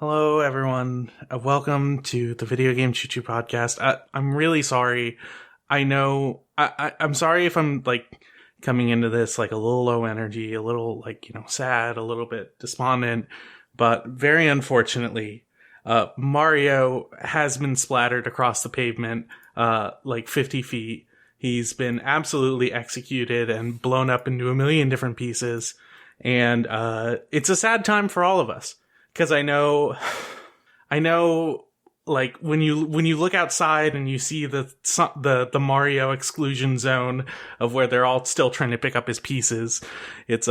Hello, everyone. Welcome to the Video Game Choo Choo podcast. I'm really sorry. I know I'm sorry if I'm coming into this like a little low energy, a little sad, a little bit despondent, but very unfortunately, Mario has been splattered across the pavement, 50 feet. He's been absolutely executed and blown up into a million different pieces. And, it's a sad time for all of us. Because I know, like when you look outside and you see the Mario exclusion zone of where they're all still trying to pick up his pieces, it's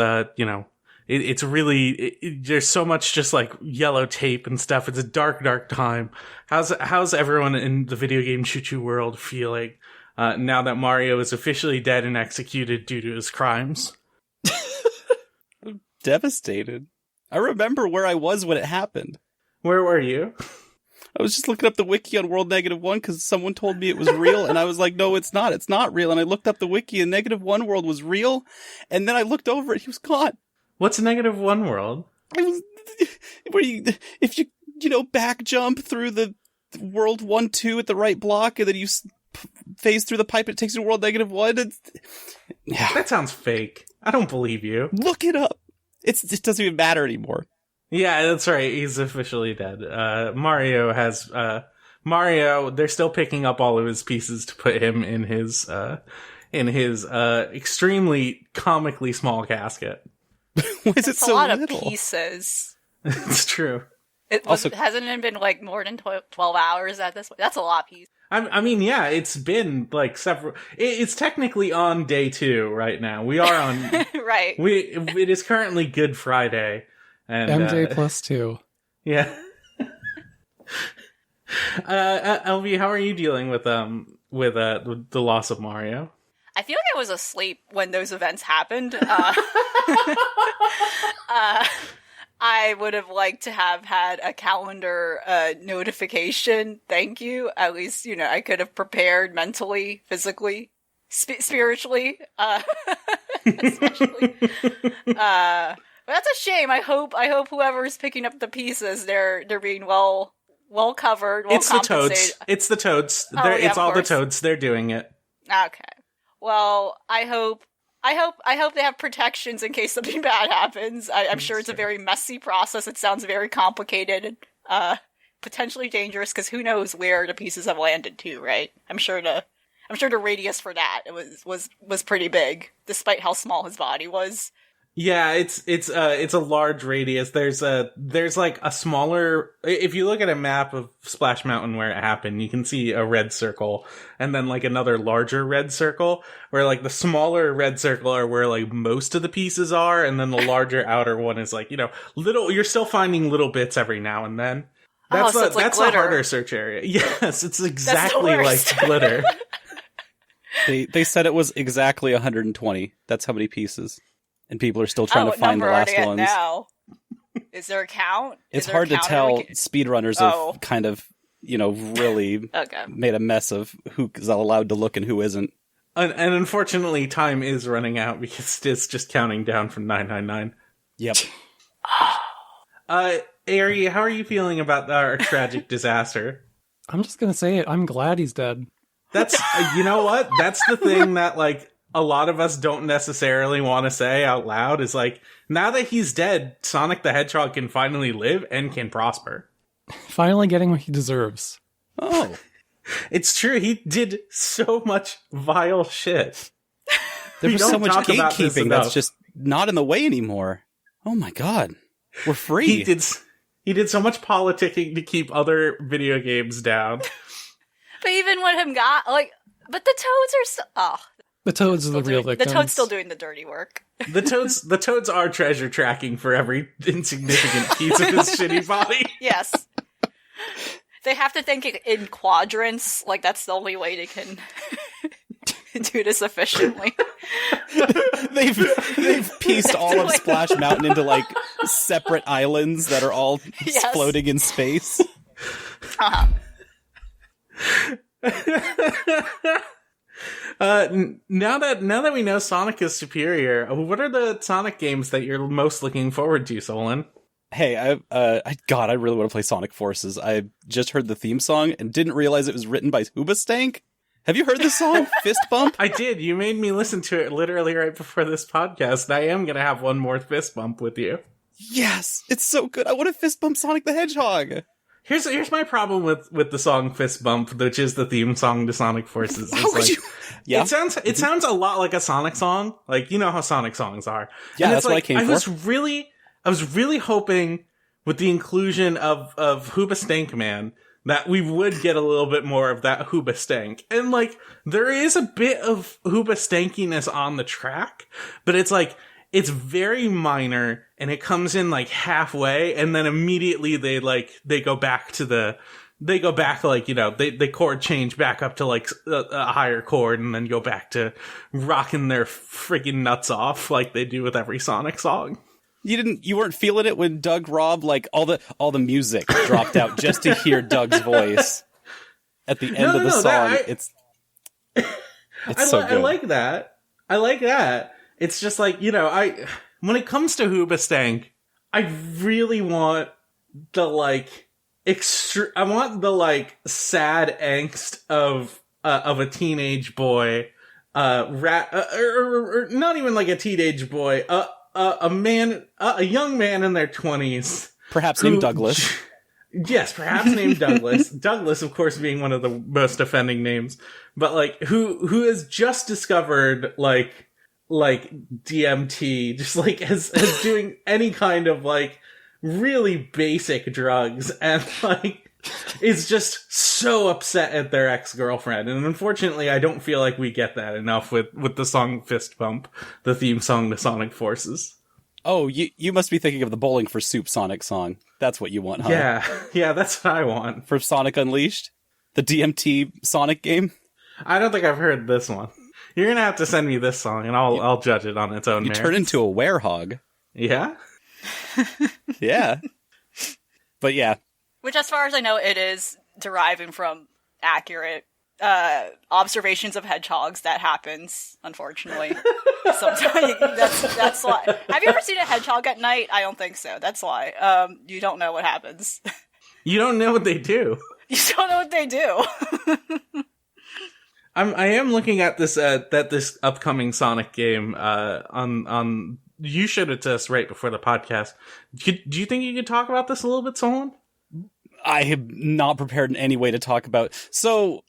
it's really there's so much just like yellow tape and stuff. It's a dark time. How's everyone in the video game choo choo world feeling now that Mario is officially dead and executed due to his crimes? Devastated. I remember where I was when it happened. Where were you? I was just looking up the wiki on World -1 because someone told me it was real, and I was like, no, it's not. It's not real. And I looked up the wiki, and -1 World was real, and then I looked over it, he was gone. What's -1 World? It was where if you back jump through the World 1-2 at the right block, and then you phase through the pipe, it takes you to World -1. Yeah. That sounds fake. I don't believe you. Look it up. It doesn't even matter anymore. Yeah, that's right. He's officially dead. Mario, they're still picking up all of his pieces to put him in his extremely comically small casket. Why is it so little? It's a lot of pieces. It's true. Hasn't it been like more than 12 hours at this point? That's a lot of pieces. I mean, yeah, it's been like several. It's technically on day 2 right now. We are on right. It is currently Good Friday, and MJ plus 2. Yeah. LV, how are you dealing with the loss of Mario? I feel like I was asleep when those events happened. I would have liked to have had a calendar notification. Thank you. At least, I could have prepared mentally, physically, spiritually, especially. But that's a shame. I hope whoever's picking up the pieces, they're being well covered, well compensated. It's the Toads. Oh, yeah, it's all course. the Toads. They're doing it. Okay. Well, I hope they have protections in case something bad happens. I'm sure it's a very messy process. It sounds very complicated and potentially dangerous because who knows where the pieces have landed too, right? I'm sure the radius for that was pretty big, despite how small his body was. Yeah, it's a large radius. There's like a smaller. If you look at a map of Splash Mountain where it happened, you can see a red circle, and then like another larger red circle, where like the smaller red circle are where like most of the pieces are, and then the larger outer one is like little. You're still finding little bits every now and then. That's so it's like that's a glitter. harder search area. Yes, it's exactly like glitter. They said it was exactly 120. That's how many pieces. And people are still trying to find the last ones. Now? Is there a count? It's hard to tell. Speedrunners have kind of, really made a mess of who is allowed to look and who isn't. And unfortunately, time is running out because it's just counting down from 999. Yep. Ari, how are you feeling about our tragic disaster? I'm just gonna say it. I'm glad he's dead. That's, you know what? That's the thing that, a lot of us don't necessarily want to say out loud is now that he's dead, Sonic the Hedgehog can finally live and can prosper. Finally getting what he deserves. Oh. It's true. He did so much vile shit. There was so much gatekeeping that's just not in the way anymore. Oh my god. We're free. He did so much politicking to keep other video games down. But even when him got, but the Toads are still, The Toads are the real victims. The Toad's still doing the dirty work. The Toads are treasure tracking for every insignificant piece of his shitty body. Yes. They have to think in quadrants. That's the only way they can do this efficiently. They've pieced all of Splash Mountain into separate islands that are all floating in space. Uh-huh. Now that we know Sonic is superior, what are the Sonic games that you're most looking forward to, Solon? Hey, I really want to play Sonic Forces. I just heard the theme song and didn't realize it was written by Hoobastank. Have you heard this song, Fist Bump? I did. You made me listen to it literally right before this podcast. I am going to have one more fist bump with you. Yes, it's so good. I want to fist bump Sonic the Hedgehog. Here's my problem with the song Fist Bump, which is the theme song to Sonic Forces. How could you? Yeah, it sounds a lot like a Sonic song. Like, you know how Sonic songs are. Yeah, and that's what I came for. I was really hoping with the inclusion of Hoobastank Man that we would get a little bit more of that Hoobastank. And like, there is a bit of Hoobastankiness on the track, but it's like, it's very minor and it comes in like halfway and then immediately they go back like, you know, they chord change back up to like a higher chord and then go back to rocking their freaking nuts off like they do with every Sonic song. You weren't feeling it when Doug Robb, like all the music dropped out just to hear Doug's voice at the end of the song. It's so good. I like that. It's just like, you know, when it comes to Hoobastank, I really want the like I want the like sad angst of a teenage boy, or not even like a teenage boy, a young man in their 20s, perhaps named Douglas. Yes, perhaps named Douglas. Douglas, of course, being one of the most offending names, but like who has just discovered like DMT, just like as doing any kind of like really basic drugs, and like is just so upset at their ex-girlfriend. And unfortunately, I don't feel like we get that enough with the song Fist Bump, the theme song to Sonic Forces. Oh, you must be thinking of the Bowling for Soup Sonic song. That's what you want, huh? Yeah, that's what I want. For Sonic Unleashed? The DMT Sonic game? I don't think I've heard this one. You're gonna have to send me this song, and I'll judge it on its own merits. You turn into a werehog. Yeah? Yeah. But yeah. Which, as far as I know, it is deriving from accurate observations of hedgehogs. That happens, unfortunately. Sometimes that's why. Have you ever seen a hedgehog at night? I don't think so. That's why. You don't know what happens. You don't know what they do. You don't know what they do. I am looking at this this upcoming Sonic game on. You showed it to us right before the podcast. Do you think you could talk about this a little bit, Solon? I am not prepared in any way to talk about. So,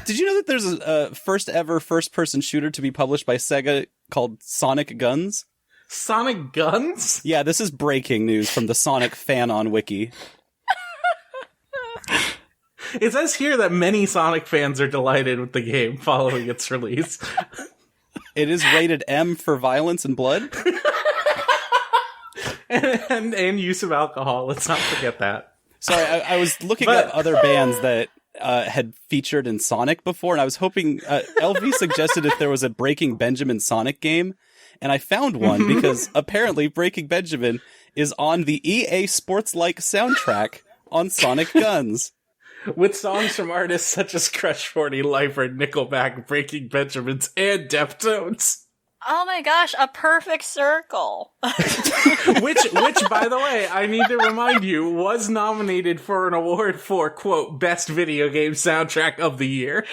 did you know that there's a first ever first person shooter to be published by Sega called Sonic Guns? Sonic Guns? Yeah, this is breaking news from the Sonic fan on Wiki. It says here that many Sonic fans are delighted with the game following its release. It is rated M for violence and blood. and use of alcohol. Let's not forget that. Sorry, I was looking up other bands that had featured in Sonic before, and I was hoping... LV suggested if there was a Breaking Benjamin Sonic game, and I found one because apparently Breaking Benjamin is on the EA Sports-like soundtrack on Sonic Guns. With songs from artists such as Crush 40, Lifer, Nickelback, Breaking Benjamins, and Deftones. Oh my gosh, a perfect circle. which, by the way, I need to remind you, was nominated for an award for, quote, Best Video Game Soundtrack of the Year.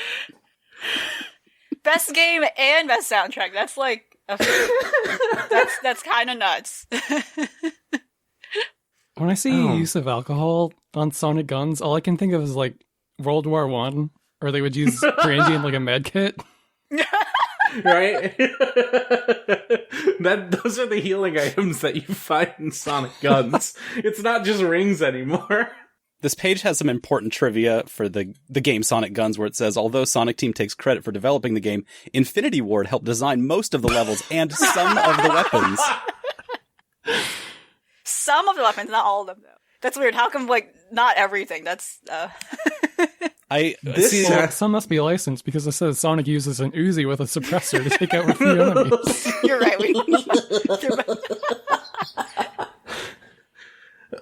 Best game and best soundtrack. That's like, that's kind of nuts. When I see use of alcohol on Sonic Guns, all I can think of is like World War I, or they would use brandy in like a med kit. Right? Those are the healing items that you find in Sonic Guns. It's not just rings anymore. This page has some important trivia for the game Sonic Guns, where it says, although Sonic Team takes credit for developing the game, Infinity Ward helped design most of the levels and some of the weapons. Some of the weapons, not all of them, though. That's weird. How come, like, not everything? That's, Some must be licensed because it says Sonic uses an Uzi with a suppressor to take out a few enemies. You're right.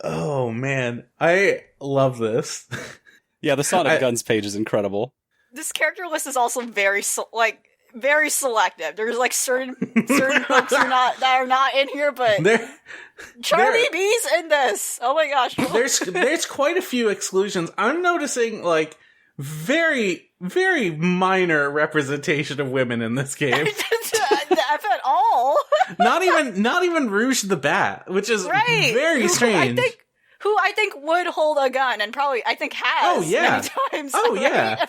Oh, man. I love this. Yeah, the Sonic Guns page is incredible. This character list is also very selective. There's like certain folks that are not in here, but Charlie B's in this. Oh my gosh. There's quite a few exclusions. I'm noticing like very, very minor representation of women in this game. If at all. not even Rouge the Bat, which is very strange. Who I think would hold a gun and probably I think has many times. Oh right? yeah.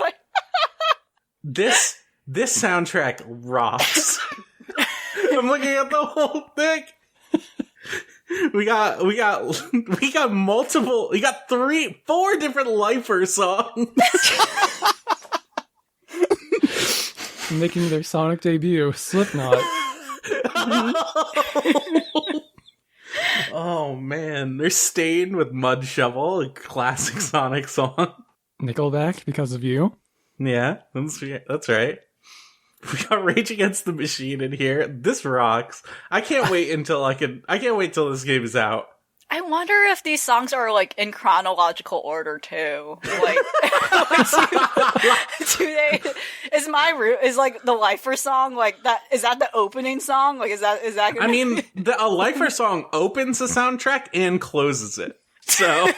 This soundtrack rocks. I'm looking at the whole thing. We got 4 different Lifer songs. Making their Sonic debut, Slipknot. Oh man, they're Stained with Mud Shovel, a classic Sonic song. Nickelback, Because of You. Yeah, that's right. We got Rage Against the Machine in here. This rocks. I can't wait till this game is out. I wonder if these songs are like in chronological order too. Like, do they? Is like the Lifer song like that? Is that the opening song? Like, is that? Gonna... I mean, a Lifer song opens the soundtrack and closes it. So.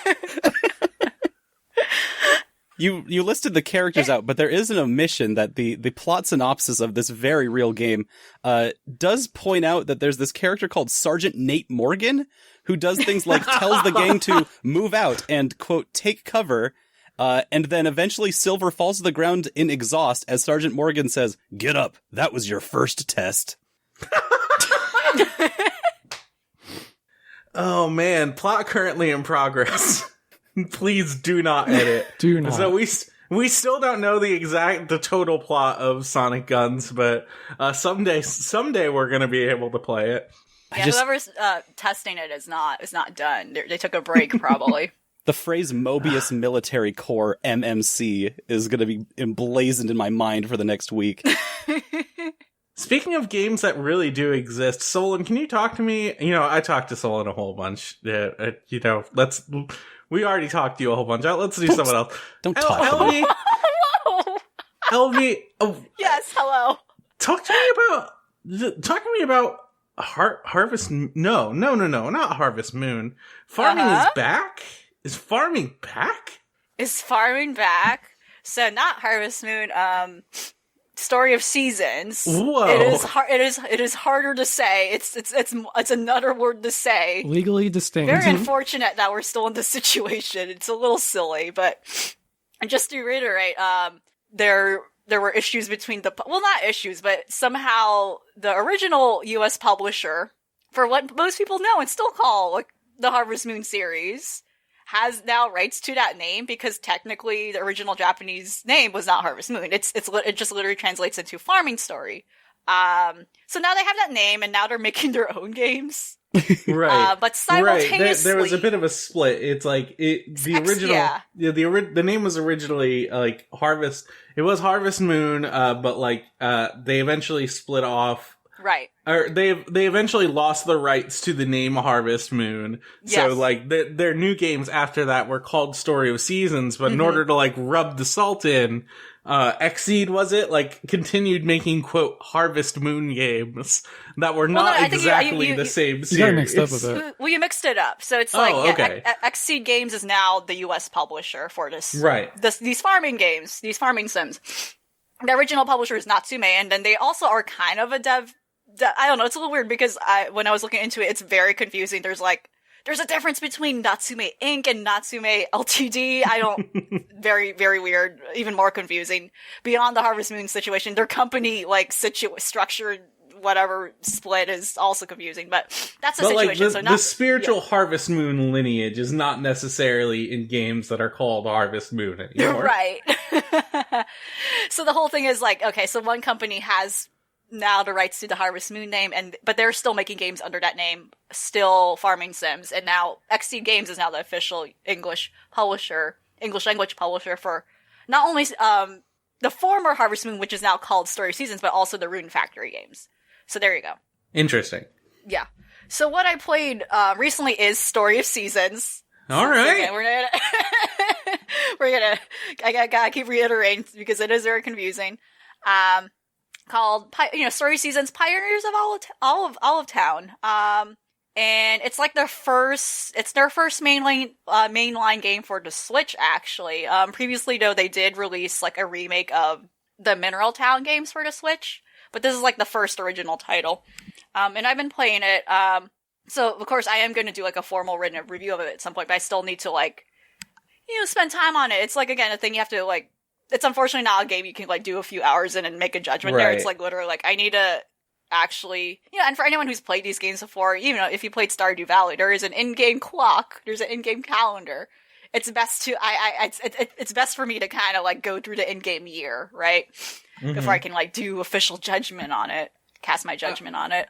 You listed the characters out, but there is an omission that the plot synopsis of this very real game does point out that there's this character called Sergeant Nate Morgan who does things like tells the gang to move out and, quote, take cover, and then eventually Silver falls to the ground in exhaust as Sergeant Morgan says, "Get up, that was your first test." Oh man, plot currently in progress. Please do not edit. Do not. So we still don't know the total plot of Sonic Guns, but someday we're gonna be able to play it. Yeah, whoever's testing it is not done. They took a break probably. The phrase Mobius Military Corps MMC is gonna be emblazoned in my mind for the next week. Speaking of games that really do exist, Solon, can you talk to me? You know, I talked to Solon a whole bunch. We already talked to you a whole bunch. Let's do someone else. Don't talk to me. LV. Oh, yes, hello. Talk to me about Harvest. No, not Harvest Moon. Farming is back. Is farming back? Is farming back? So not Harvest Moon. Story of Seasons. Whoa! It is harder to say. It's another word to say. Legally distinct. Very unfortunate that we're still in this situation. It's a little silly, but just to reiterate, there were issues between not issues, but somehow the original U.S. publisher, for what most people know and still call like the Harvest Moon series, has now rights to that name because technically the original Japanese name was not Harvest Moon. It just literally translates into Farming Story. So now they have that name and now they're making their own games. Right. But simultaneously, there was a bit of a split. It's like the name was originally like Harvest. It was Harvest Moon, but like they eventually split off. Right. Or they eventually lost the rights to the name Harvest Moon. Yes. So like their new games after that were called Story of Seasons, but in order to like rub the salt in, Xseed was it? Like continued making quote Harvest Moon games that were not exactly the same series. You got mixed up with it. Well, you mixed it up. So it's Xseed Games is now the US publisher for this. Right. These farming games, these farming sims. The original publisher is Natsume, and then they also are kind of a dev. I don't know, it's a little weird because when I was looking into it, it's very confusing. There's a difference between Natsume Inc. and Natsume Ltd. Very, very weird, even more confusing. Beyond the Harvest Moon situation, their company, structure, whatever, split is also confusing, but that's the situation. Like the spiritual Harvest Moon lineage is not necessarily in games that are called Harvest Moon anymore. Right. So the whole thing is like, okay, so one company has now the rights to the Harvest Moon name, but they're still making games under that name, still farming sims, and now Xseed Games is now the official English language publisher for not only the former Harvest Moon, which is now called Story of Seasons, but also the Rune Factory games. So there you go. Interesting. Yeah. So what I played recently is Story of Seasons. All right. I gotta keep reiterating because it is very confusing. called Story Seasons Pioneers of Olive Town. And it's like their first mainline game for the Switch, actually. Previously, though, they did release like a remake of the Mineral Town games for the Switch, but this is like the first original title. And I've been playing it. So of course I am going to do like a formal written review of it at some point, but I still need to like, spend time on it. It's like, again, a thing you have to like, it's unfortunately not a game you can like do a few hours in and make a judgment there. It's like literally like, I need to actually, and for anyone who's played these games before, even if you played Stardew Valley, there is an in-game clock, there's an in-game calendar. It's best to, it's best for me to kind of like go through the in-game year, right? Before I can like do official judgment on it. Cast my judgment on it.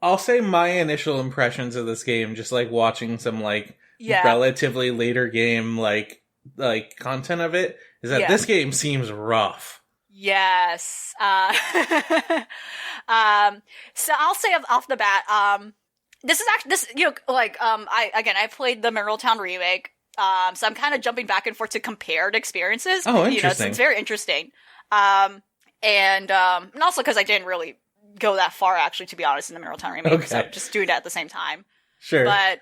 I'll say my initial impressions of this game, just like watching some like relatively later game like content of it, is that this game seems rough. Yes. So I'll say off the bat, this is actually I played the Mineral Town remake, so I'm kind of jumping back and forth to compare the experiences. Oh, interesting. It's very interesting. And also because I didn't really go that far, actually, to be honest, in the Mineral Town remake. Okay. So just doing it at the same time. Sure. But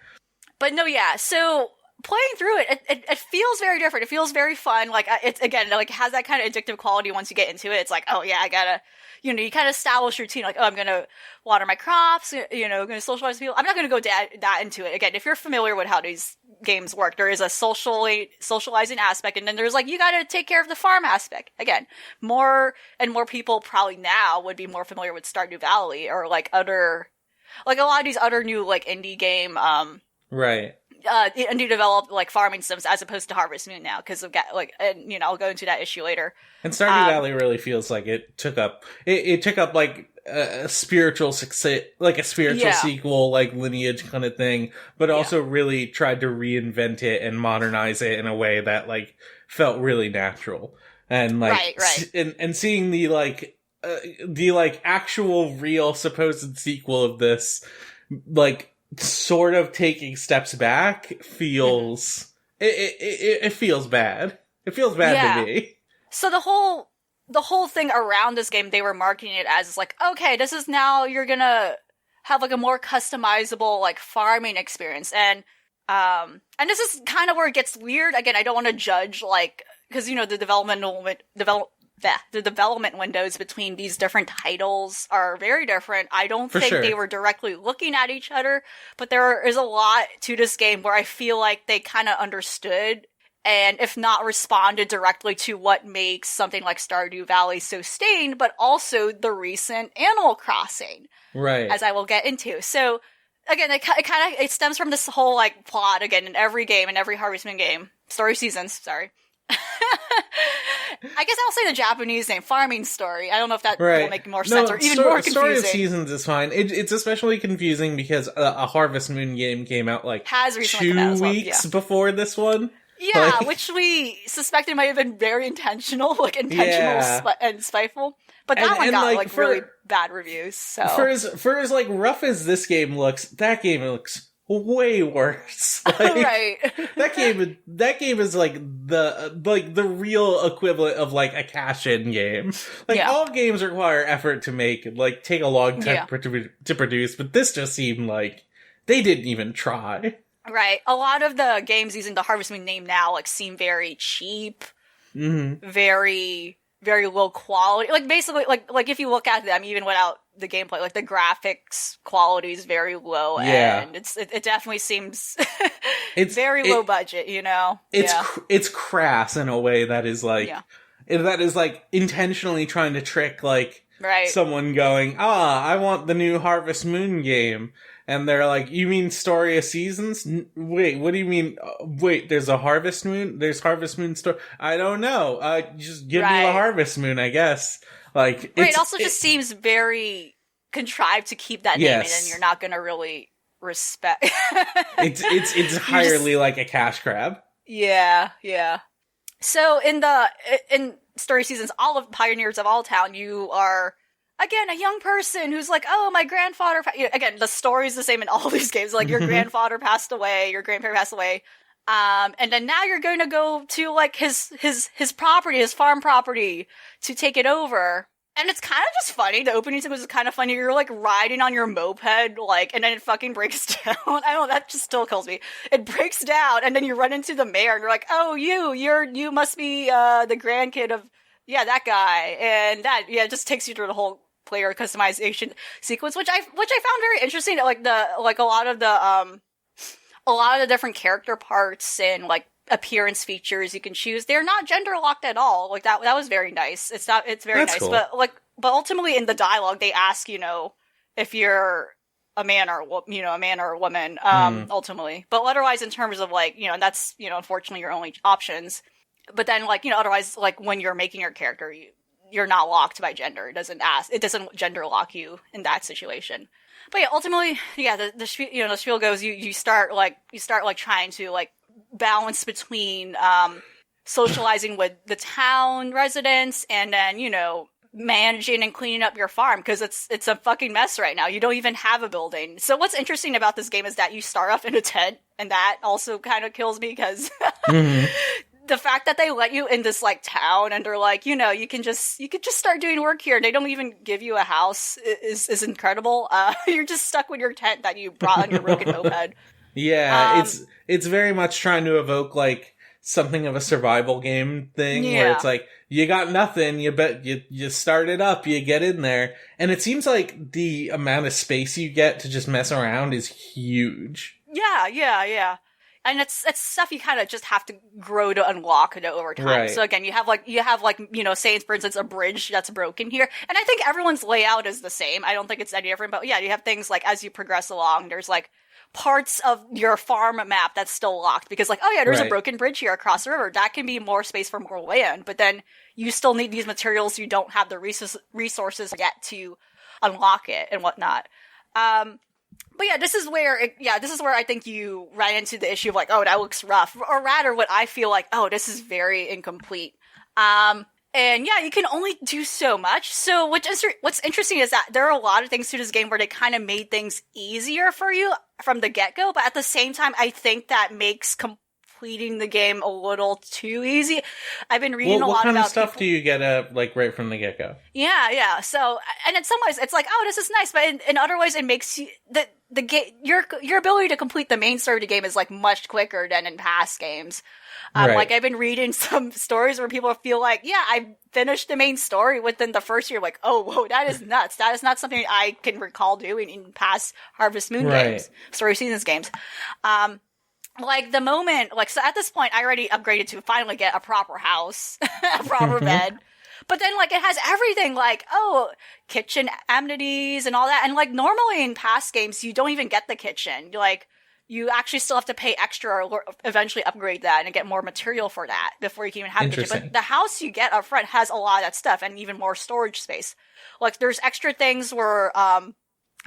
no, yeah. So playing through it feels very different. It feels very fun. Like it's again, like has that kind of addictive quality once you get into it. It's like, oh yeah, I gotta, you kind of establish your routine. Like, oh, I'm gonna water my crops. Gonna socialize with people. I'm not gonna go that into it. Again, if you're familiar with how these games work, there is a socializing aspect, and then there's like you gotta take care of the farm aspect. Again, more and more people probably now would be more familiar with Stardew Valley or like a lot of these other new like indie game right. Indie developed like farming sims as opposed to Harvest Moon now because of I'll go into that issue later. And Stardew Valley really feels like it took up like a spiritual success, like a spiritual sequel, like lineage kind of thing, but also really tried to reinvent it and modernize it in a way that like felt really natural. And like and seeing the actual real supposed sequel of this like sort of taking steps back feels it feels bad. It feels bad to me. So the whole thing around this game, they were marketing it as like, okay, this is now you're gonna have like a more customizable like farming experience, and this is kind of where it gets weird. Again, I don't want to judge like because the development windows between these different titles are very different. I don't think they were directly looking at each other, but there is a lot to this game where I feel like they kind of understood and if not responded directly to what makes something like Stardew Valley so stained, but also the recent Animal Crossing. Right. As I will get into. So again, it stems from this whole like plot again in every game, in every Harvest Moon game. Story Seasons, sorry. I guess I'll say the Japanese name, Farming Story. I don't know if that will make more sense or even more confusing. Story of Seasons is fine. It's especially confusing because a Harvest Moon game came out like 2 weeks before this one. Yeah, which we suspected might have been very intentional, and spiteful. But that one got really bad reviews. So for as like rough as this game looks, that game looks way worse. Right. That game is like the real equivalent of like a cash-in game. Like all games require effort to make, like take a long time to produce, but this just seemed like they didn't even try. Right. A lot of the games using the Harvest Moon name now like seem very cheap, very, very low quality. Like basically, like if you look at them, even without the gameplay, like the graphics quality is very low, and it definitely seems it's very low budget. It's crass in a way that is like intentionally trying to trick like someone going, I want the new Harvest Moon game. And they're like, you mean Story of Seasons? Wait, what do you mean? Wait, there's a Harvest Moon? There's Harvest Moon story? I don't know. Just give me a Harvest Moon, I guess. Like, it also just seems very contrived to keep that name in, and you're not going to really respect. it's entirely like a cash grab. Yeah. So in Story Seasons, Pioneers of All Town, you are, again, a young person who's like, oh, my grandfather... Again, the story's the same in all these games. Like, your grandfather passed away, your grandparent passed away. And then now you're going to go to, like, his property, his farm property, to take it over. And it's kind of just funny. The opening sequence is kind of funny. You're, like, riding on your moped, like, and then it fucking breaks down. I don't know, that just still kills me. It breaks down, and then you run into the mayor, and you're like, oh, you must be, the grandkid of, yeah, that guy. And that, yeah, it just takes you through the whole player customization sequence, which I found very interesting. Like, a lot of the different character parts and, like, appearance features you can choose, they're not gender locked at all. Like that was very nice. It's very nice. Cool. But ultimately in the dialogue they ask, if you're a man or a woman, ultimately. But otherwise in terms of like, and that's, unfortunately your only options. But then like, otherwise like when you're making your character, you're not locked by gender. It doesn't gender lock you in that situation. But yeah, ultimately, yeah, the spiel goes, you start trying to like balance between socializing with the town residents and then managing and cleaning up your farm, because it's a fucking mess right now. You don't even have a building. So what's interesting about this game is that you start off in a tent, and that also kind of kills me because the fact that they let you in this like town and they're like, you can just start doing work here. They don't even give you a house is incredible. You're just stuck with your tent that you brought on your broken moped. Yeah, it's very much trying to evoke like something of a survival game thing where it's like you got nothing, you start it up, you get in there, and it seems like the amount of space you get to just mess around is huge. Yeah. And it's stuff you kind of just have to grow to unlock it over time. Right. So again, you have say for instance a bridge that's broken here, and I think everyone's layout is the same. I don't think it's any different, but yeah, you have things like as you progress along, there's like parts of your farm map that's still locked because like, oh yeah, there's a broken bridge here across the river. That can be more space for more land, but then you still need these materials. You don't have the resources yet to unlock it and whatnot. But yeah, this is where I think you ran into the issue of like, oh, that looks rough, or rather what I feel like, oh, this is very incomplete. And yeah, you can only do so much. So what's interesting is that there are a lot of things to this game where they kind of made things easier for you from the get-go, but at the same time, I think that makes completing the game a little too easy. I've been reading a lot about what kind of stuff do you get like right from the get-go? Yeah. So, and in some ways, it's like, oh, this is nice, but in other ways, it makes you the game, your ability to complete the main story of the game is like much quicker than in past games. Like I've been reading some stories where people feel like, yeah, I finished the main story within the first year. Like, oh, whoa, that is nuts. That is not something I can recall doing in past Harvest Moon games, Story Seasons games. Like the moment, like, so at this point, I already upgraded to finally get a proper house, a proper bed. But then, like, it has everything, like, oh, kitchen amenities and all that. And, like, normally in past games, you don't even get the kitchen. Like, you actually still have to pay extra or eventually upgrade that and get more material for that before you can even have a kitchen. But the house you get up front has a lot of that stuff and even more storage space. Like, there's extra things where,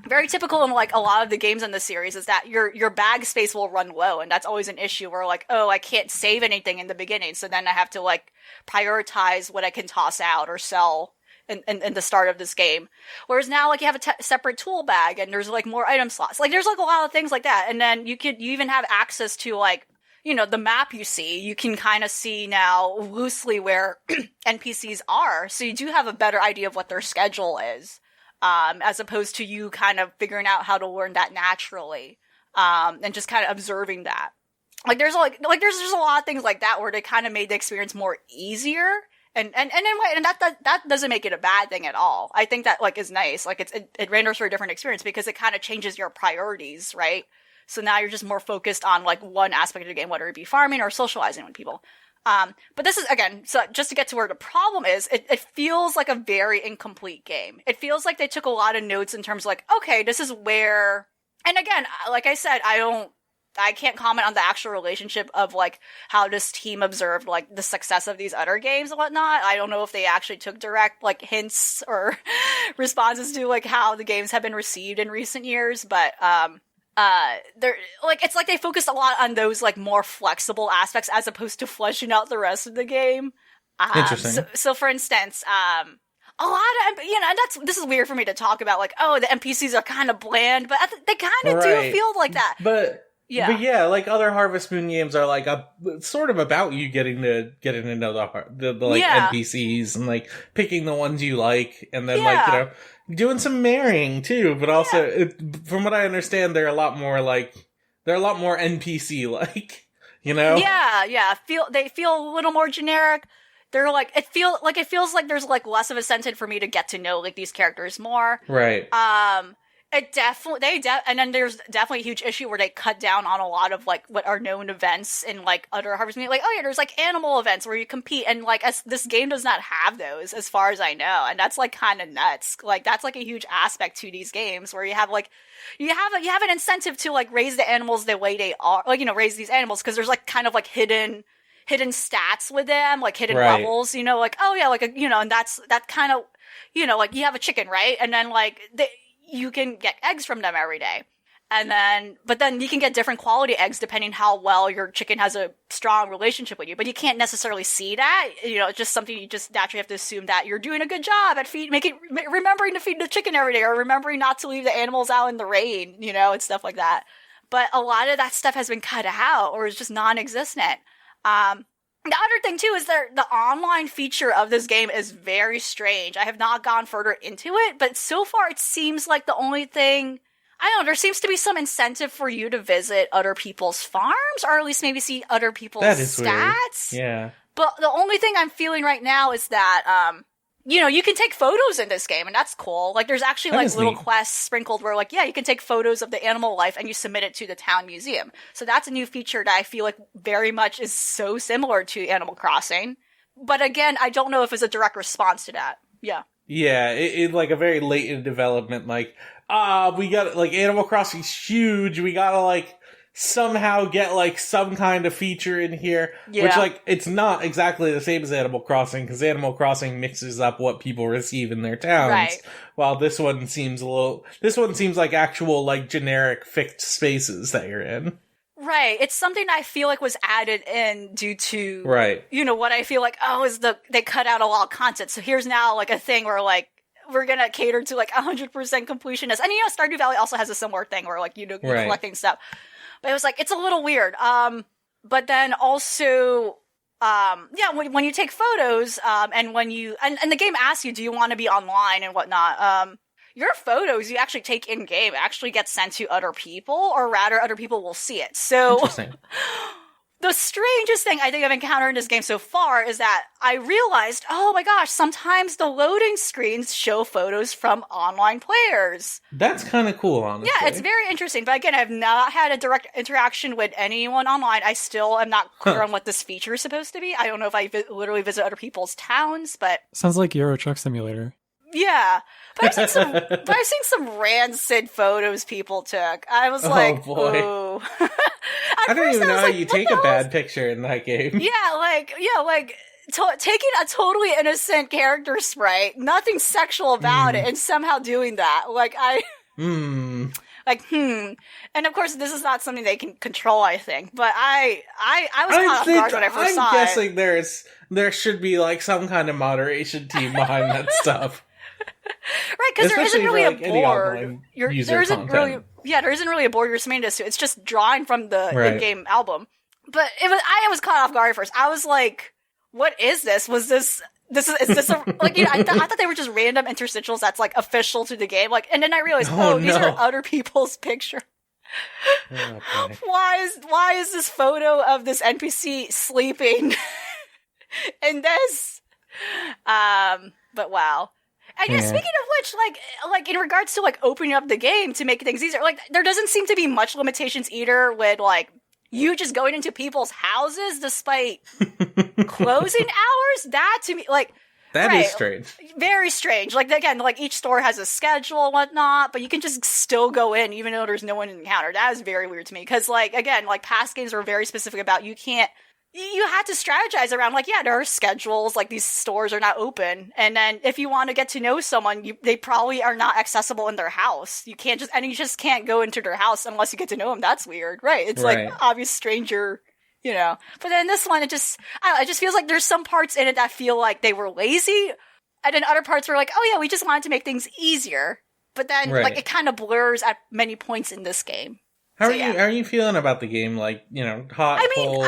very typical in, like, a lot of the games in the series is that your bag space will run low, and that's always an issue where, like, oh, I can't save anything in the beginning, so then I have to, like, prioritize what I can toss out or sell in the start of this game. Whereas now, like, you have a separate tool bag, and there's, like, more item slots. Like, there's, like, a lot of things like that, and then you even have access to, like, the map you see. You can kind of see now loosely where NPCs are, so you do have a better idea of what their schedule is. As opposed to you kind of figuring out how to learn that naturally, and just kind of observing that. Like there's just a lot of things like that where they kind of made the experience more easier, and that doesn't make it a bad thing at all. I think that like is nice. Like it renders for a different experience because it kind of changes your priorities, right? So now you're just more focused on like one aspect of the game, whether it be farming or socializing with people. But this is, again, so just to get to where the problem is, it feels like a very incomplete game. It feels like they took a lot of notes in terms of like, okay, this is where, and again, like I said, I can't comment on the actual relationship of like how this team observed like the success of these other games and whatnot. I don't know if they actually took direct like hints or responses to like how the games have been received in recent years, but, they're like, it's like they focused a lot on those like more flexible aspects as opposed to fleshing out the rest of the game. Interesting. So for instance, a lot of, and this is weird for me to talk about, like, oh, the NPCs are kind of bland, but they kind of do feel like that. But Yeah. But yeah, like other Harvest Moon games are like sort of about you getting to know the like NPCs and like picking the ones you like, and then like, you know, doing some marrying too. But also, from what I understand, they're a lot more NPC like, you know? Yeah. They feel a little more generic. They're like, it feels like there's like less of a incentive for me to get to know like these characters more. Right. And then there's definitely a huge issue where they cut down on a lot of like what are known events in like other Harvest Moon. Like, oh yeah, there's like animal events where you compete, and like this game does not have those as far as I know, and that's like kind of nuts. Like that's like a huge aspect to these games where you have like you have an incentive to like raise the animals the way they are, like, you know, raise these animals because there's like kind of like hidden stats with them, like hidden levels, you know, like, oh yeah, like, you know, and that kind of, you know, like you have a chicken, right? And then like you can get eggs from them every day. But then you can get different quality eggs depending how well your chicken has a strong relationship with you. But you can't necessarily see that. You know, it's just something you just naturally have to assume that you're doing a good job at remembering to feed the chicken every day, or remembering not to leave the animals out in the rain, you know, and stuff like that. But a lot of that stuff has been cut out or is just non-existent. The other thing too is that the online feature of this game is very strange. I have not gone further into it, but so far it seems like the only thing, I don't know, there seems to be some incentive for you to visit other people's farms, or at least maybe see other people's stats. Weird. Yeah. But the only thing I'm feeling right now is that, you know, you can take photos in this game, and that's cool. Like, there's actually, like, little quests sprinkled where, like, yeah, you can take photos of the animal life, and you submit it to the town museum. So that's a new feature that I feel like very much is so similar to Animal Crossing. But again, I don't know if it's a direct response to that. Yeah. Yeah, it like, a very late in development, like, we got, like, Animal Crossing's huge, we gotta, like, somehow get like some kind of feature in here, which like it's not exactly the same as Animal Crossing, because Animal Crossing mixes up what people receive in their towns, while this one seems like actual like generic fixed spaces that you're in. Right. It's something I feel like was added in due to you know what I feel like, they cut out a lot of content, so here's now like a thing where like we're gonna cater to like 100% completionists. And you know, Stardew Valley also has a similar thing where like, you know, you're collecting stuff. But it was like, it's a little weird. But then also, when you take photos, and when you, and the game asks you, do you want to be online and whatnot, your photos you actually take in game actually get sent to other people, or rather other people will see it. So the strangest thing I think I've encountered in this game so far is that I realized, oh my gosh, sometimes the loading screens show photos from online players. That's kind of cool, honestly. Yeah, it's very interesting. But again, I've not had a direct interaction with anyone online. I still am not clear on what this feature is supposed to be. I don't know if I literally visit other people's towns, but... Sounds like Euro Truck Simulator. Yeah. But I've seen some rancid photos people took. I was like, boy. ooh. I don't even know how you take a bad picture in that game. Taking a totally innocent character sprite, nothing sexual about it, and somehow doing that. And of course, this is not something they can control, I think. But I was caught off guard when I first saw it. I'm guessing there should be like some kind of moderation team behind that stuff. Right, because there isn't really a board. There isn't really a board you're submitting this to. It's just drawing from the in-game album. But I was caught off guard at first. I was like, "What is this? Is this a, like, you know, I thought they were just random interstitials that's like official to the game. Like, and then I realized, these are other people's pictures. Why is this photo of this NPC sleeping in this? But wow. And yeah, speaking of which, like in regards to like opening up the game to make things easier, like there doesn't seem to be much limitations either with like you just going into people's houses despite closing hours. That to me, like that is strange, very strange. Like again, like each store has a schedule and whatnot, but you can just still go in even though there's no one in the encounter. That is very weird to me because like again, like past games were very specific about you had to strategize around, like, yeah, there are schedules, like, these stores are not open, and then if you want to get to know someone, they probably are not accessible in their house. You just can't go into their house unless you get to know them. That's weird, right? It's like, obvious stranger, you know. But then this one, it just feels like there's some parts in it that feel like they were lazy, and then other parts were like, oh yeah, we just wanted to make things easier. But then, like, it kind of blurs at many points in this game. How are you feeling about the game? Like, hot, cold?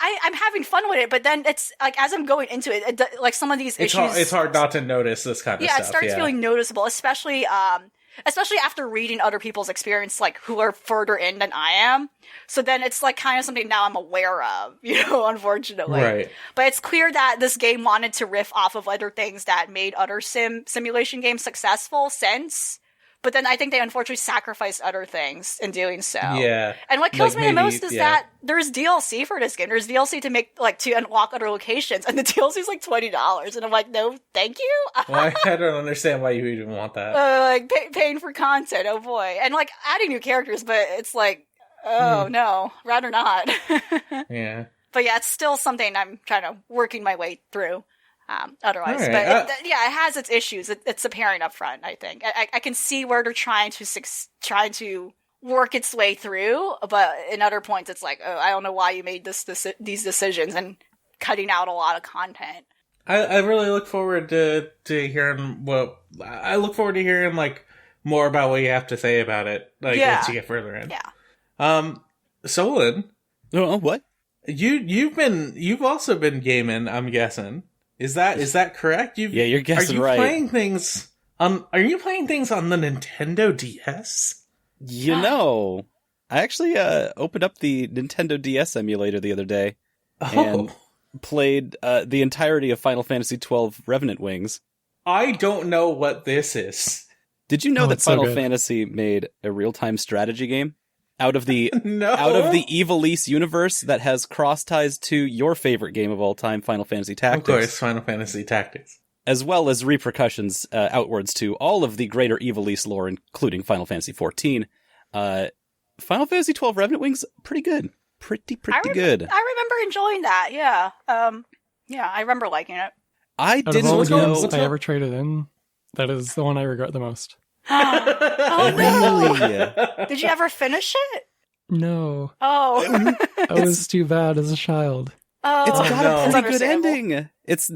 I'm having fun with it, but then it's like as I'm going into it, like some of these issues, it's hard not to notice this kind of stuff. Yeah, it starts feeling noticeable, especially after reading other people's experience, like who are further in than I am. So then it's like kind of something now I'm aware of, unfortunately. Right. But it's clear that this game wanted to riff off of other things that made other simulation games successful since. But then I think they unfortunately sacrificed other things in doing so. Yeah. And what kills me the most is that there's DLC for this game. There's DLC to unlock other locations, and the DLC is like $20. And I'm like, no, thank you. Well, I don't understand why you even want that. Paying for content, oh boy. And like adding new characters, but it's like, oh no, rather not. Yeah. But yeah, it's still something I'm kind of working my way through. Otherwise, right. But it has its issues. It's apparent up front. I think I can see where they're trying to work its way through, but in other points, it's like, oh, I don't know why you made these decisions and cutting out a lot of content. I really look forward to hearing like more about what you have to say about it. Like once you get further in. Yeah. Solon. Oh, what? You've also been gaming, I'm guessing. Is that correct? You're guessing right. Are you playing things on the Nintendo DS? I actually opened up the Nintendo DS emulator the other day and played the entirety of Final Fantasy XII Revenant Wings. I don't know what this is. Did you know that Final Fantasy made a real-time strategy game out of the Ivalice universe that has cross ties to your favorite game of all time, Final Fantasy Tactics? Of course, Final Fantasy Tactics. As well as repercussions outwards to all of the greater Ivalice lore, including Final Fantasy XIV. Final Fantasy XII Revenant Wings, pretty good. Pretty good. I remember enjoying that, yeah. I remember liking it. I didn't know. know... I ever traded in, that is the one I regret the most. Oh, no. Really? Did you ever finish it? No. Oh. I was too bad as a child. Oh, it's got a pretty good understandable. ending. It's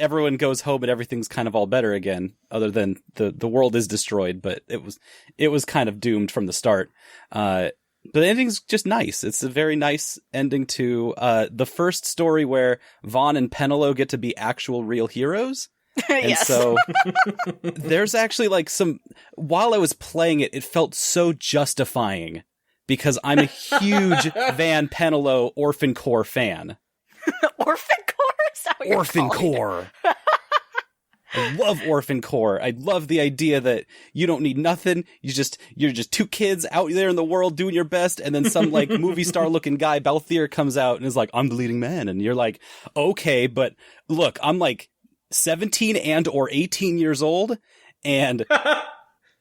everyone goes home and everything's kind of all better again, other than the world is destroyed, but it was kind of doomed from the start. But the ending's just nice. It's a very nice ending to the first story where Vaughn and Penelo get to be actual real heroes. And yes. So there's actually like while I was playing it, it felt so justifying because I'm a huge Van Penelo Orphan Core fan. Orphan Core? Is that what you're Orphan Core. I love Orphan Core. I love the idea that you don't need nothing. You're just two kids out there in the world doing your best, and then some like movie star looking guy, Balthier, comes out and is like, I'm the leading man. And you're like, okay, but look, I'm like 17 and or 18 years old, and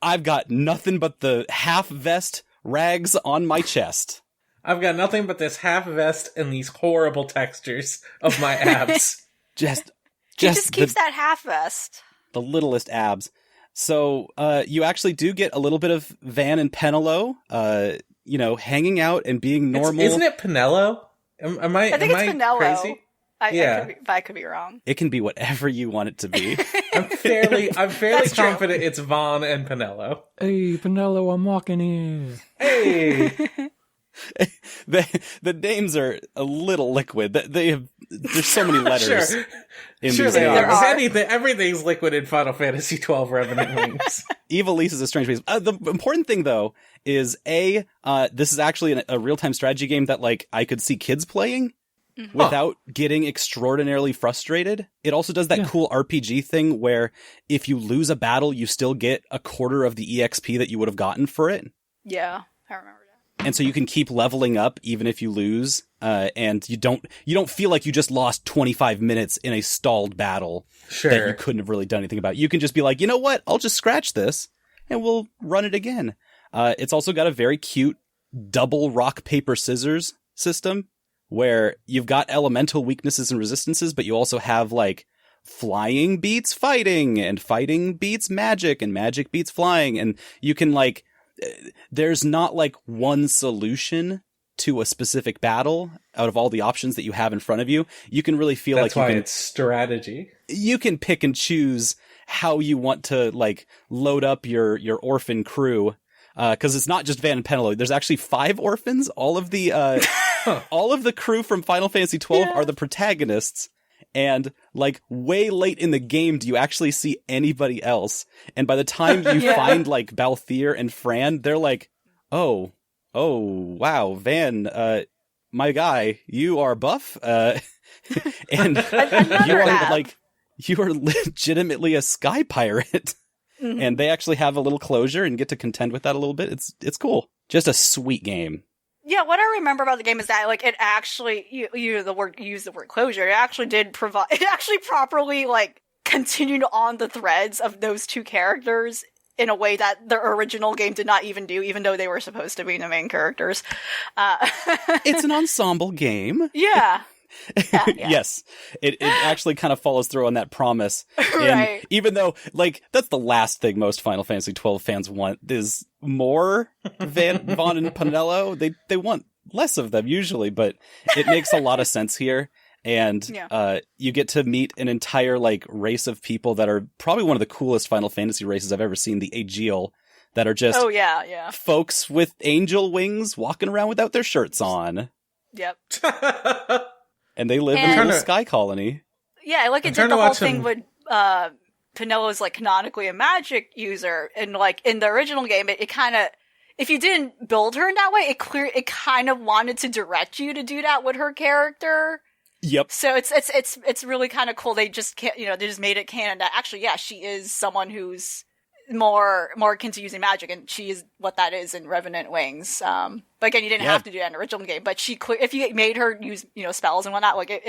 I've got nothing but the half vest rags on my chest. I've got nothing but this half vest and these horrible textures of my abs. He just keeps that half vest. The littlest abs. So you actually do get a little bit of Van and Penelo, hanging out and being normal. Isn't it Penelo? I think it's Penelo. Crazy? I could be wrong. It can be whatever you want it to be. I'm fairly confident it's Vaughn and Penelo. Hey, Penelo, I'm walking here. Hey. The names are a little liquid. There's so many letters. Sure these they names. are. Everything's liquid in Final Fantasy XII Revenant Wings. Ivalice is a strange place. The important thing, though, is this is actually a real-time strategy game that like I could see kids playing without getting extraordinarily frustrated. It also does that cool RPG thing where if you lose a battle, you still get a quarter of the EXP that you would have gotten for it. Yeah, I remember that. And so you can keep leveling up even if you lose, and you don't feel like you just lost 25 minutes in a stalled battle that you couldn't have really done anything about. You can just be like, you know what? I'll just scratch this and we'll run it again. It's also got a very cute double rock, paper, scissors system where you've got elemental weaknesses and resistances, but you also have like flying beats fighting and fighting beats magic and magic beats flying. And you can like, there's not like one solution to a specific battle out of all the options that you have in front of you. You can really feel That's like why it's strategy. You can pick and choose how you want to like load up your orphan crew. because it's not just Van and Penelope. There's actually 5 orphans. All of the all of the crew from Final Fantasy XII are the protagonists. And like way late in the game, do you actually see anybody else? And by the time you find like Balthier and Fran, they're like, oh, wow, Van, my guy, you are buff, and you are legitimately a sky pirate. Mm-hmm. And they actually have a little closure and get to contend with that a little bit. It's cool. Just a sweet game. Yeah, what I remember about the game is that like it actually you use the word closure. It actually did provide. It actually properly like continued on the threads of those two characters in a way that the original game did not even do, even though they were supposed to be the main characters. It's an ensemble game. Yeah. Yeah. Yes, it actually kind of follows through on that promise. Right. And even though, like, that's the last thing most Final Fantasy XII fans want is more Vaughn and Penelo. They want less of them usually, but it makes a lot of sense here. And you get to meet an entire like race of people that are probably one of the coolest Final Fantasy races I've ever seen, the Aegeal, that are just folks with angel wings walking around without their shirts on. Yep. And they live in a little sky colony. Yeah, like it did the whole thing with Penelo's like canonically a magic user, and like in the original game, it kind of, if you didn't build her in that way, it kind of wanted to direct you to do that with her character. Yep. So it's really kind of cool. They just can't, they just made it canon that actually, she is someone who's more akin to using magic, and she is what that is in Revenant Wings. But again, you didn't have to do that in the original game, but if you made her use, spells and whatnot, like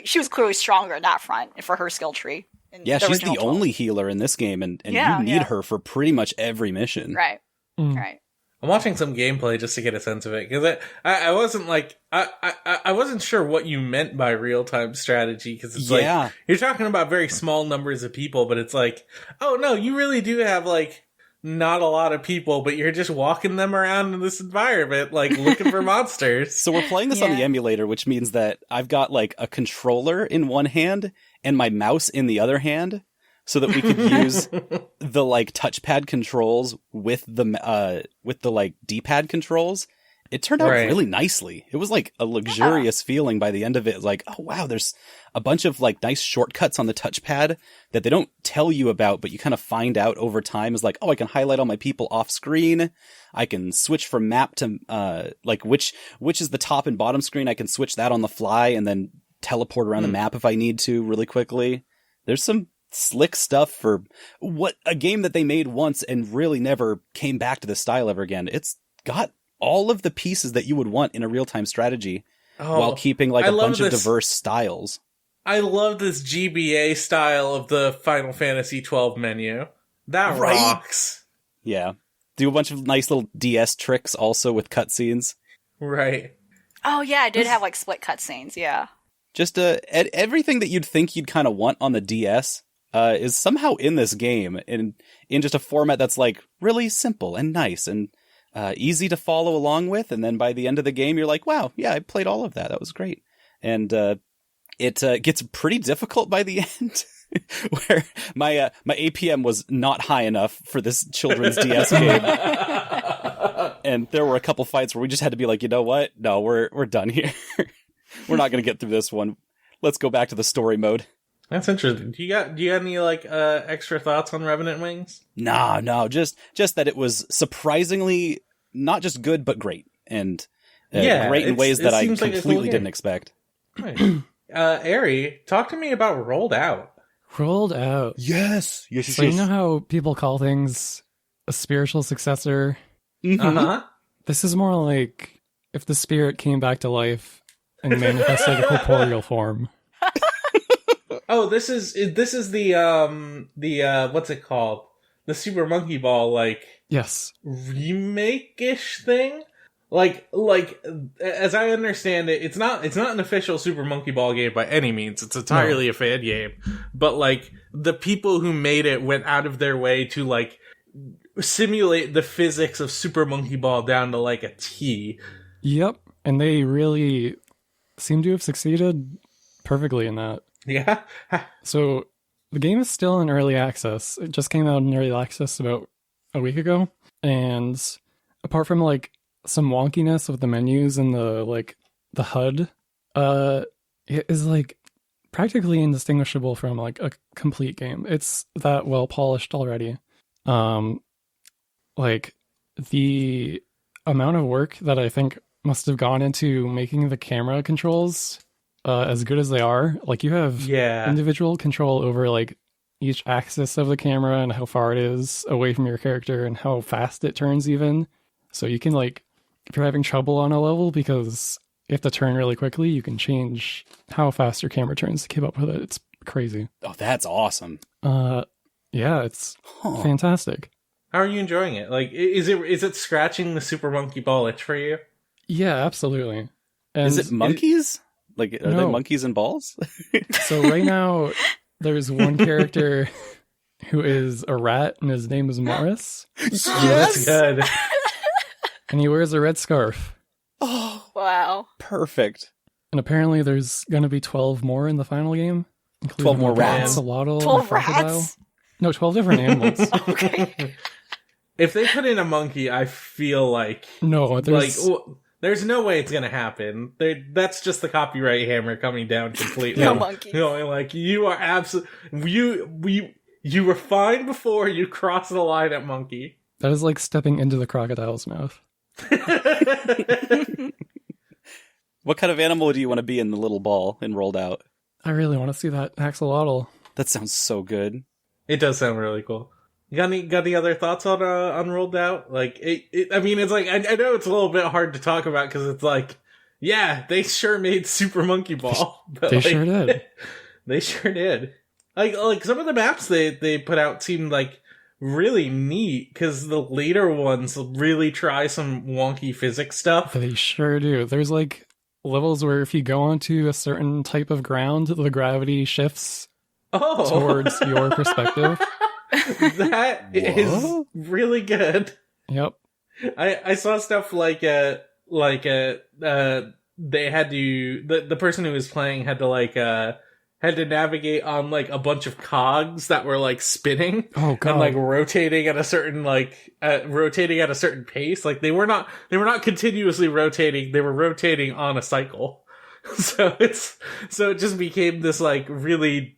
she was clearly stronger in that front for her skill tree. Yeah, she's the only healer in this game, and you need her for pretty much every mission. Right. Right. I'm watching some gameplay just to get a sense of it, because I wasn't like, I wasn't sure what you meant by real-time strategy, because it's like, you're talking about very small numbers of people, but it's like, oh no, you really do have like, not a lot of people, but you're just walking them around in this environment, like looking for monsters. So we're playing this on the emulator, which means that I've got like a controller in one hand and my mouse in the other hand, so that we could use the like touchpad controls with the like D-pad controls. It turned out really nicely. It was like a luxurious feeling by the end of it. Like, oh wow, there's a bunch of like nice shortcuts on the touchpad that they don't tell you about, but you kind of find out over time. Is like, oh, I can highlight all my people off screen. I can switch from map to like which is the top and bottom screen. I can switch that on the fly and then teleport around the map if I need to really quickly. There's some slick stuff for what a game that they made once and really never came back to this style ever again. It's got all of the pieces that you would want in a real-time strategy while keeping like a bunch of diverse styles. I love this GBA style of the Final Fantasy XII menu. That rocks. Yeah. Do a bunch of nice little DS tricks also with cutscenes. Right. Oh yeah, I did have like split cutscenes, yeah. Just everything that you'd think you'd kind of want on the DS is somehow in this game, in just a format that's like really simple and nice and easy to follow along with. And then by the end of the game, you're like, wow, yeah, I played all of that. That was great. And it gets pretty difficult by the end, where my APM was not high enough for this children's DS game. And there were a couple fights where we just had to be like, you know what? No, we're done here. We're not going to get through this one. Let's go back to the story mode. That's interesting. Do you got any like extra thoughts on Revenant Wings? No, just that it was surprisingly not just good but great, and great in ways that I completely didn't expect. Right. Ari, talk to me about Rolled Out. Rolled Out. Yes. So you know how people call things a spiritual successor? Mm-hmm. Uh-huh. This is more like if the spirit came back to life and manifested a corporeal form. Oh, this is the what's it called? The Super Monkey Ball, like, yes, remake-ish thing? Like as I understand it, it's not an official Super Monkey Ball game by any means. It's entirely a fan game. But like the people who made it went out of their way to like simulate the physics of Super Monkey Ball down to like a T. Yep, and they really seem to have succeeded perfectly in that. Yeah. So the game is still in early access. It just came out in early access about a week ago. and apart from like some wonkiness with the menus and the HUD, it is like practically indistinguishable from like a complete game. It's that well polished already. Like the amount of work that I think must have gone into making the camera controls as good as they are. Like you have individual control over like each axis of the camera and how far it is away from your character and how fast it turns even. So you can like, if you're having trouble on a level because you have to turn really quickly, you can change how fast your camera turns to keep up with it. It's crazy. Oh, that's awesome. Yeah, it's fantastic. How are you enjoying it? Like, is it scratching the Super Monkey Ball itch for you? Yeah, absolutely. And is it monkeys? Are they monkeys and balls? So right now, there's one character who is a rat, and his name is Morris. Yes! That's good. And he wears a red scarf. Oh, wow. Perfect. And apparently there's going to be 12 more in the final game. 12 more rats. Axolotl, 12 crocodile. rats? No, 12 different animals. Okay. If they put in a monkey, I feel like... No, there's no way it's gonna happen. That's just the copyright hammer coming down completely. No monkey. You know, like, you are absolutely... You were fine before you crossed the line at monkey. That is like stepping into the crocodile's mouth. What kind of animal do you want to be in the little ball and rolled out? I really want to see that axolotl. That sounds so good. It does sound really cool. You got any other thoughts on Rolled Out? Like, I mean, it's like, I know it's a little bit hard to talk about because it's like, yeah, they sure made Super Monkey Ball. But They sure did. They sure did. Like some of the maps they put out seemed like really neat because the later ones really try some wonky physics stuff. They sure do. There's like levels where if you go onto a certain type of ground, the gravity shifts towards your perspective. That is really good. Yep. I saw stuff like they had to the person who was playing had to navigate on like a bunch of cogs that were like spinning and like rotating at a certain pace. Like they were not continuously rotating, they were rotating on a cycle. So it just became this really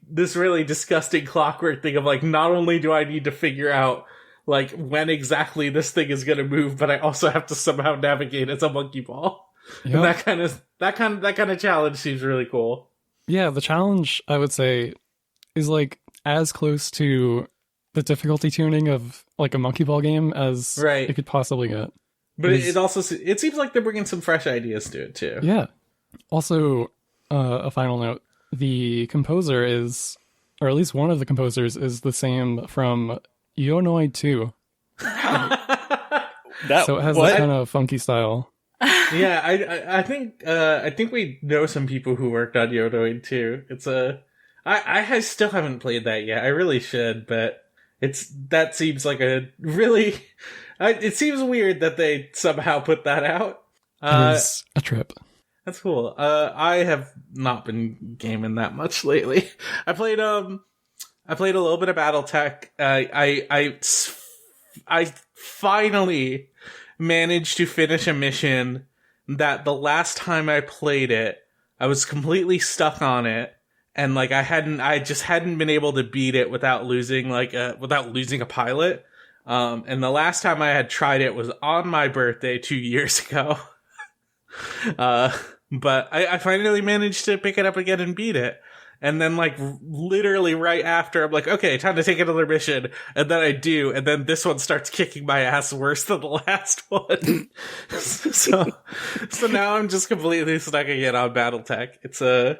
disgusting clockwork thing of like, not only do I need to figure out like when exactly this thing is going to move, but I also have to somehow navigate as a monkey ball. Yep. And that kind of challenge seems really cool. Yeah, the challenge I would say is like as close to the difficulty tuning of like a monkey ball game as it could possibly get. But it seems like they're bringing some fresh ideas to it too. Yeah. Also, a final note, the composer is, or at least one of the composers is the same from Ionoid 2. So it has that kind of funky style. Yeah, I think we know some people who worked on Ionoid 2. It's I still haven't played that yet. I really should, but that seems like a really, it seems weird that they somehow put that out. It is a trip. That's cool. I have not been gaming that much lately. I played a little bit of BattleTech. I finally managed to finish a mission that the last time I played it, I was completely stuck on it, and like I just hadn't been able to beat it without losing a pilot. And the last time I had tried it was on my birthday 2 years ago. But I finally managed to pick it up again and beat it. And then, like, literally right after, I'm like, okay, time to take another mission. And then I do. And then this one starts kicking my ass worse than the last one. So now I'm just completely stuck again on BattleTech.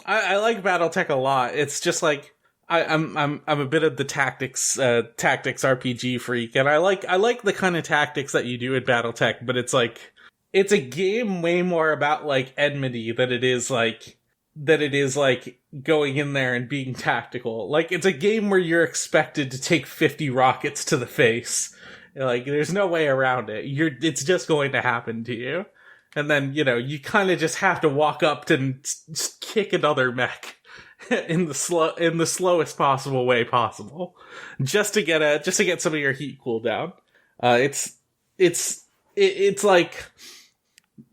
I like BattleTech a lot. It's just like, I'm a bit of the tactics RPG freak. And I like the kind of tactics that you do in BattleTech, but it's like, it's a game way more about like enmity than it is like going in there and being tactical. Like, it's a game where you're expected to take 50 rockets to the face. Like, there's no way around it. It's just going to happen to you. And then, you kind of just have to walk up to and kick another mech in the slowest possible way possible, just to get some of your heat cooldown. It's like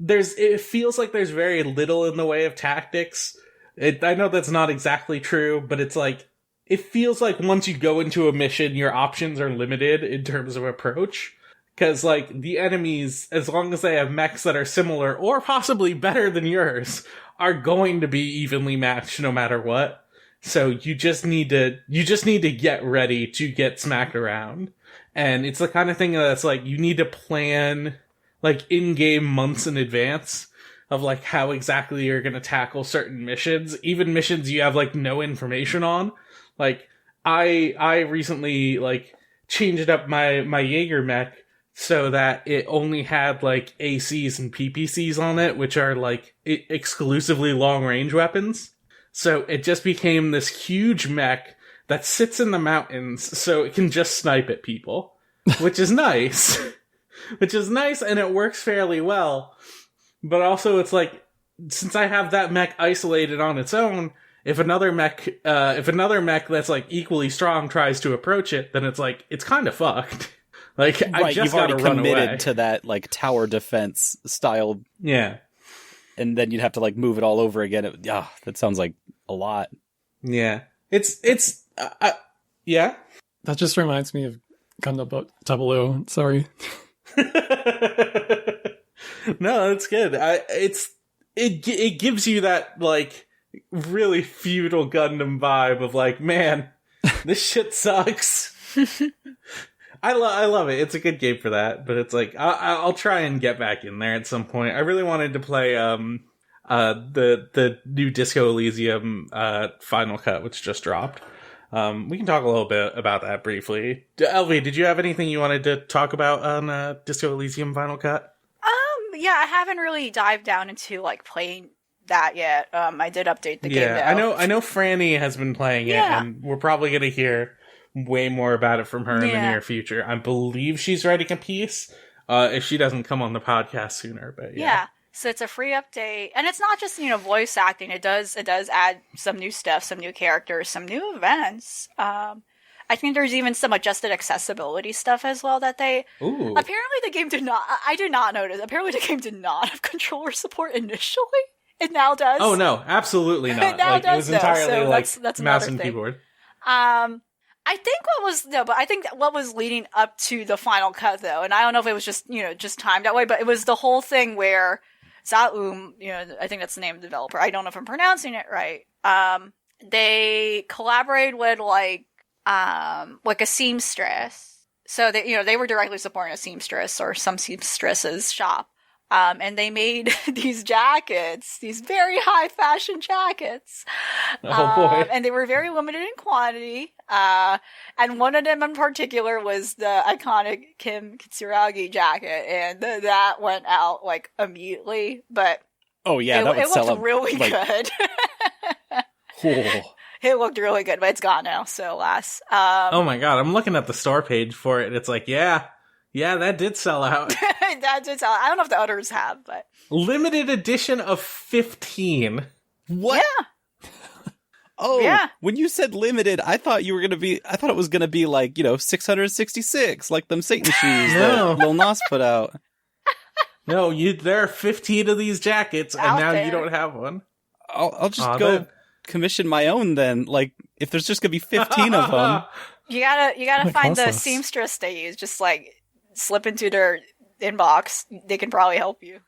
it feels like there's very little in the way of tactics. I know that's not exactly true, but it's like it feels like once you go into a mission, your options are limited in terms of approach. Because, like, the enemies, as long as they have mechs that are similar or possibly better than yours, are going to be evenly matched no matter what. So you just need to get ready to get smacked around. And it's the kind of thing that's like, you need to plan, like, in-game months in advance of, like, how exactly you're gonna tackle certain missions. Even missions you have, like, no information on. Like, I recently, like, changed up my Jaeger mech so that it only had, like, ACs and PPCs on it, which are, like, exclusively long-range weapons. So it just became this huge mech that sits in the mountains so it can just snipe at people, which is nice. Which is nice, and it works fairly well. But also, it's like, since I have that mech isolated on its own, if another mech that's, like, equally strong tries to approach it, then it's like, it's kind of fucked. Like, right, I just you've already committed away to that, like, tower defense style. Yeah. And then you'd have to, like, move it all over again. That sounds like a lot. Yeah. Yeah. That just reminds me of Gundam 00. Sorry. No, it's good. It gives you that, like, really feudal Gundam vibe of, like, man, this shit sucks. I love it. It's a good game for that, but it's like I'll try and get back in there at some point. I really wanted to play the new Disco Elysium Final Cut, which just dropped. We can talk a little bit about that briefly. LV, did you have anything you wanted to talk about on Disco Elysium Final Cut? Yeah, I haven't really dived down into, like, playing that yet. I did update the game. Yeah, I know Franny has been playing it, and we're probably gonna hear way more about it from her in the near future. I believe she's writing a piece, if she doesn't come on the podcast sooner, but yeah. So it's a free update, and it's not just, voice acting. It does add some new stuff, some new characters, some new events. I think there's even some adjusted accessibility stuff as well that they... Ooh. Apparently the game did not... I did not notice. Apparently the game did not have controller support initially. It now does. Oh, no. Absolutely not. It now does, it was entirely, so like, that's mouse and keyboard. I think what was leading up to the final cut, though, and I don't know if it was just timed that way, but it was the whole thing where Zaum, I think that's the name of the developer. I don't know if I'm pronouncing it right. They collaborated with like a seamstress. So they were directly supporting a seamstress or some seamstress's shop. And they made these jackets, these very high fashion jackets. Oh boy. And they were very limited in quantity. And one of them in particular was the iconic Kim Kitsuragi jacket. And that went out like immediately, but oh yeah, that would sell looked really good. It looked really good, but it's gone now, so alas. Oh my god, I'm looking at the store page for it, and it's like, yeah, that did sell out. That did sell out. I don't know if the others have, but... Limited edition of 15. What? Yeah. Oh, yeah. When you said limited, I thought it was gonna be like, 666, like them Satan shoes that Lil Nas put out. No, there are 15 of these jackets, and out now there. You don't have one. I'll just go commission my own then. Like, if there's just gonna be 15 of them. You gotta find the cost us? seamstress they use. Just like slip into their inbox. They can probably help you.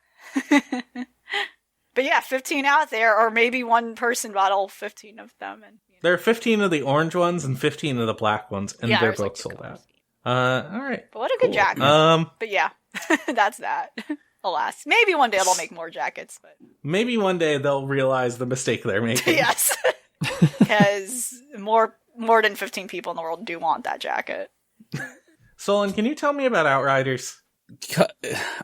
But yeah, 15 out there, or maybe one person bought all 15 of them. And There are 15 of the orange ones and 15 of the black ones, and they're both sold out. All right. But what a good jacket. But yeah, that's that. Alas, maybe one day they'll make more jackets. But maybe one day they'll realize the mistake they're making. yes, because more than 15 people in the world do want that jacket. Solon, can you tell me about Outriders?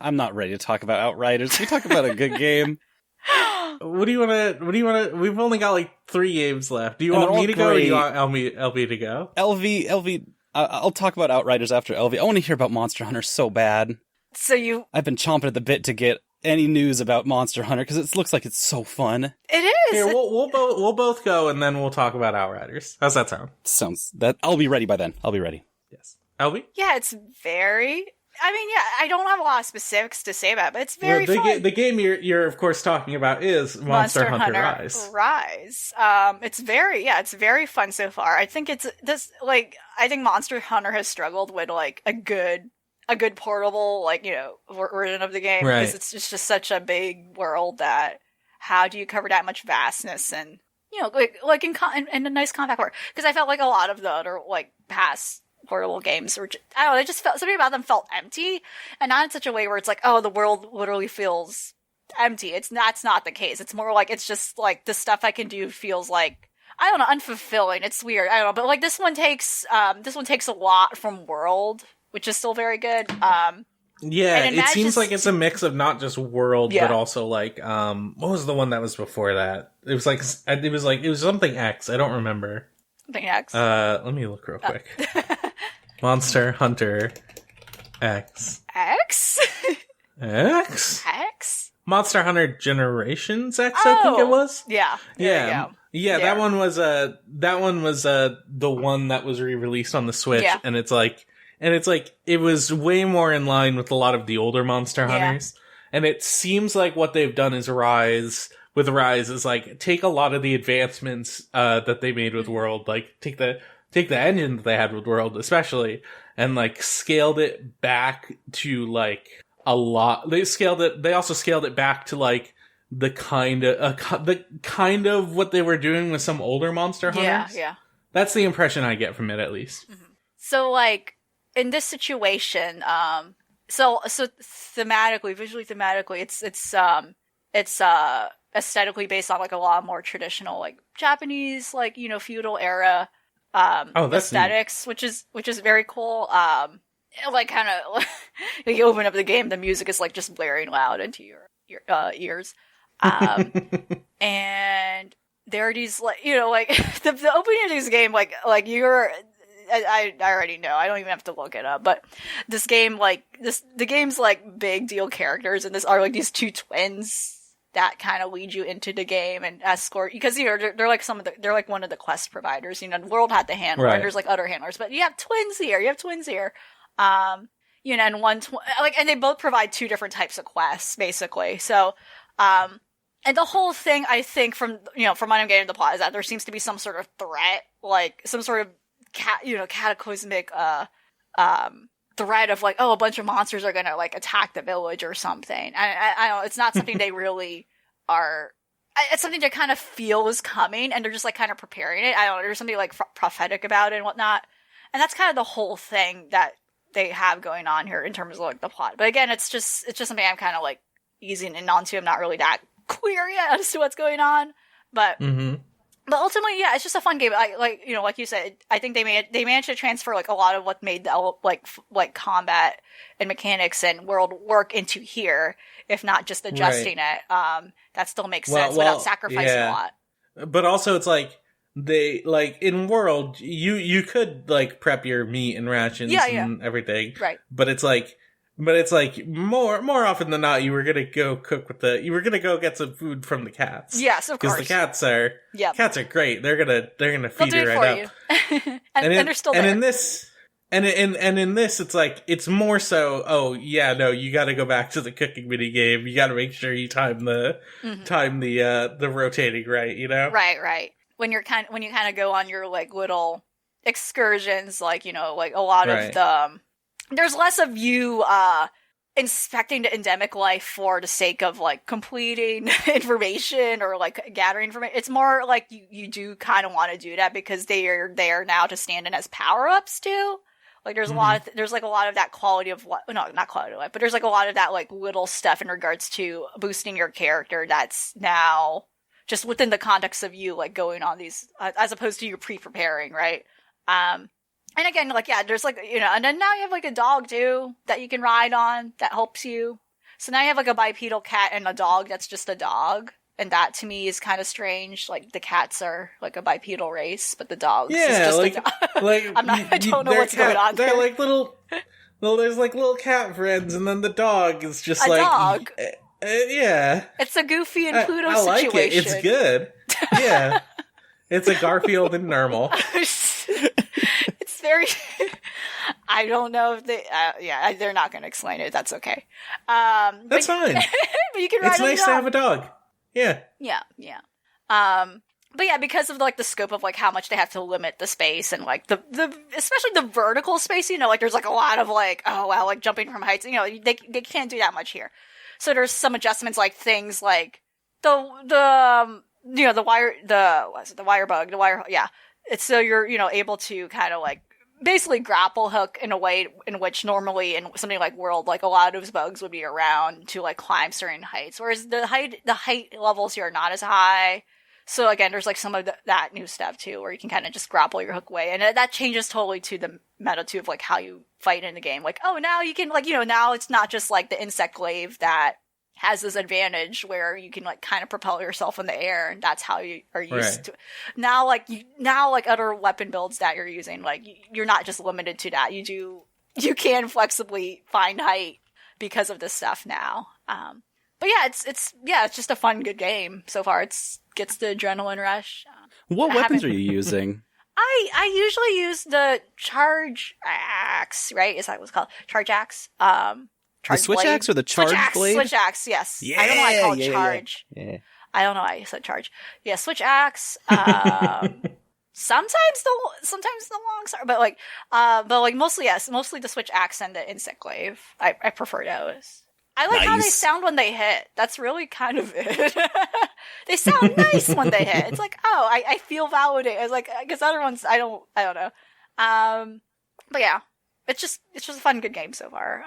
I'm not ready to talk about Outriders. Can we talk about a good game? What do you want to? We've only got like 3 games left. Do you want me to go, or do you want LB to go? LV. I'll talk about Outriders after LV. I want to hear about Monster Hunter so bad. I've been chomping at the bit to get any news about Monster Hunter because it looks like it's so fun. It is. Here, we'll both go, and then we'll talk about Outriders. How's that sound? Sounds that I'll be ready by then. I'll be ready. Yes. LB? Yeah, it's very, I mean, yeah, I don't have a lot of specifics to say about it, but it's very fun. The game you're of course talking about is Monster Hunter Rise. It's very fun so far. I think I think Monster Hunter has struggled with like a good portable version of the game, right? Because it's just such a big world that how do you cover that much vastness and like in a nice compact work? Because I felt like a lot of the other like past portable games were just, I don't know, they just felt, something about them felt empty, and not in such a way where it's like, oh, the world literally feels empty. That's not the case. It's more like it's just like the stuff I can do feels like, I don't know, unfulfilling. It's weird. I don't know, but like this one takes a lot from world, which is still very good. Yeah, it seems like it's a mix of not just world, but also like what was the one that was before that? It was something X. I don't remember. Something X. Let me look real quick. Monster Hunter X. X? X? X? Monster Hunter Generations X, I think it was. Yeah. Yeah. That one was the one that was re-released on the Switch, and it's like it was way more in line with a lot of the older Monster Hunters. And it seems like what they've done is Rise is like take a lot of the advancements that they made with World, like take the engine that they had with World especially, and like scaled it back to like a lot. They also scaled it back to like the kind of what they were doing with some older Monster Hunters. Yeah. That's the impression I get from it, at least. Mm-hmm. So like in this situation, so visually thematically, it's aesthetically based on like a lot more traditional like Japanese like feudal era aesthetics, neat. which is very cool. Like kind of when you open up the game, the music is like just blaring loud into your ears, and there are these like like the opening of this game like you're. I already know. I don't even have to look it up. But this game, the game's like big deal characters, and this are like these two twins that kind of lead you into the game and escort, because they're like they're like one of the quest providers. The world had the handler, and there's like other handlers, but you have twins here. And and they both provide two different types of quests, basically. So, and the whole thing, I think, from what I'm getting the plot is that there seems to be some sort of threat, like some sort of cataclysmic threat of like, oh, a bunch of monsters are gonna like attack the village or something. I don't know, it's not something they really are. It's something they kind of feel is coming, and they're just like kind of preparing it. I don't know, there's something like prophetic about it and whatnot, and that's kind of the whole thing that they have going on here in terms of like the plot. But again, it's just something I'm kind of like easing in onto. I'm not really that clear yet as to what's going on, but. Mm-hmm. But ultimately, yeah, it's just a fun game. Like you said, I think they managed to transfer like a lot of what made the like combat and mechanics and world work into here, if not just adjusting it. That still makes sense without sacrificing a lot. But also, it's like they like in World, you could like prep your meat and rations and everything, right? But it's like more often than not, you were gonna go get some food from the cats. Yes, of course. Because the cats are great. They're gonna feed you right up. and they're still there. And in this, it's like it's more so. Oh yeah, no, you got to go back to the cooking mini game. You got to make sure you time the rotating right. Right. When you kind of go on your like little excursions, like like a lot of the. There's less of you inspecting the endemic life for the sake of like completing information or like gathering information. It's more like you do kind of want to do that because they are there now to stand in as power-ups too. Like there's a lot of that quality of not quality of life, but there's like a lot of that like little stuff in regards to boosting your character that's now just within the context of you like going on these as opposed to you pre-preparing, right? And again, like, yeah, there's like, and then now you have like a dog too that you can ride on that helps you. So now you have like a bipedal cat and a dog that's just a dog. And that to me is kind of strange. Like the cats are like a bipedal race, but the dogs is just a dog. I don't know what's going on there. They're like there's like little cat friends, and then the dog is just a dog. Yeah. It's a Goofy and Pluto I like situation. It's good. Yeah. It's a Garfield and Normal. It's very I don't know if they. They're not going to explain it. That's okay. That's fine. But you can ride. It's nice to have a dog. Yeah. Yeah. But yeah, because of like the scope of like how much they have to limit the space and like the especially the vertical space, like there's like a lot of like, oh wow, like jumping from heights, they can't do that much here. So there's some adjustments, like things like the wire bug, it's so you're able to kind of like basically grapple hook in a way in which normally in something like World, like a lot of those bugs would be around to like climb certain heights, whereas the height levels here are not as high. So again, there's like some of that new stuff too, where you can kind of just grapple your hook way, and that changes totally to the meta too of like how you fight in the game. Like, oh, now you can like now it's not just like the insect glaive that has this advantage where you can like kind of propel yourself in the air, and that's how you are used to it. Now like other weapon builds that you're using, like you're not just limited to that. You can flexibly find height because of this stuff now. But yeah, it's just a fun, good game so far. Gets the adrenaline rush. What weapons are you using? I usually use the charge axe, right? Is that what it's called? Charge axe? The switch blade? axe or the charge blade? Switch axe, yes. Yeah, I don't know why I call it charge. Yeah. I don't know why I said charge. Yeah, switch axe. Sometimes the long sword, but mostly the switch axe and the insect glaive. I prefer those. I like how they sound when they hit. That's really kind of it. They sound nice when they hit. It's like, oh, I feel validated. It's like, because other ones, I don't know. But yeah, it's just a fun, good game so far.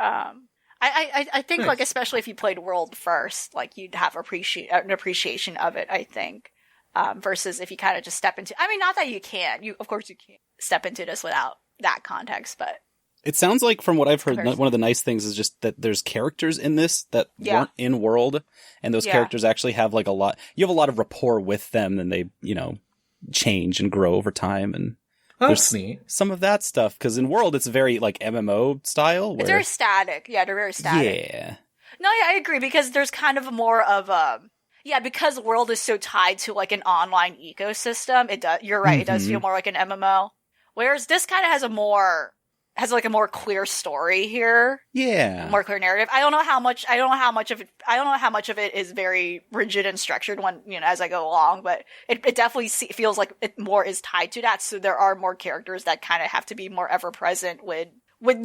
I think nice. Like especially if you played World first, like you'd have an appreciation of it. I think versus if you kind of just step into. I mean, not that you can't. Of course you can't step into this without that context, but. It sounds like, from what I've heard, one of the nice things is just that there's characters in this that weren't in World, and those characters actually have like you have a lot of rapport with them, and they, change and grow over time, and that's neat. Some of that stuff, because in World it's very like MMO style. It's very static. Yeah, they're very static. Yeah. No, yeah, I agree, because there's kind of more of a... Yeah, because World is so tied to like an online ecosystem, it does. You're right, it does feel more like an MMO. Whereas this kind of has a more clear story here. Yeah. More clear narrative. I don't know how much of it is very rigid and structured when, as I go along, but it definitely feels like it more is tied to that. So there are more characters that kind of have to be more ever present with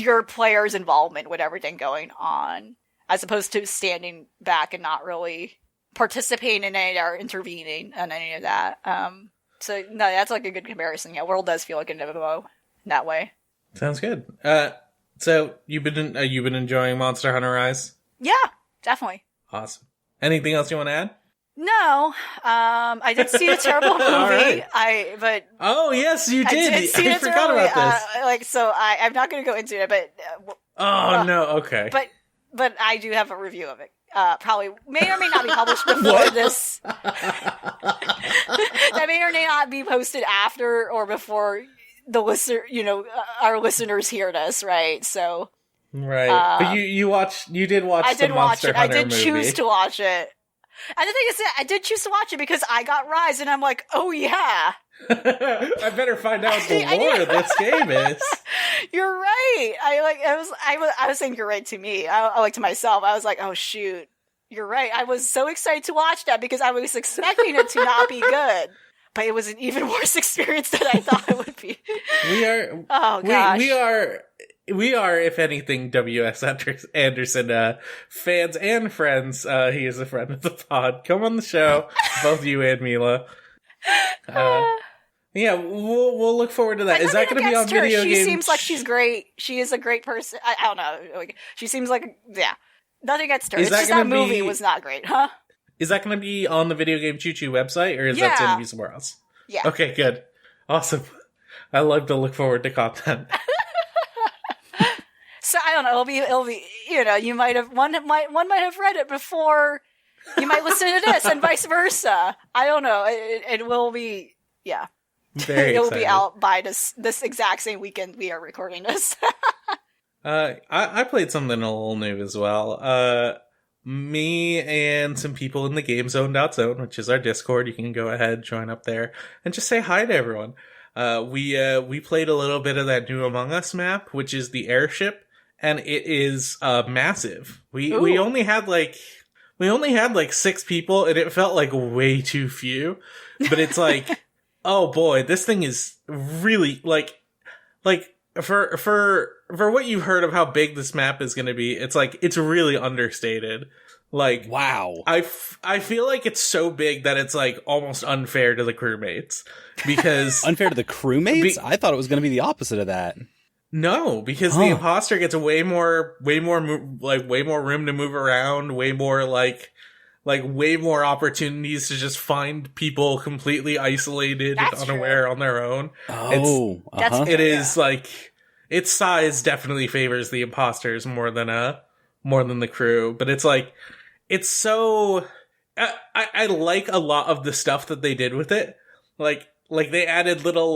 your player's involvement with everything going on, as opposed to standing back and not really participating in any or intervening in any of that. So no, that's like a good comparison. Yeah, World does feel like an MMO in that way. Sounds good. So you've been enjoying Monster Hunter Rise? Yeah, definitely. Awesome. Anything else you want to add? No. I did see a terrible movie. Right. Oh yes, you did. I forgot about this. I'm not going to go into it, but. No. Okay. But I do have a review of it. Probably may or may not be published before this. That may or may not be posted after or before the listener, our listeners hear this, right? So, right. But you did watch. I did watch it. Hunter I did movie. choose to watch it. And the thing is, I did choose to watch it because I got Rise, and I'm like, oh yeah. I better find out what the lore of this game is. You're right. I was saying you're right to me. I like to myself. I was like, oh shoot, you're right. I was so excited to watch that because I was expecting it to not be good. But it was an even worse experience than I thought it would be. We are. Oh gosh. We are, if anything, W.S. Anderson fans and friends. He is a friend of the pod. Come on the show, both you and Mila. Yeah, we'll look forward to that. Is that going to be on video games? She seems like she's great. She is a great person. I don't know. Like, she seems like, nothing against her. It's just that movie was not great, huh? Is that going to be on the Video Game Choo Choo website, or is that going to be somewhere else? Yeah. Okay, good. Awesome. I love to look forward to content. So I don't know. It'll be. You might have one might have read it before. You might listen to this, and vice versa. I don't know. It will be. Yeah. Very it will excited. be out by this exact same weekend we are recording this. I played something a little new as well. Me and some people in the GameZone.zone, which is our Discord. You can go ahead, join up there, and just say hi to everyone. we played a little bit of that new Among Us map, which is the airship, and it is massive. We only had like 6 people, and it felt like way too few. But it's like, oh boy, this thing is really like for what you've heard of how big this map is going to be, it's like it's really understated. Like, wow. I feel like it's so big that it's like almost unfair to the crewmates, because unfair to the crewmates? I thought it was going to be the opposite of that. No, because the imposter gets way more room to move around, way more opportunities to just find people completely isolated and unaware on their own. Oh, it is like, its size definitely favors the imposters more than the crew, but it's like, it's so, I like a lot of the stuff that they did with it. Like they added little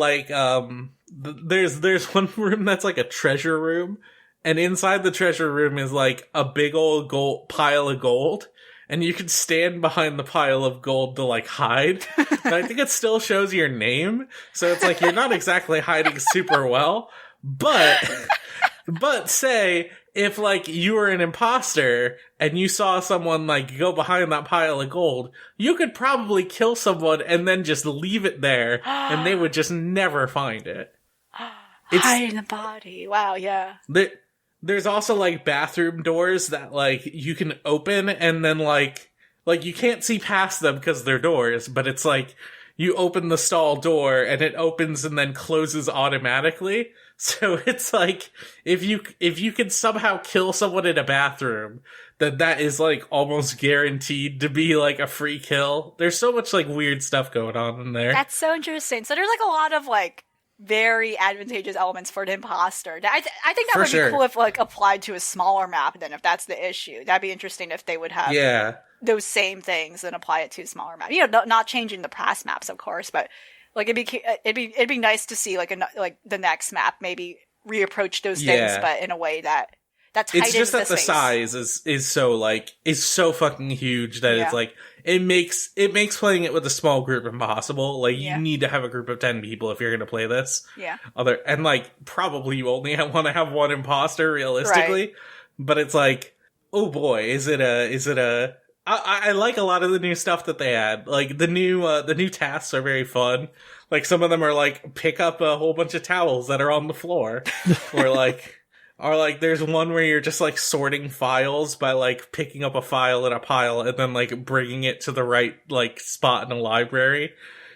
there's one room that's like a treasure room, and inside the treasure room is like a big old pile of gold, and you can stand behind the pile of gold to like hide. But I think it still shows your name, so it's like you're not exactly hiding super well. But say if like you were an imposter and you saw someone like go behind that pile of gold, you could probably kill someone and then just leave it there, and they would just never find it. Hide in the body. Wow, yeah. There's also like bathroom doors that like you can open, and then like you can't see past them because they're doors, but it's like you open the stall door and it opens and then closes automatically. So it's like, if you can somehow kill someone in a bathroom, then that is like almost guaranteed to be like a free kill. There's so much like weird stuff going on in there. That's so interesting. So there's like a lot of like very advantageous elements for an imposter. I think that would be cool if like applied to a smaller map. Then if that's the issue, that'd be interesting if they would have those same things and apply it to a smaller map. You know, not changing the past maps, of course, but. Like it'd be nice to see like the next map maybe reapproach those things, but in a way that tightens it's just that the space. size is so fucking huge that it's like it makes playing it with a small group impossible. Like you need to have a group of 10 people if you're going to play this. Yeah. And like probably you only want to have one imposter realistically, but it's like, oh boy, is it a I like a lot of the new stuff that they add. Like the new tasks are very fun. Like some of them are like pick up a whole bunch of towels that are on the floor, or like there's one where you're just like sorting files by like picking up a file in a pile and then like bringing it to the right like spot in a library.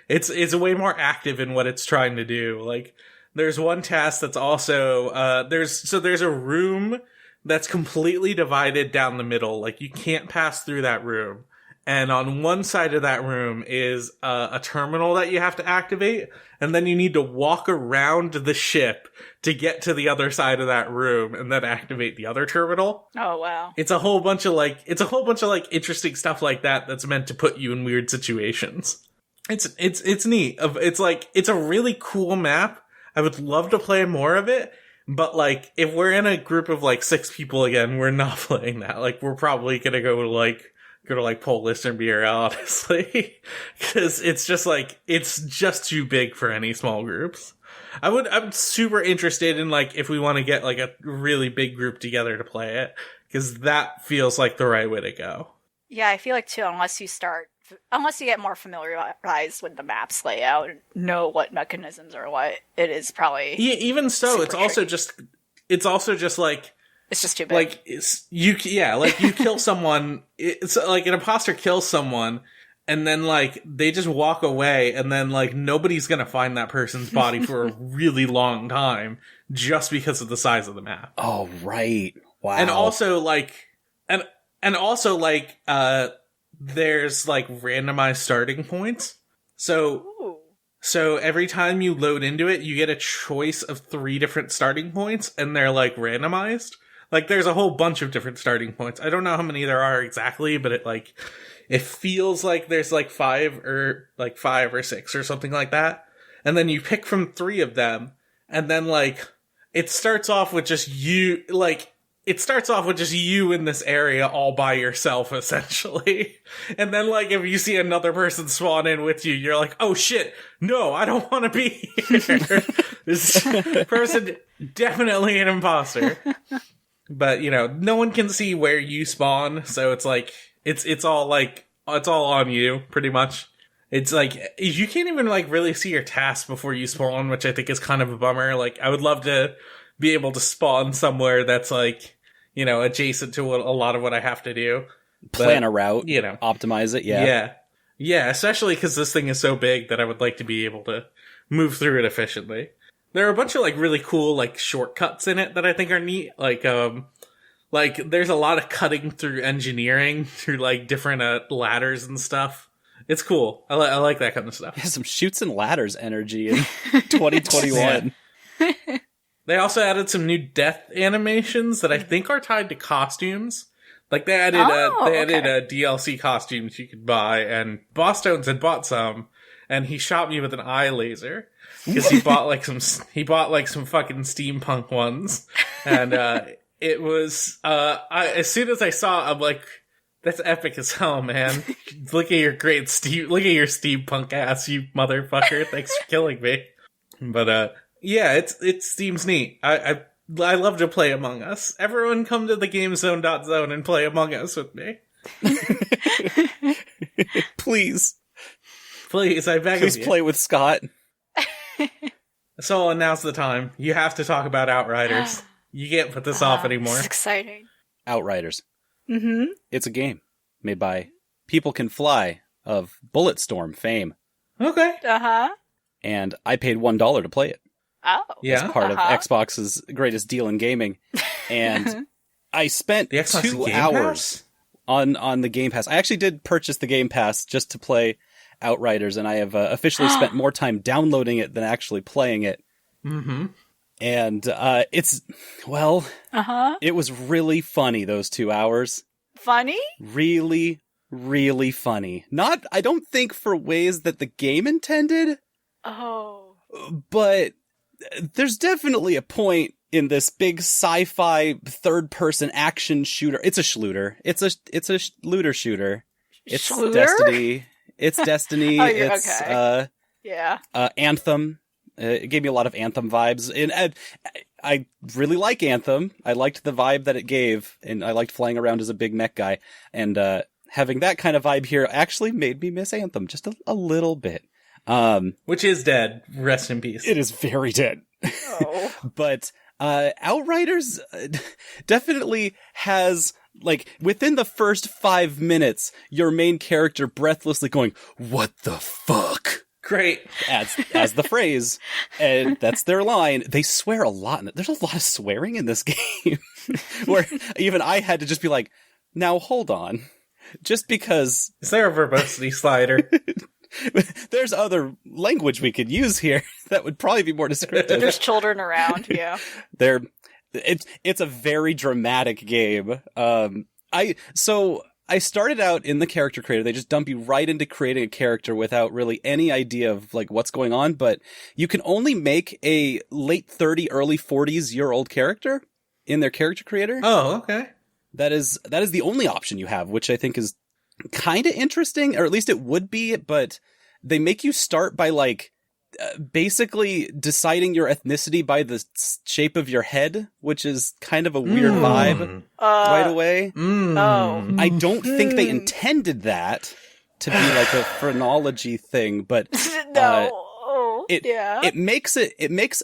It's way more active in what it's trying to do. Like there's one task that's also there's a room that's completely divided down the middle. Like, you can't pass through that room. And on one side of that room is a terminal that you have to activate, and then you need to walk around the ship to get to the other side of that room and then activate the other terminal. Oh, wow. It's a whole bunch of interesting stuff like that that's meant to put you in weird situations. It's neat. It's a really cool map. I would love to play more of it. But, like, if we're in a group of, like, 6 people again, we're not playing that. Like, we're probably gonna go to Polish and beer, honestly. Because it's just too big for any small groups. I'm super interested in, like, if we want to get, like, a really big group together to play it. Because that feels like the right way to go. Yeah, I feel like, too, unless you get more familiarized with the map's layout and know what mechanisms or what, it is probably even so, it's also just like, it's just too big. Like you kill someone, it's like an imposter kills someone, and then like they just walk away, and then like nobody's gonna find that person's body for a really long time just because of the size of the map. Oh right, wow. And also there's like randomized starting points. So every time you load into it, you get a choice of 3 different starting points, and they're like randomized. Like there's a whole bunch of different starting points. I don't know how many there are exactly, but it feels like there's like 5 or 6 or something like that. And then you pick from 3 of them, and then like it starts off with just you, like it starts off with just you in this area all by yourself, essentially. And then, like, if you see another person spawn in with you, you're like, oh shit, no, I don't want to be here. This person, definitely an imposter. But, you know, no one can see where you spawn, so it's like, it's all on you, pretty much. It's like, you can't even, like, really see your tasks before you spawn, which I think is kind of a bummer. Like, I would love to be able to spawn somewhere that's, like, you know, adjacent to a lot of what I have to do. Plan a route, you know. Optimize it, yeah. Yeah, especially because this thing is so big that I would like to be able to move through it efficiently. There are a bunch of, like, really cool, like, shortcuts in it that I think are neat. Like, there's a lot of cutting through engineering, through, like, different ladders and stuff. It's cool. I like that kind of stuff. Yeah, some shoots and ladders energy in 2021. They also added some new death animations that I think are tied to costumes. Like, they added DLC costumes you could buy, and Boss Stones had bought some, and he shot me with an eye laser. Because he bought some fucking steampunk ones. And, it was, as soon as I saw it, I'm like, that's epic as hell, man. Look at your steampunk ass, you motherfucker. Thanks for killing me. But, yeah, it seems neat. I love to play Among Us. Everyone come to the GameZone.zone and play Among Us with me. Please. Please, I beg of you. Please play with Scott. So now's the time. You have to talk about Outriders. You can't put this off anymore. It's exciting. Outriders. Mm-hmm. It's a game made by People Can Fly of Bulletstorm fame. Okay. Uh-huh. And I paid $1 to play it. Oh. Yeah. As part of Xbox's greatest deal in gaming. And I spent 2 hours on the Game Pass. I actually did purchase the Game Pass just to play Outriders, and I have officially spent more time downloading it than actually playing it. Mm-hmm. And it was really funny, those 2 hours. Funny? Really, really funny. Not, I don't think for ways that the game intended. Oh. But there's definitely a point in this big sci-fi third-person action shooter. It's a shooter. It's a looter shooter. It's Schluter? Destiny. It's Destiny. Oh, it's yeah. Anthem. It gave me a lot of Anthem vibes. And I really like Anthem. I liked the vibe that it gave, and I liked flying around as a big mech guy. And having that kind of vibe here actually made me miss Anthem just a little bit. Which is dead. Rest in peace. It is very dead. Oh. But Outriders definitely has, like, within the first 5 minutes, your main character breathlessly going, "What the fuck?" Great. As the phrase, and that's their line. They swear a lot. There's a lot of swearing in this game, where even I had to just be like, now hold on. Just because... Is there a verbosity slider? There's other language we could use here that would probably be more descriptive. There's children around, yeah. It's a very dramatic game. I started out in the character creator. They just dump you right into creating a character without really any idea of, like, what's going on. But you can only make a late 30, early 40s year old character in their character creator. Oh, okay. That is the only option you have, which I think is kind of interesting, or at least it would be. But they make you start by, like, basically deciding your ethnicity by the shape of your head, which is kind of a weird vibe right away. Oh. I don't think they intended that to be like a phrenology thing, but no. It makes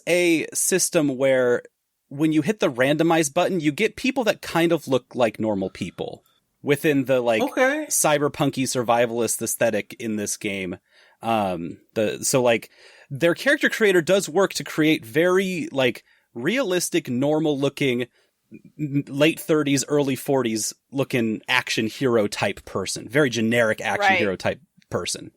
a system where when you hit the randomize button, you get people that kind of look like normal people within the, like, cyberpunky survivalist aesthetic in this game. Their character creator does work to create very, like, realistic, normal looking, late 30s, early 40s looking action hero type person. Very generic action hero type person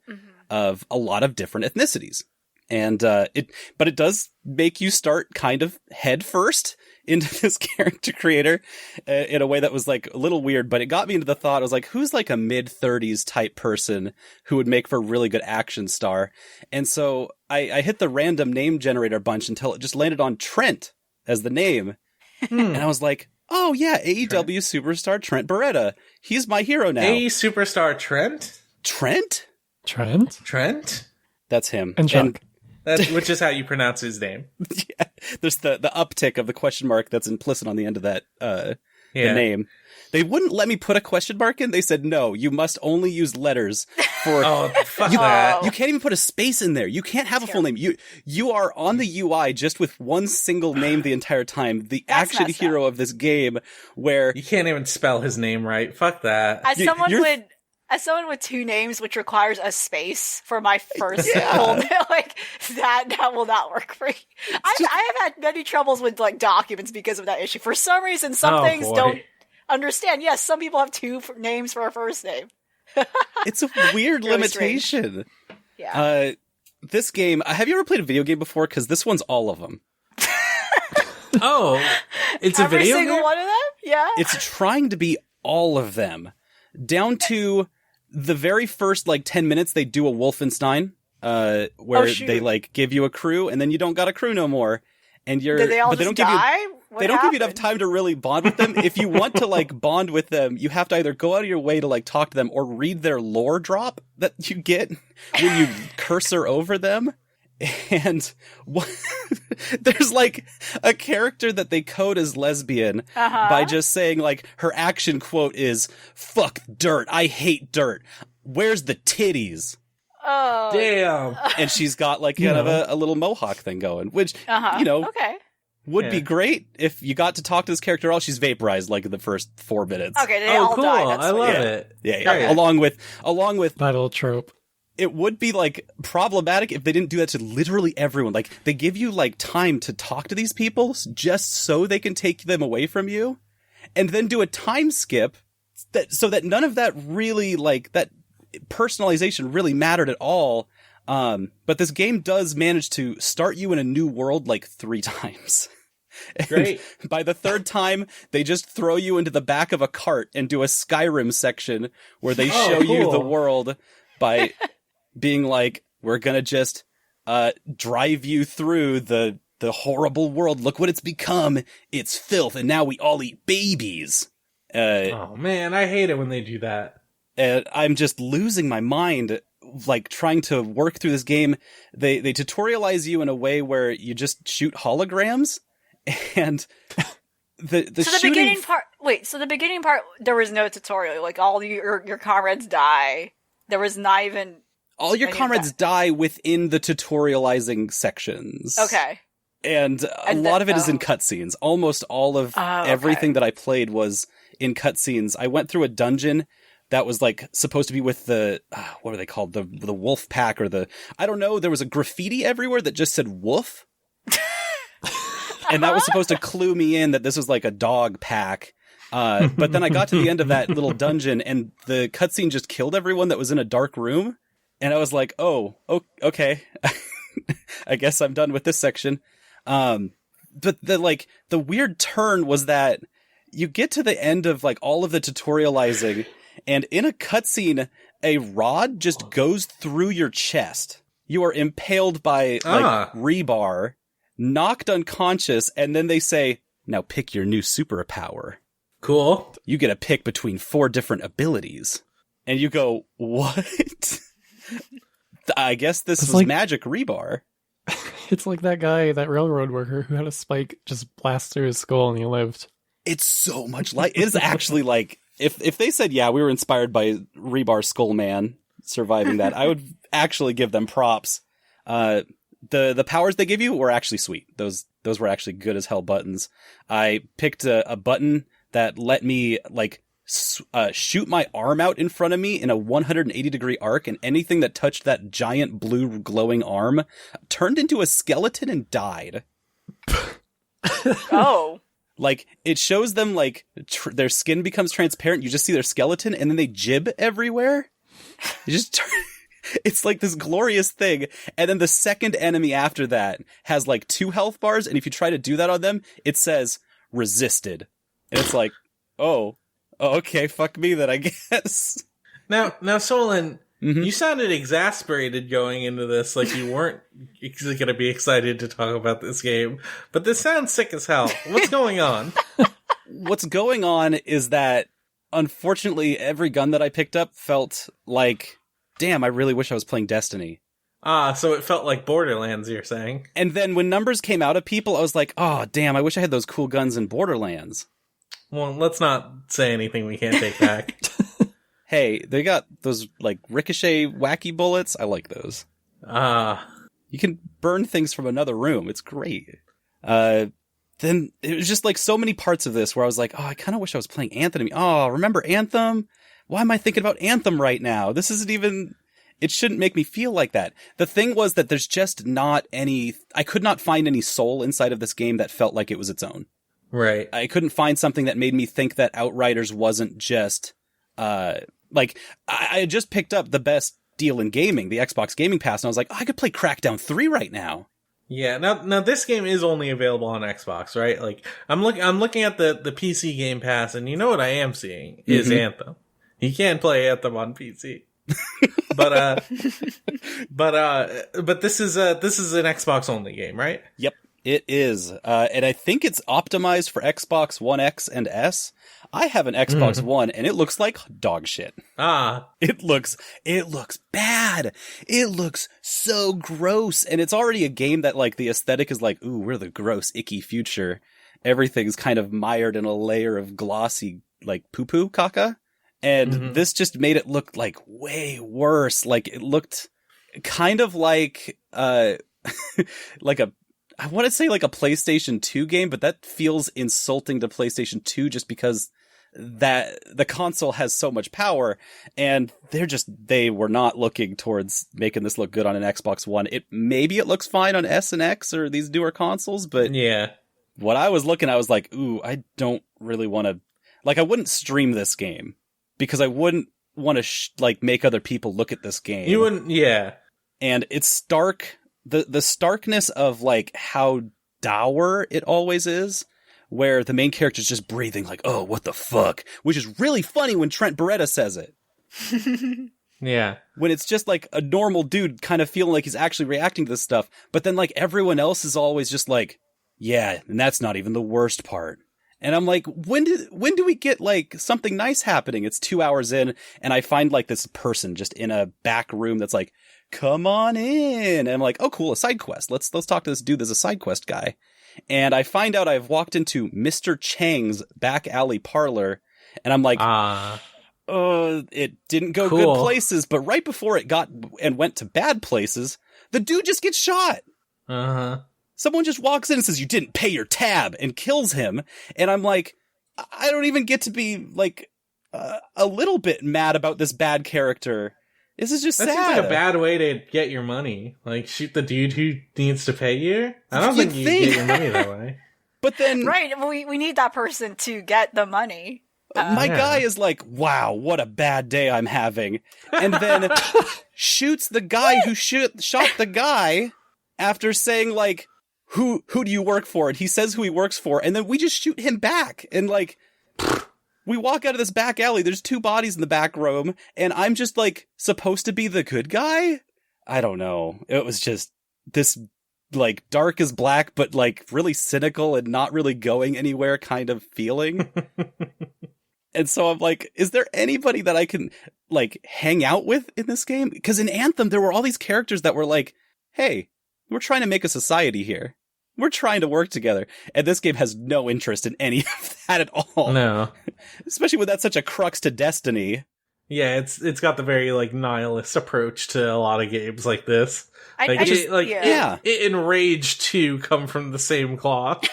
of a lot of different ethnicities. And, but it does make you start kind of head first into this character creator in a way that was, like, a little weird, but it got me into the thought. I was like, who's, like, a mid-30s type person who would make for a really good action star? And so I hit the random name generator bunch until it just landed on Trent as the name. And I was like, Oh yeah, AEW superstar Trent Beretta. He's my hero now. AE superstar Trent? Trent? That's him. And Chuck. Which is how you pronounce his name. Yeah, there's the uptick of the question mark that's implicit on the end of that the name. They wouldn't let me put a question mark in. They said, no, you must only use letters for... fuck that. You can't even put a space in there. You can't have a full name. You are on the UI just with one single name the entire time. The action hero of this game where... You can't even spell his name right. Fuck that. As someone with two names, which requires a space for my first full name, like that will not work for me. I have had many troubles with like documents because of that issue. For some reason, some things don't understand. Yes, some people have two names for a first name. It's a weird limitation. Yeah. This game, have you ever played a video game before? Because this one's all of them. It's a video game? Every single one of them? Yeah. It's trying to be all of them. Down to the very first, 10 minutes, they do a Wolfenstein, where they, give you a crew, and then you don't got a crew no more. And Did they all just die? They don't give you enough time to really bond with them. If you want to, bond with them, you have to either go out of your way to, talk to them or read their lore drop that you get when you cursor over them. And there's, a character that they code as lesbian by just saying, her action quote is, "Fuck dirt. I hate dirt. Where's the titties?" Oh. Damn. And she's got, kind of a little mohawk thing going, which, okay. would be great if you got to talk to this character at all. She's vaporized, in the first 4 minutes. Okay, they all cool. die. I love it. Yeah. Okay. Along with that little trope. It would be problematic if they didn't do that to literally everyone. They give you time to talk to these people just so they can take them away from you, and then do a time skip so that none of that really that personalization really mattered at all. But this game does manage to start you in a new world 3 times. Great. By the 3rd time, they just throw you into the back of a cart and do a Skyrim section where they show you the world by being we're gonna just drive you through the horrible world. Look what it's become. It's filth, and now we all eat babies. Oh man, I hate it when they do that. I'm just losing my mind, trying to work through this game. They tutorialize you in a way where you just shoot holograms, and the beginning part. Wait, so the beginning part, there was no tutorial. All your comrades die. There was not even. All your comrades die within the tutorializing sections. Okay. And a lot of it is in cutscenes. Almost all of everything that I played was in cutscenes. I went through a dungeon that was supposed to be with the, what are they called? The wolf pack or I don't know. There was a graffiti everywhere that just said wolf. And that was supposed to clue me in that this was a dog pack. But then I got to the end of that little dungeon and the cutscene just killed everyone that was in a dark room. And I was like, oh, okay. I guess I'm done with this section. But the weird turn was that you get to the end of all of the tutorializing, and in a cutscene, a rod just goes through your chest. You are impaled by rebar, knocked unconscious, and then they say, "Now pick your new superpower." Cool. You get a pick between 4 different abilities. And you go, what? I guess this was magic rebar. It's like that guy, that railroad worker who had a spike just blast through his skull and he lived. It's so much it's actually if they said, yeah, we were inspired by Rebar Skull Man surviving that, I would actually give them props. The powers they give you were actually sweet. Those were actually good as hell buttons. I picked a button that let me shoot my arm out in front of me in a 180-degree arc, and anything that touched that giant blue glowing arm turned into a skeleton and died. Oh. It shows them, their skin becomes transparent, you just see their skeleton, and then they jib everywhere. You just turn... It's this glorious thing, and then the second enemy after that has 2 health bars, and if you try to do that on them, it says, resisted. And it's oh, okay, fuck me then, I guess. Now, Solon, you sounded exasperated going into this, you weren't going to be excited to talk about this game, but this sounds sick as hell. What's going on? what's going on is that, unfortunately, every gun that I picked up felt like, damn, I really wish I was playing Destiny. So it felt like Borderlands, you're saying? And then when numbers came out of people, I was like, oh, damn, I wish I had those cool guns in Borderlands. Well, let's not say anything we can't take back. Hey, they got those, like, ricochet wacky bullets. I like those. You can burn things from another room. It's great. Then it was just, like, so many parts of this where I was like, oh, I kind of wish I was playing Anthem. Oh, remember Anthem? Why am I thinking about Anthem right now? This isn't even... It shouldn't make me feel like that. The thing was that there's just not any... I could not find any soul inside of this game that felt like it was its own. Right. I couldn't find something that made me think that Outriders wasn't just... Like, I had just picked up the best deal in gaming, the Xbox Gaming Pass, and I was like, oh, I could play Crackdown 3 right now. Yeah, now this game is only available on Xbox, right? Like, I'm looking at the PC Game Pass, and you know what I am seeing is Anthem. You can't play Anthem on PC. but this is an Xbox only game, right? Yep, it is. And I think it's optimized for Xbox One X and S. I have an Xbox One, and it looks like dog shit. It looks bad. It looks so gross. And it's already a game that, like, the aesthetic is like, ooh, we're the gross, icky future. Everything's kind of mired in a layer of glossy, like, poo-poo caca. And this just made it look, like, way worse. Like, it looked kind of like, like I want to say like a PlayStation 2 game, but that feels insulting to PlayStation 2 just because that the console has so much power, and they were not looking towards making this look good on an Xbox One. Maybe it looks fine on S and X or these newer consoles, but yeah, what I was looking, I was like, ooh, I don't really want to, like, I wouldn't stream this game because I wouldn't want to like make other people look at this game. You wouldn't, yeah. And it's stark. The starkness of, like, how dour it always is, where the main character's just breathing like, oh, what the fuck? Which is really funny when Trent Beretta says it. Yeah. When it's just, like, a normal dude kind of feeling like he's actually reacting to this stuff, but then, like, everyone else is always just like, yeah, and that's not even the worst part. And I'm like, when do we get, like, something nice happening? It's 2 hours in, and I find, like, this person just in a back room that's like, come on in. And I'm like, oh, cool, a side quest. Let's talk to this dude that's a side quest guy. And I find out I've walked into Mr. Chang's back alley parlor, and I'm like, it didn't go good places, but right before it got and went to bad places, the dude just gets shot. Someone just walks in and says, you didn't pay your tab, and kills him. And I'm like, I don't even get to be, like, a little bit mad about this bad character. This is just sad. That seems like a bad way to get your money. Like, shoot the dude who needs to pay you? I don't think you get your money that way. But then... Right, we need that person to get the money. My guy is like, wow, what a bad day I'm having. And then shoots the guy who shot the guy after saying, like, who do you work for? And he says who he works for, and then we just shoot him back. And, like... We walk out of this back alley, there's 2 bodies in the back room, and I'm just, like, supposed to be the good guy? I don't know. It was just this, like, dark as black, but, like, really cynical and not really going anywhere kind of feeling. And so I'm like, is there anybody that I can, like, hang out with in this game? Because in Anthem, there were all these characters that were like, hey, we're trying to make a society here. We're trying to work together. And this game has no interest in any of that at all. No. Especially when that's such a crux to Destiny. Yeah, it's got the very, like, nihilist approach to a lot of games like this. It and Rage 2 come from the same cloth.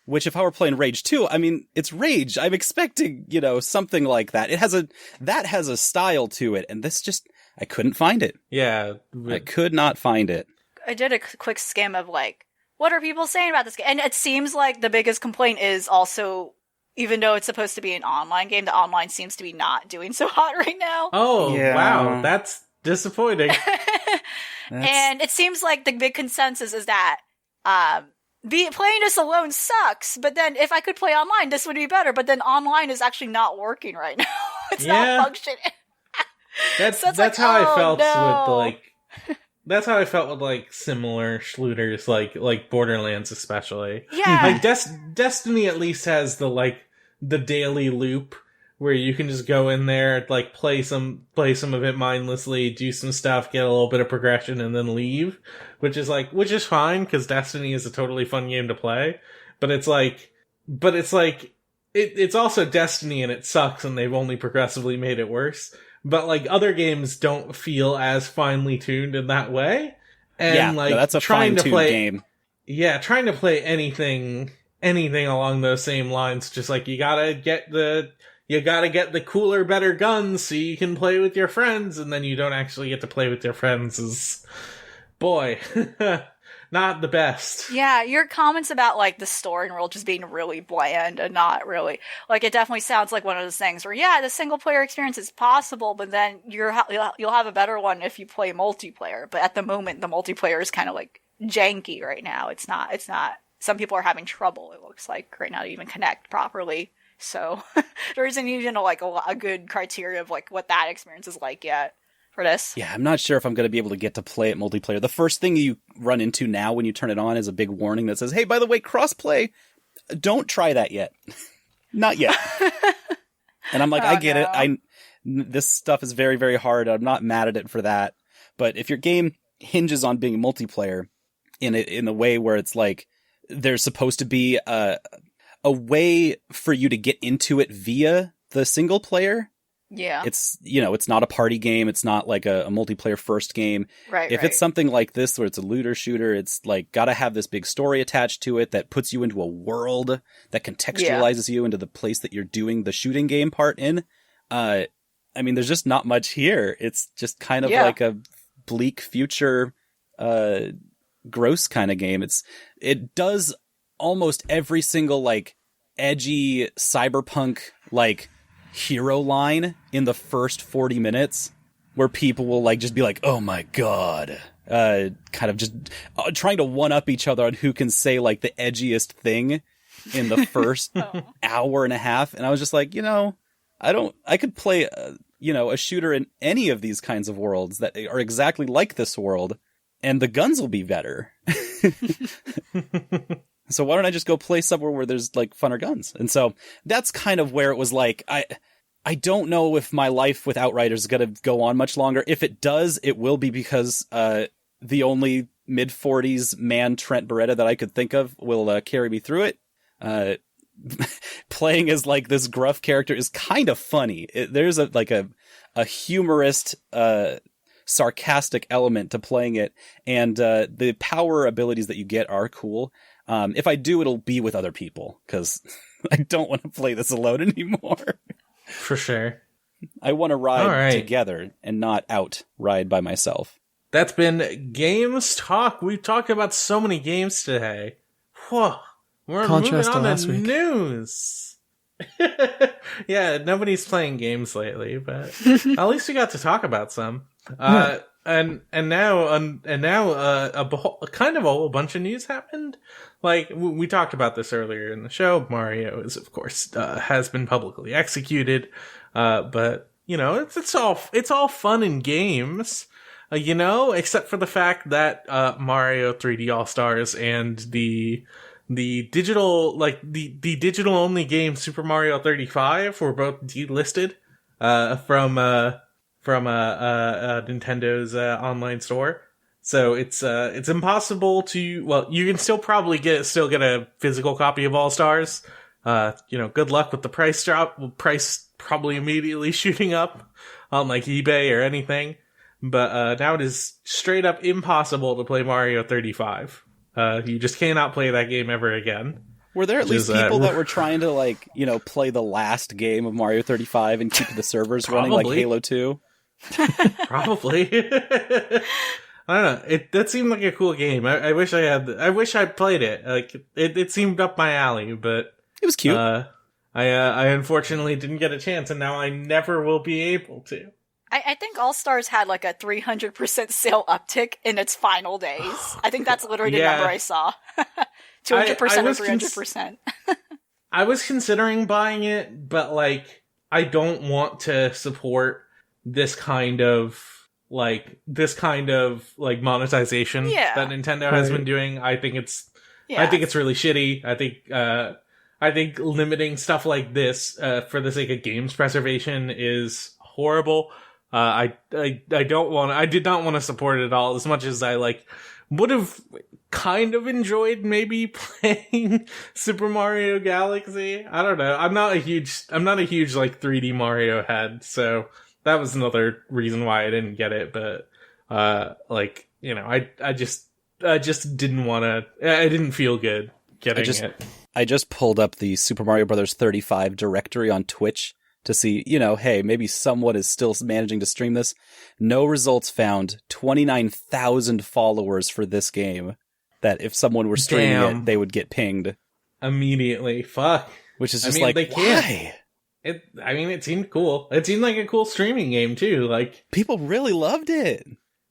Which, if I were playing Rage 2, I mean, it's Rage. I'm expecting, something like that. That has a style to it, and this just, I couldn't find it. Yeah. I could not find it. I did a quick skim of, like, what are people saying about this game? And it seems like the biggest complaint is also, even though it's supposed to be an online game, the online seems to be not doing so hot right now. Oh, yeah. Wow. That's disappointing. And it seems like the big consensus is that playing this alone sucks, but then if I could play online, this would be better. But then online is actually not working right now. It's not functioning. That's how I felt with, like... that's how I felt with like similar shooters, like Borderlands especially. Yeah. Like Destiny at least has the daily loop where you can just go in there, like play some of it mindlessly, do some stuff, get a little bit of progression, and then leave, which is fine because Destiny is a totally fun game to play. But it's also Destiny and it sucks, and they've only progressively made it worse. But like other games don't feel as finely tuned in that way, and that's a fine-tuned game. Yeah, trying to play anything along those same lines, just like you gotta get the cooler, better guns so you can play with your friends, and then you don't actually get to play with your friends is, boy, not the best. Yeah, your comments about like the story world just being really bland and not really like, it definitely sounds like one of those things where the single player experience is possible, but then you'll have a better one if you play multiplayer. But at the moment, the multiplayer is kind of like janky right now. It's not. Some people are having trouble. It looks like right now to even connect properly. So there isn't even a good criteria of like what that experience is like yet for this. Yeah, I'm not sure if I'm going to be able to get to play it multiplayer. The first thing you run into now when you turn it on is a big warning that says, hey, by the way, crossplay, don't try that yet. Not yet. And I'm like, I get it. This stuff is very, very hard. I'm not mad at it for that. But if your game hinges on being multiplayer in a way where it's like there's supposed to be a way for you to get into it via the single player. Yeah. It's, it's not a party game. It's not like a multiplayer first game. Right. If it's something like this where it's a looter shooter, it's like got to have this big story attached to it that puts you into a world that contextualizes you into the place that you're doing the shooting game part in. I mean, there's just not much here. It's just kind of like a bleak future, gross kind of game. It does almost every single like edgy cyberpunk like hero line in the first 40 minutes where people will like just be like, oh my god, kind of just trying to one up each other on who can say like the edgiest thing in the first hour and a half. And I was just like, I could play a shooter in any of these kinds of worlds that are exactly like this world, and the guns will be better. So why don't I just go play somewhere where there's like funner guns? And so that's kind of where it was like, I don't know if my life with Outriders is going to go on much longer. If it does, it will be because the only mid-40s man Trent Beretta that I could think of will carry me through it. Playing as like this gruff character is kind of funny. There's a humorist, sarcastic element to playing it, and the power abilities that you get are cool. If I do, it'll be with other people, because I don't want to play this alone anymore. For sure. I want to ride together and not ride by myself. That's been Games Talk. We've talked about so many games today. Whoa. We're Contrast moving on to to last week. news. Yeah, nobody's playing games lately, but at least we got to talk about some. And now a kind of a whole bunch of news happened. Like we talked about this earlier in the show. Mario is, of course, has been publicly executed. But it's all fun in games. Except for the fact that Mario 3D All Stars and the digital the digital only game Super Mario 35 were both delisted from Nintendo's online store. So it's impossible to, well, you can still probably get a physical copy of All Stars. Good luck with the price drop. Price probably immediately shooting up on like eBay or anything. But now it is straight up impossible to play Mario 35. You just cannot play that game ever again. Were there at least people that were trying to play the last game of Mario 35 and keep the servers running like Halo 2? Probably. I don't know. That seemed like a cool game. I wish I played it. Like it seemed up my alley, but it was cute. I unfortunately didn't get a chance, and now I never will be able to. I think All Stars had like a 300% sale uptick in its final days. I think that's literally the number I saw. 200% or 300%. I was considering buying it, but like I don't want to support this kind of like this kind of like monetization that Nintendo has been doing. I think it's really shitty. I think limiting stuff like this for the sake of games preservation is horrible. I did not want to support it at all, as much as I like would have kind of enjoyed maybe playing Super Mario Galaxy. I don't know. I'm not a huge like 3D Mario head, so that was another reason why I didn't get it. But like, you know, I just didn't want to. I didn't feel good getting it. I just pulled up the Super Mario Bros. 35 directory on Twitch to see, you know, hey, maybe someone is still managing to stream this. No results found. 29,000 followers for this game. That if someone were streaming it, they would get pinged immediately. Fuck. Which is just they why? It seemed cool. It seemed like a cool streaming game too. Like, people really loved it.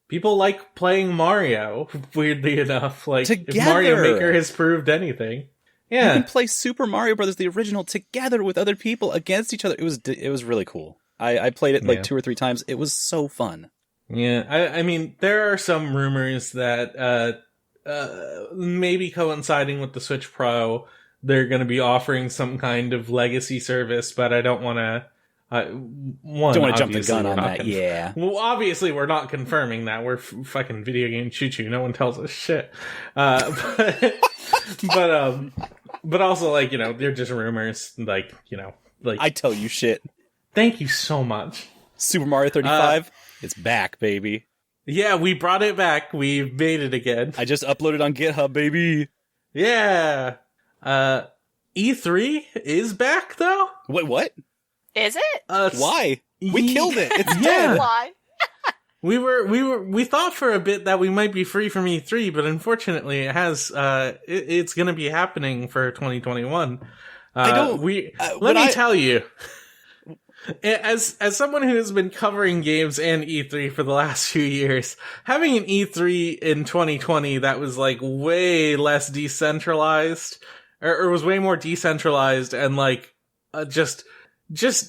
People like playing Mario, weirdly enough. Like, together. If Mario Maker has proved anything. Yeah. You can play Super Mario Brothers, the original, together with other people against each other. It was really cool. I played it like 2 or 3 times. It was so fun. Yeah, I mean, there are some rumors that maybe coinciding with the Switch Pro, they're going to be offering some kind of legacy service, but I don't want to. Don't want to jump the gun on that. Yeah. Well, obviously, we're not confirming that. We're fucking video game choo-choo. No one tells us shit. But also, like, you know, they're just rumors. Like, you know, like, I tell you shit. Thank you so much. Super Mario 35, it's back, baby. Yeah, we brought it back. We made it again. I just uploaded on GitHub, baby. Yeah. E3 is back, though. Wait, what? Is it? Why? We killed it. It's dead. Why? We thought for a bit that we might be free from E3, but unfortunately it has, it's gonna be happening for 2021. Let me tell you, as someone who has been covering games and E3 for the last few years, having an E3 in 2020 that was like way less decentralized, or was way more decentralized and like, just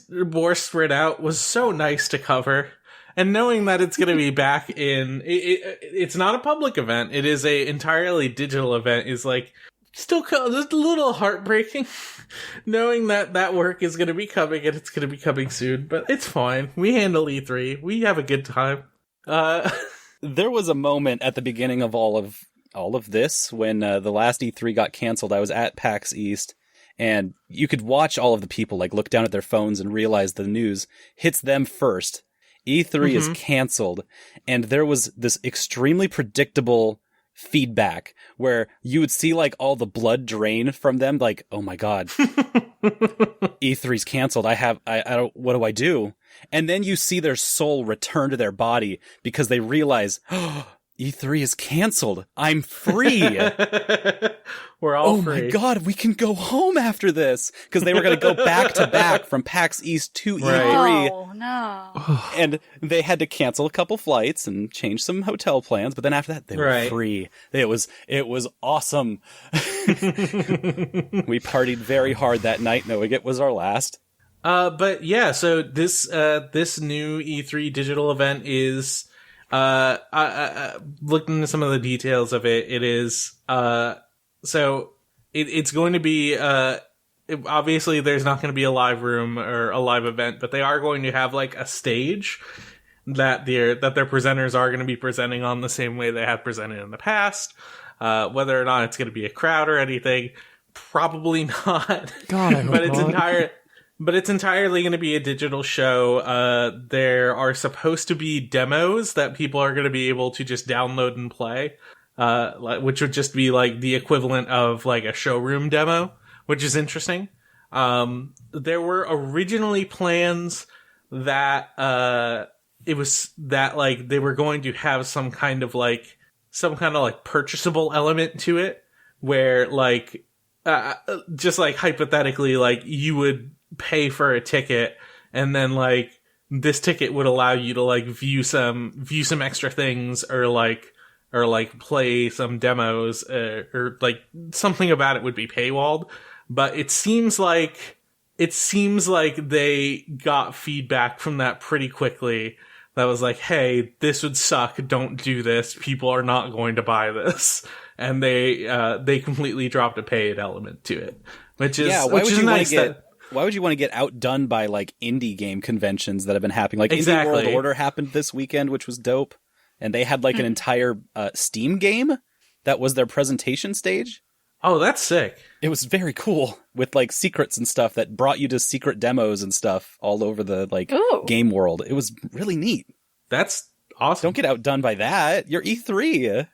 more spread out was so nice to cover. And knowing that it's going to be back in, it's not a public event. It is a entirely digital event. Is like still just a little heartbreaking, knowing that work is going to be coming and it's going to be coming soon. But it's fine. We handle E3. We have a good time. There was a moment at the beginning of all of this when the last E3 got canceled. I was at PAX East. And you could watch all of the people like look down at their phones and realize the news hits them first. E3 is canceled, and there was this extremely predictable feedback where you would see like all the blood drain from them, like, oh my god, E3's canceled. I don't, what do I do? And then you see their soul return to their body because they realize, oh, E3 is canceled. I'm free. We're all free. Oh my god, we can go home after this. Because they were going to go back to back from PAX East to E3. Oh, no. And they had to cancel a couple flights and change some hotel plans. But then after that, they were free. It was awesome. We partied very hard that night, knowing it was our last. But yeah, so this new E3 digital event is... looking into some of the details of it, it is, so it's going to be, obviously there's not going to be a live room or a live event, but they are going to have like a stage that their presenters are going to be presenting on the same way they have presented in the past. Whether or not it's going to be a crowd or anything, probably not. God, I hope not. But it's entirely going to be a digital show. There are supposed to be demos that people are going to be able to just download and play, which would just be like the equivalent of like a showroom demo, which is interesting. There were originally plans that it was that like they were going to have some kind of like purchasable element to it, where like just like hypothetically, like you would pay for a ticket and then like this ticket would allow you to like view some extra things or play some demos, or like something about it would be paywalled. But it seems like they got feedback from that pretty quickly that was like, hey, this would suck, don't do this, people are not going to buy this. And they completely dropped a paid element to it. Which is nice. Why would you want to get outdone by like indie game conventions that have been happening? Like exactly. Indie World Order happened this weekend, which was dope. And they had like an entire Steam game that was their presentation stage. Oh, that's sick. It was very cool with like secrets and stuff that brought you to secret demos and stuff all over the like game world. It was really neat. That's awesome. Don't get outdone by that. You're E3.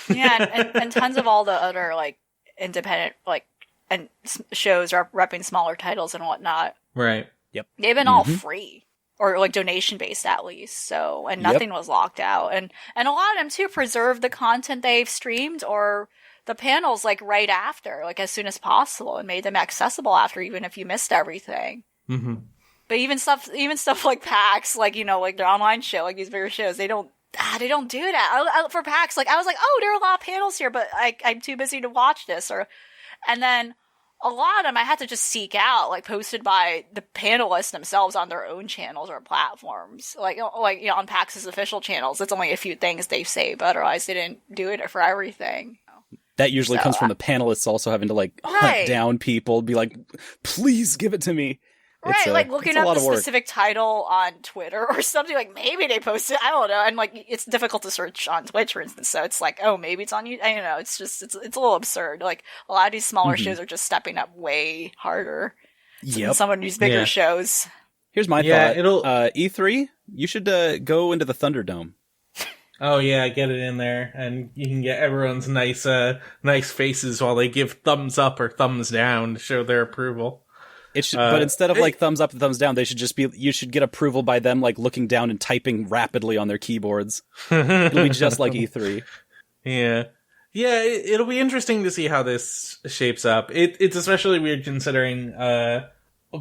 Yeah, and tons of all the other like independent like and shows repping smaller titles and whatnot. Right. Yep. They've been all free or like donation based at least. So and nothing was locked out, and a lot of them too preserve the content they've streamed or the panels like right after, like as soon as possible, and made them accessible after, even if you missed everything. Mm-hmm. But even stuff like PAX, like like their online show, like these bigger shows, they don't do that. For PAX, like I was like, oh, there are a lot of panels here, but I'm too busy to watch this. And then a lot of them I had to just seek out, like posted by the panelists themselves on their own channels or platforms, like on PAX's official channels. It's only a few things they say, but otherwise they didn't do it for everything. That usually comes from the panelists also having to like hunt down people, be like, please give it to me. Right, like looking up the specific title on Twitter or something, like maybe they posted, I don't know, and like it's difficult to search on Twitch, for instance, so it's like, oh, maybe it's on you, I don't know, it's a little absurd. Like a lot of these smaller shows are just stepping up way harder than some of these bigger shows. Here's my thought. E3, you should go into the Thunderdome. Oh yeah, get it in there, and you can get everyone's nice faces while they give thumbs up or thumbs down to show their approval. It should, but instead of like thumbs up and thumbs down, they should just be. You should get approval by them like looking down and typing rapidly on their keyboards. It'll be just like E3. Yeah, it'll be interesting to see how this shapes up. It's especially weird considering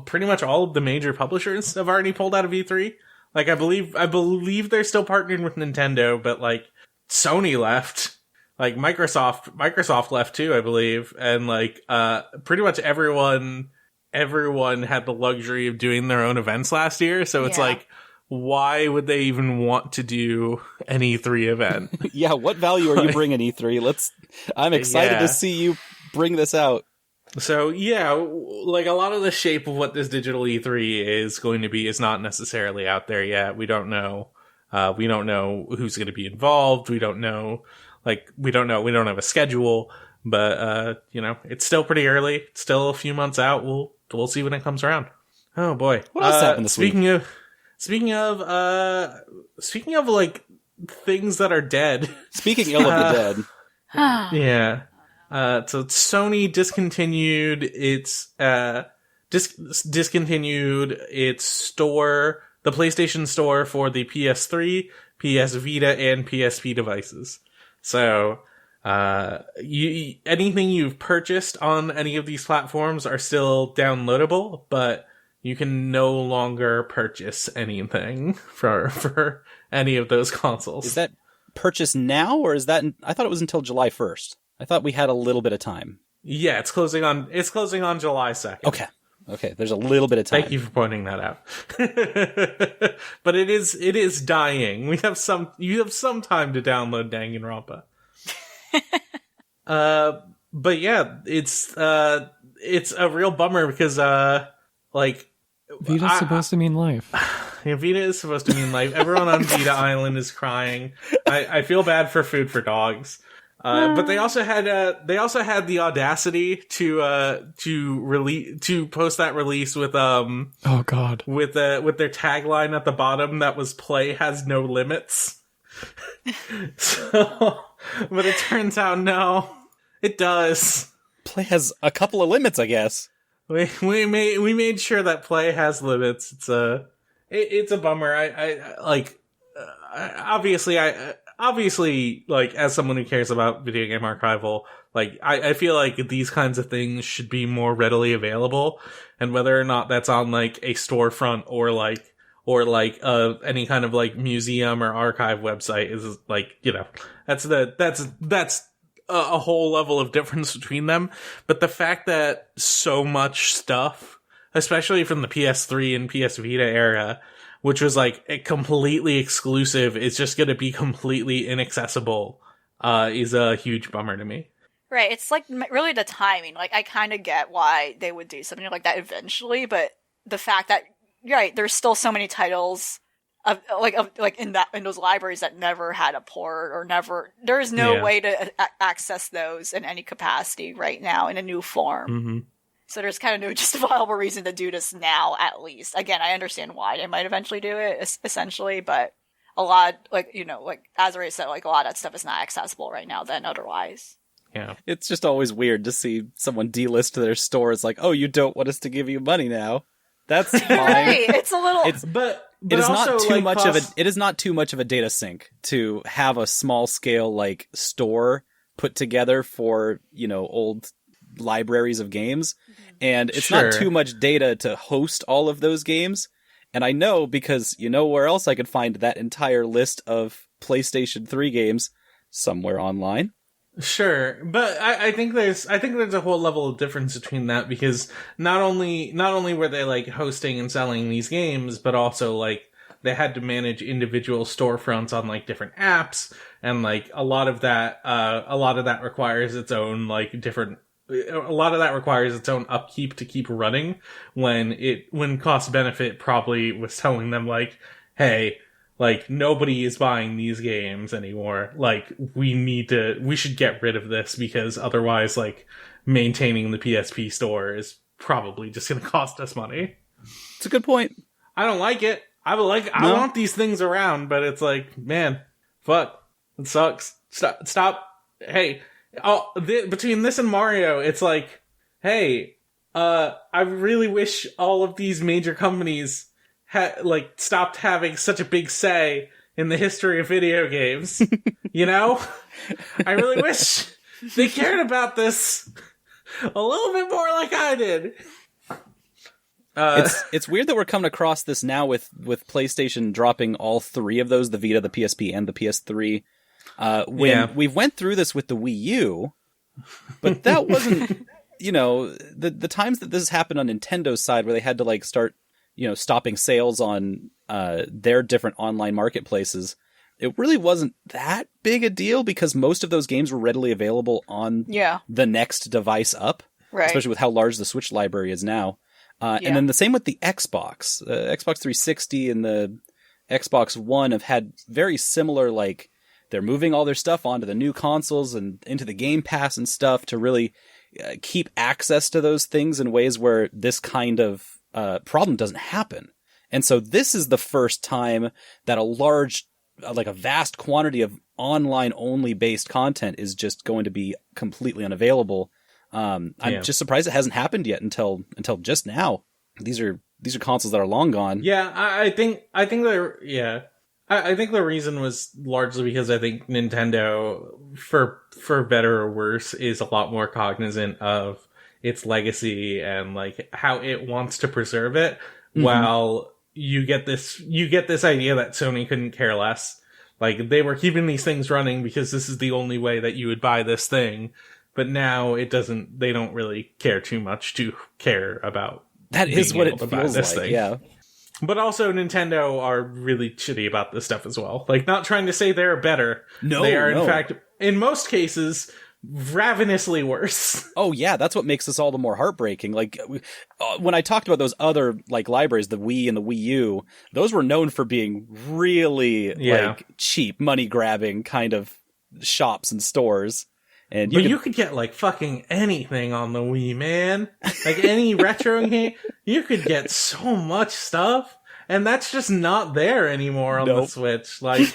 pretty much all of the major publishers have already pulled out of E3. Like I believe they're still partnered with Nintendo, but like Sony left. Like Microsoft left too, I believe, and like pretty much everyone had the luxury of doing their own events last year, so it's like, why would they even want to do an E3 event? Yeah, what value are you bringing E3? I'm excited to see you bring this out. So yeah, like a lot of the shape of what this digital E3 is going to be is not necessarily out there yet. We don't know. We don't know who's going to be involved. We don't know. We don't have a schedule, but it's still pretty early. It's still a few months out. We'll see when it comes around. Oh boy. What else happened this week? Speaking of like things that are dead. Speaking ill of the dead. Yeah. So Sony discontinued its store, the PlayStation Store for the PS3, PS Vita, and PSP devices. So, anything you've purchased on any of these platforms are still downloadable, but you can no longer purchase anything for any of those consoles. Is that purchase now, or is that? I thought it was until July 1st. I thought we had a little bit of time. Yeah, it's closing on July 2nd. Okay, there's a little bit of time. Thank you for pointing that out. But it is dying. You have some time to download Danganronpa. But yeah, it's a real bummer because Vita's supposed to mean life. Yeah, Vita is supposed to mean life. Everyone on Vita Island is crying. I feel bad for Food for Dogs. But they also had the audacity to post that release with oh god, with their tagline at the bottom that was "Play has no limits." So, but it turns out no, it does. Play has a couple of limits, I guess. We made sure that play has limits. It's a bummer. Obviously, like, as someone who cares about video game archival, like, I feel like these kinds of things should be more readily available, and whether or not that's on, like, a storefront or any kind of, like, museum or archive website is, like, that's a whole level of difference between them. But the fact that so much stuff, especially from the PS3 and PS Vita era, which was like a completely exclusive, it's just going to be completely inaccessible, is a huge bummer to me. Right, it's like really the timing. Like, I kind of get why they would do something like that eventually, but the fact that, right, there's still so many titles of in those libraries that never had a port or never. There is no way to access those in any capacity right now in a new form. Mm-hmm. So there's kind of no justifiable reason to do this now, at least. Again, I understand why they might eventually do it, essentially, but a lot, like Azure said, like a lot of that stuff is not accessible right now than otherwise. Yeah. It's just always weird to see someone delist their store. It's like, oh, you don't want us to give you money now. That's fine. Right, it's a little... But it is also, not too like, much it is not too much of a data sink to have a small scale like store put together for, old libraries of games. And it's not too much data to host all of those games. And I know because where else I could find that entire list of PlayStation 3 games? Somewhere online. Sure, but I think there's a whole level of difference between that, because not only were they like hosting and selling these games, but also like they had to manage individual storefronts on like different apps, and like a lot of that requires its own like different. A lot of that requires its own upkeep to keep running. When cost benefit probably was telling them like, hey, like, nobody is buying these games anymore. Like, we should get rid of this, because otherwise, like, maintaining the PSP store is probably just gonna cost us money. It's a good point. I don't like it. I want these things around, but it's like, man, fuck. It sucks. Stop. Hey, between this and Mario, it's like, hey, I really wish all of these major companies stopped having such a big say in the history of video games. I really wish they cared about this a little bit more like I did. It's weird that we're coming across this now with PlayStation dropping all three of those, the Vita, the PSP, and the PS3. We went through this with the Wii U, but that wasn't, the times that this happened on Nintendo's side, where they had to like start stopping sales on their different online marketplaces, it really wasn't that big a deal, because most of those games were readily available on the next device up, right? Especially with how large the Switch library is now. And then the same with the Xbox. Xbox 360 and the Xbox One have had very similar, like, they're moving all their stuff onto the new consoles and into the Game Pass and stuff to really keep access to those things in ways where this kind of problem doesn't happen. And so this is the first time that a vast quantity of online only based content is just going to be completely unavailable. I'm just surprised it hasn't happened yet until just now. These are consoles that are long gone. Yeah, I think the reason was largely because I think Nintendo, for better or worse, is a lot more cognizant of its legacy and like how it wants to preserve it, while you get this idea that Sony couldn't care less. Like, they were keeping these things running because this is the only way that you would buy this thing, but now they don't really care too much to care about that is what it feels like thing. Yeah, but also Nintendo are really shitty about this stuff as well. Like, not trying to say they're better. No, they are in fact, in most cases, ravenously worse. Oh yeah, that's what makes this all the more heartbreaking. Like, when I talked about those other like libraries, the Wii and the Wii U, those were known for being really like cheap, money grabbing kind of shops and stores. And you could get like fucking anything on the Wii, man. Like any retro game, you could get so much stuff. And that's just not there anymore on the Switch. Like,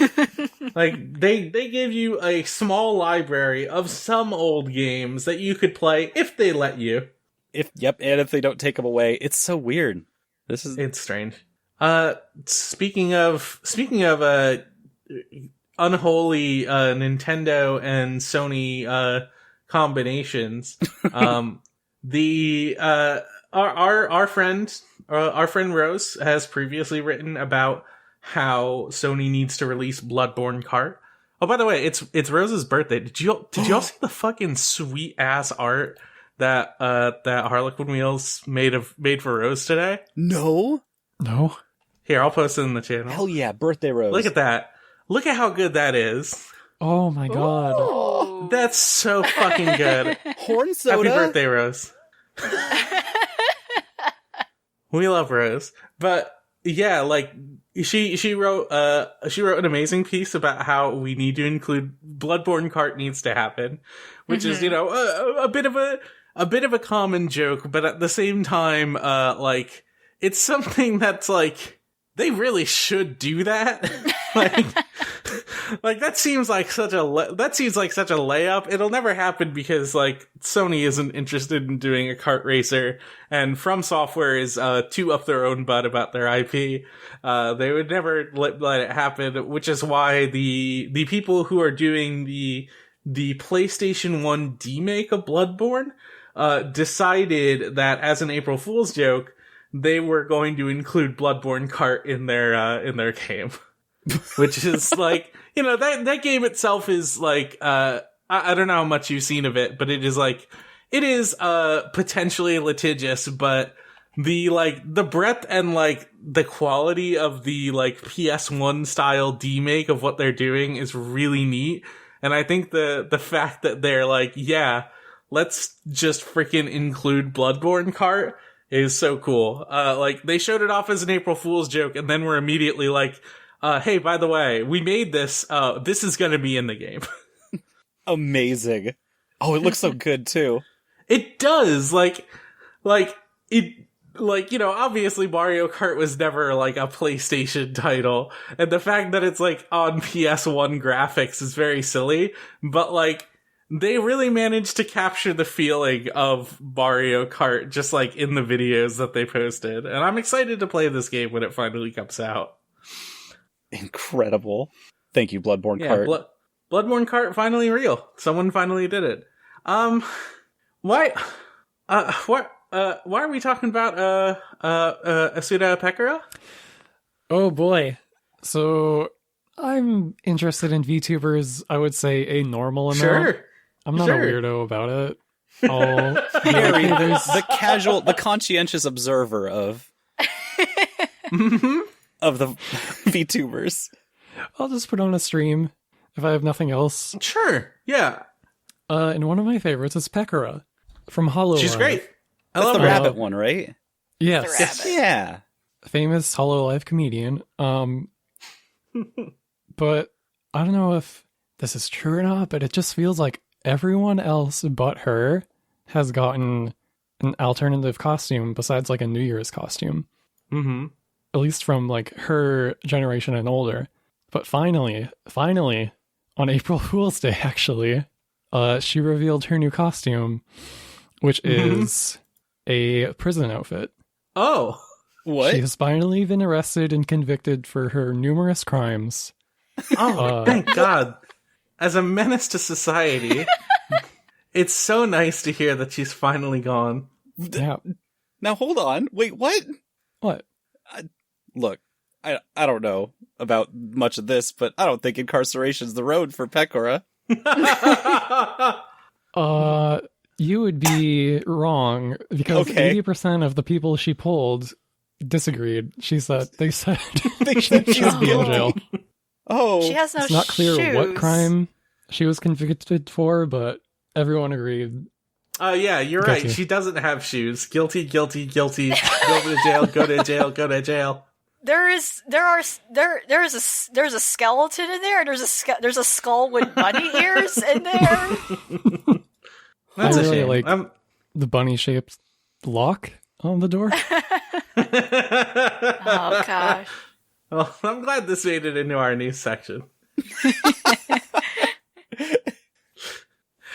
they give you a small library of some old games that you could play if they let you. And if they don't take them away. It's so weird. It's strange. Speaking of unholy Nintendo and Sony combinations, our friend Rose has previously written about how Sony needs to release Bloodborne Kart. Oh, by the way, it's Rose's birthday. Did y'all see the fucking sweet ass art that Harlequin Wheels made for Rose today? No. Here, I'll post it in the channel. Hell yeah, birthday rose. Look at that. Look at how good that is. Oh my god. Ooh. That's so fucking good. Horn soda. Happy birthday, Rose. We love Rose. But yeah, like she wrote an amazing piece about how we need to include Bloodborne cart needs to happen, which is, you know, a bit of a common joke, but at the same time, like it's something that's like they really should do that. Like that seems like such a layup. It'll never happen because like Sony isn't interested in doing a kart racer, and From Software is too up their own butt about their IP. They would never let it happen, which is why the people who are doing the PlayStation 1 demake of Bloodborne decided that as an April Fool's joke, they were going to include Bloodborne kart in their game. Which is like, you know, that game itself is like, I don't know how much you've seen of it, but it is potentially litigious, but the breadth and like the quality of the like PS1 style demake of what they're doing is really neat. And I think the fact that they're like, yeah, let's just freaking include Bloodborne kart is so cool. Like they showed it off as an April Fool's joke and then we're immediately like, hey, by the way, we made this. This is going to be in the game. Amazing. Oh, it looks so good too. It does. Like, you know, obviously Mario Kart was never like a PlayStation title. And the fact that it's like on PS1 graphics is very silly. But like, they really managed to capture the feeling of Mario Kart just like in the videos that they posted. And I'm excited to play this game when it finally comes out. Incredible. Thank you, Bloodborne Kart. Bloodborne Kart finally real. Someone finally did it. Why are we talking about Asuda Pekora? Oh boy. So I'm interested in VTubers, I would say a normal amount. Sure. I'm not a weirdo about it. Harry, the conscientious observer of of the VTubers. I'll just put on a stream if I have nothing else. Sure, yeah. And one of my favorites is Pekora from Hollow She's Live. great. That's the rabbit one, right? Yes. Yeah. Famous Hollow Live comedian. But I don't know if this is true or not, but it just feels like everyone else but her has gotten an alternative costume besides like a New Year's costume. Mm-hmm. At least from like her generation and older. But finally, on April Fool's Day, actually, she revealed her new costume, which is a prison outfit. Oh, what? She has finally been arrested and convicted for her numerous crimes. Oh, thank God. As a menace to society, it's so nice to hear that she's finally gone. Yeah. Now hold on. Wait, what? What? Look, I don't know about much of this, but I don't think incarceration's the road for Pekora. You would be wrong because 80% of the people she polled disagreed. They said they should she's be in jail. Oh, she has no It's not clear shoes. what crime she was convicted for, but everyone agreed. Yeah, you're right. She doesn't have shoes. Guilty, guilty, guilty. Go to jail, go to jail, go to jail. There's a skeleton in there. There's a skull with bunny ears in there. That's I a really shame. like the bunny-shaped lock on the door. Oh gosh. Well, I'm glad this made it into our news section.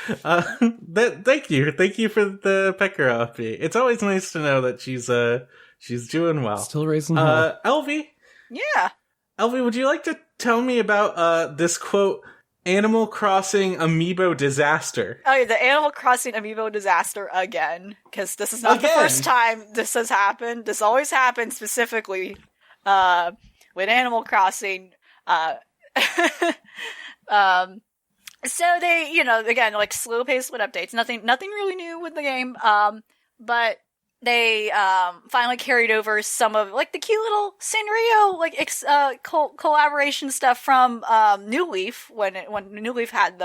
Thank you for the Pekora update. It's always nice to know that she's doing well. Still raising hell. Elvie? Yeah. Elvie, would you like to tell me about this quote, Animal Crossing amiibo disaster? Oh yeah, the Animal Crossing amiibo disaster again. Because this is not the first time this has happened. This always happens specifically with Animal Crossing. So they, again, like slow paced with updates. Nothing really new with the game. But they finally carried over some of like the cute little Sanrio like collaboration stuff from New Leaf when New Leaf had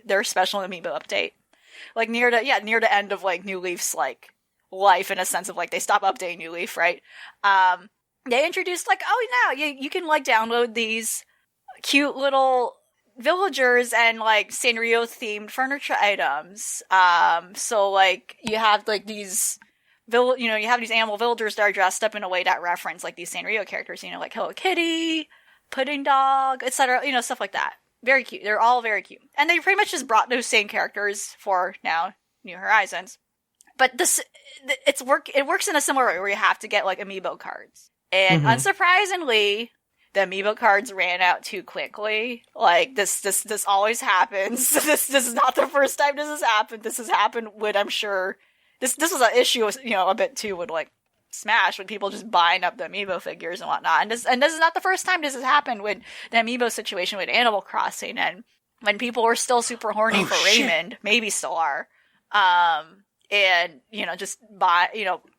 their special amiibo update, like near the end of like New Leaf's like life, in a sense of like they stopped updating New Leaf, right? They introduced like, oh no, you can like download these cute little villagers and like Sanrio themed furniture items. So like you have like these you have these animal villagers that are dressed up in a way that reference like these Sanrio characters, like Hello Kitty, Pudding Dog, etc. Stuff like that. Very cute. They're all very cute. And they pretty much just brought those same characters for now New Horizons. But it works in a similar way where you have to get like amiibo cards. And unsurprisingly, the amiibo cards ran out too quickly. Like this always happens. This is not the first time this has happened. This has happened with, I'm sure, this was an issue, a bit too with like Smash, with people just buying up the amiibo figures and whatnot. And this is not the first time this has happened with the amiibo situation with Animal Crossing, and when people were still super horny for Raymond, maybe still are. And just buy,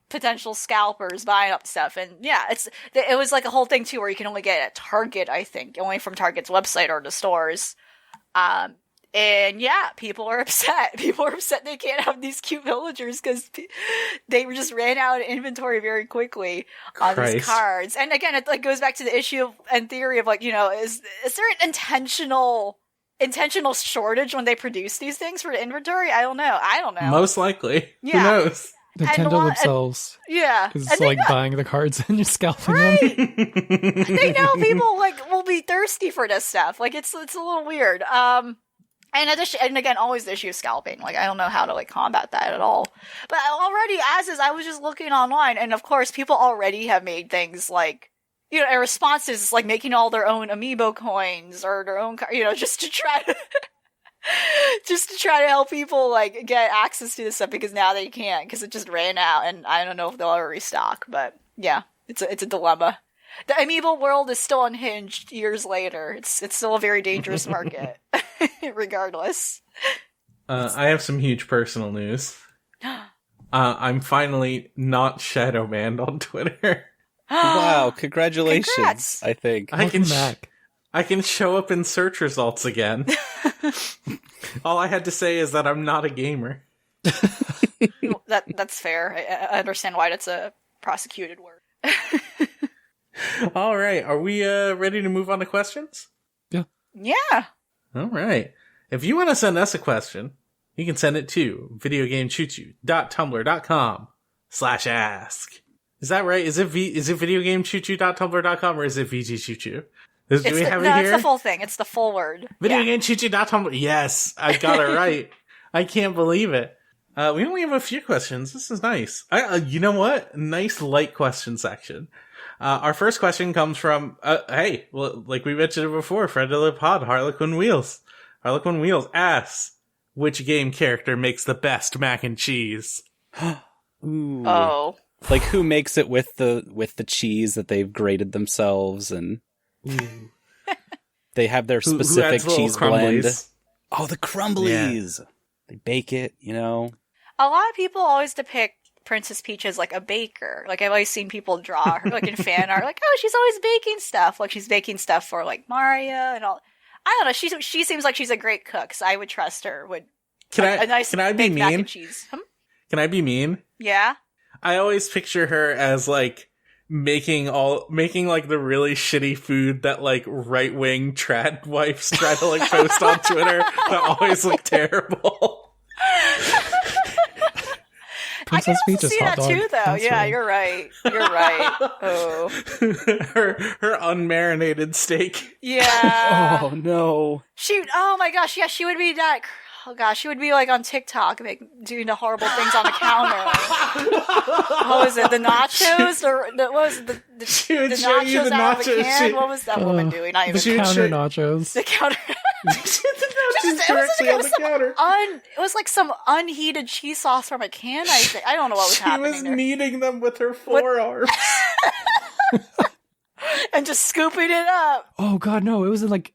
potential scalpers buying up stuff. And yeah, it was like a whole thing too where you can only get it at Target, I think, only from Target's website or the stores. And yeah, people are upset. People are upset they can't have these cute villagers because they just ran out of inventory very quickly on these cards. And again, it like goes back to the issue and theory of like, is there an intentional shortage when they produce these things for the inventory? I don't know. Most likely. Yeah. Who knows? Nintendo themselves is like buying the cards and just scalping them. They know people like will be thirsty for this stuff. Like it's a little weird. And again, always the issue of scalping. Like I don't know how to like combat that at all. But already, I was just looking online, and of course, people already have made things like a response is like making all their own amiibo coins or their own, just to try to help people like get access to this stuff, because now they can't because it just ran out, and I don't know if they'll ever restock. But yeah, it's a dilemma. The amiibo world is still unhinged years later. It's still a very dangerous market, regardless. I have some huge personal news. I'm finally not shadow banned on Twitter. Wow, congratulations. Congrats. I think. I can show up in search results again. All I had to say is that I'm not a gamer. That's fair. I understand why that's a prosecuted word. All right. Are we ready to move on to questions? Yeah. Yeah. All right. If you want to send us a question, you can send it to videogamechoochoo.tumblr.com/ask. Is that right? Is it videogamechoochoo.tumblr.com or is it VGCC? Do we have it here? It's the full thing. It's the full word. Videogamechoochoo.tumblr. Yes, I got it right. I can't believe it. We only have a few questions. This is nice. You know what? Nice light question section. Our first question comes from, like we mentioned before, friend of the pod, Harlequin Wheels. Harlequin Wheels asks, which game character makes the best mac and cheese? Ooh. Oh. Like who makes it with the cheese that they've grated themselves, and they have their specific cheese blend. Oh, the crumblies. Yeah. They bake it, A lot of people always depict Princess Peach as like a baker. Like I've always seen people draw her like in fan art, like, oh, she's always baking stuff. Like she's baking stuff for like Mario and all. I don't know. She seems like she's a great cook, so I would trust her with a nice can I be mean? Mac and cheese. Can I be mean? Yeah. I always picture her as like making like the really shitty food that like right wing trad wives try to like post on Twitter that always look terrible. Princess I can also see that too, though. That's yeah, right. You're right. Oh, her unmarinated steak. Yeah. Oh no. Oh my gosh. Yeah, she would be that. Oh gosh, she would be like on TikTok, doing the horrible things on the counter. What was it? The nachos, or what was it? The nachos out of the can? What was that woman doing? The counter nachos. The counter. It was like some unheated cheese sauce from a can. I think I don't know what was happening. She was kneading them with her forearms and just scooping it up. Oh god, no! It was like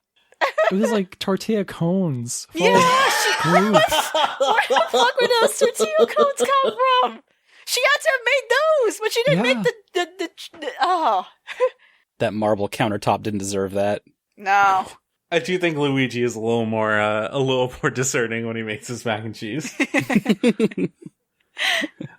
tortilla cones. Yeah, where the fuck would those tortilla cones come from? She had to have made those, but she didn't make the oh. That marble countertop didn't deserve that. No. I do think Luigi is a little more discerning when he makes his mac and cheese.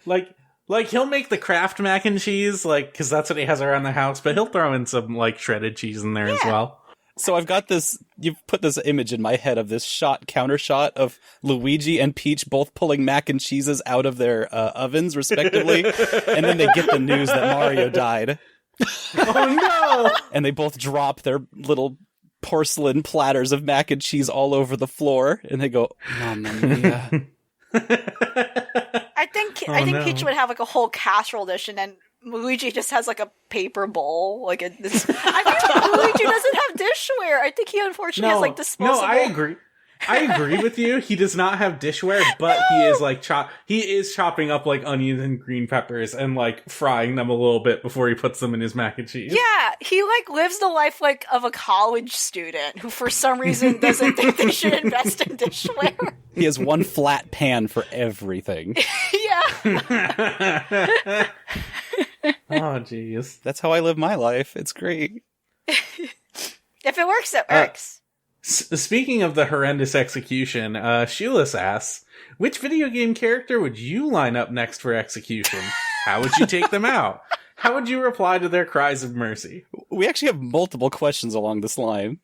Like he'll make the Kraft mac and cheese, like, because that's what he has around the house, but he'll throw in some, like, shredded cheese in there as well. So I've got this, you've put this image in my head of this counter shot of Luigi and Peach both pulling mac and cheeses out of their ovens, respectively, and then they get the news that Mario died. Oh no! And they both drop their little porcelain platters of mac and cheese all over the floor, and they go, Mamma mia. I think Peach would have like a whole casserole dish, and then Luigi just has like a paper bowl. Like I think Luigi doesn't have dishware. I think he unfortunately has like disposable. No, I agree. I agree with you. He does not have dishware, but he is like chopping up like onions and green peppers and like frying them a little bit before he puts them in his mac and cheese. Yeah, he like lives the life like of a college student who for some reason doesn't think they should invest in dishware. He has one flat pan for everything. Yeah. Oh, jeez. That's how I live my life. It's great. If it works, it works. Speaking of the horrendous execution, Sheila's asks, which video game character would you line up next for execution? How would you take them out? How would you reply to their cries of mercy? We actually have multiple questions along this line.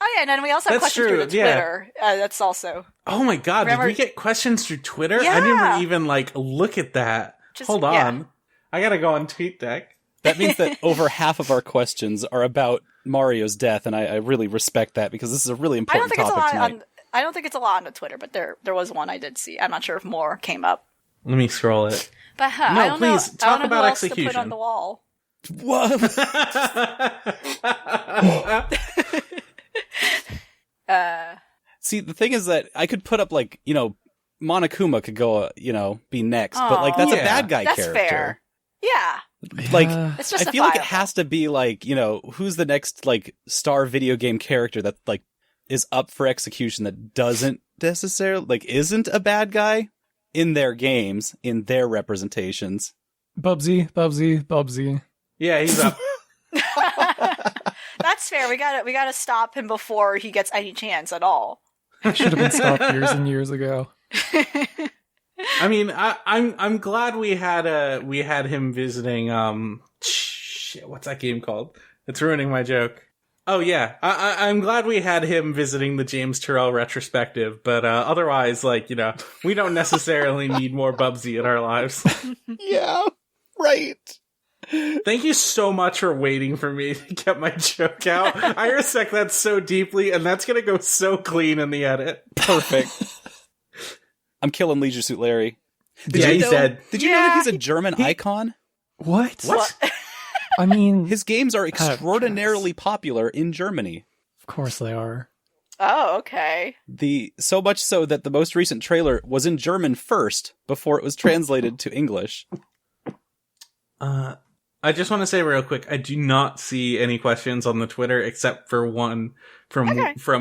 Oh yeah, and then we also have questions through the Twitter. That's also... Oh my god, Remember... did we get questions through Twitter? Yeah. I didn't even, like, look at that. Hold on. Yeah. I gotta go on TweetDeck. That means that over half of our questions are about Mario's death, and I really respect that, because this is a really important topic tonight. I don't think it's a lot on the Twitter, but there was one I did see. I'm not sure if more came up. Let me scroll it. But I don't please, know. talk I don't know about who execution. Else to put on the wall. What? See, the thing is that I could put up, like, Monokuma could go, be next, but, like, that's a bad guy character. That's fair. Yeah. Like, it's just I feel like it has to be, like, who's the next, like, star video game character that, like, is up for execution that doesn't necessarily, like, isn't a bad guy in their games, in their representations. Bubsy. Yeah, he's up. That's fair. We gotta stop him before he gets any chance at all. Should have been stopped years and years ago. I mean, I'm glad we had him visiting. What's that game called? It's ruining my joke. Oh yeah, I'm glad we had him visiting the James Turrell retrospective, but otherwise, like, we don't necessarily need more Bubsy in our lives. Yeah, right. Thank you so much for waiting for me to get my joke out. I respect that so deeply, and that's gonna go so clean in the edit. Perfect. I'm killing Leisure Suit Larry. He's dead. Did you know that he's a German icon? What? I mean, his games are extraordinarily popular in Germany. Of course they are. Oh, okay. So much so that the most recent trailer was in German first before it was translated to English. I just want to say real quick, I do not see any questions on the Twitter except for one from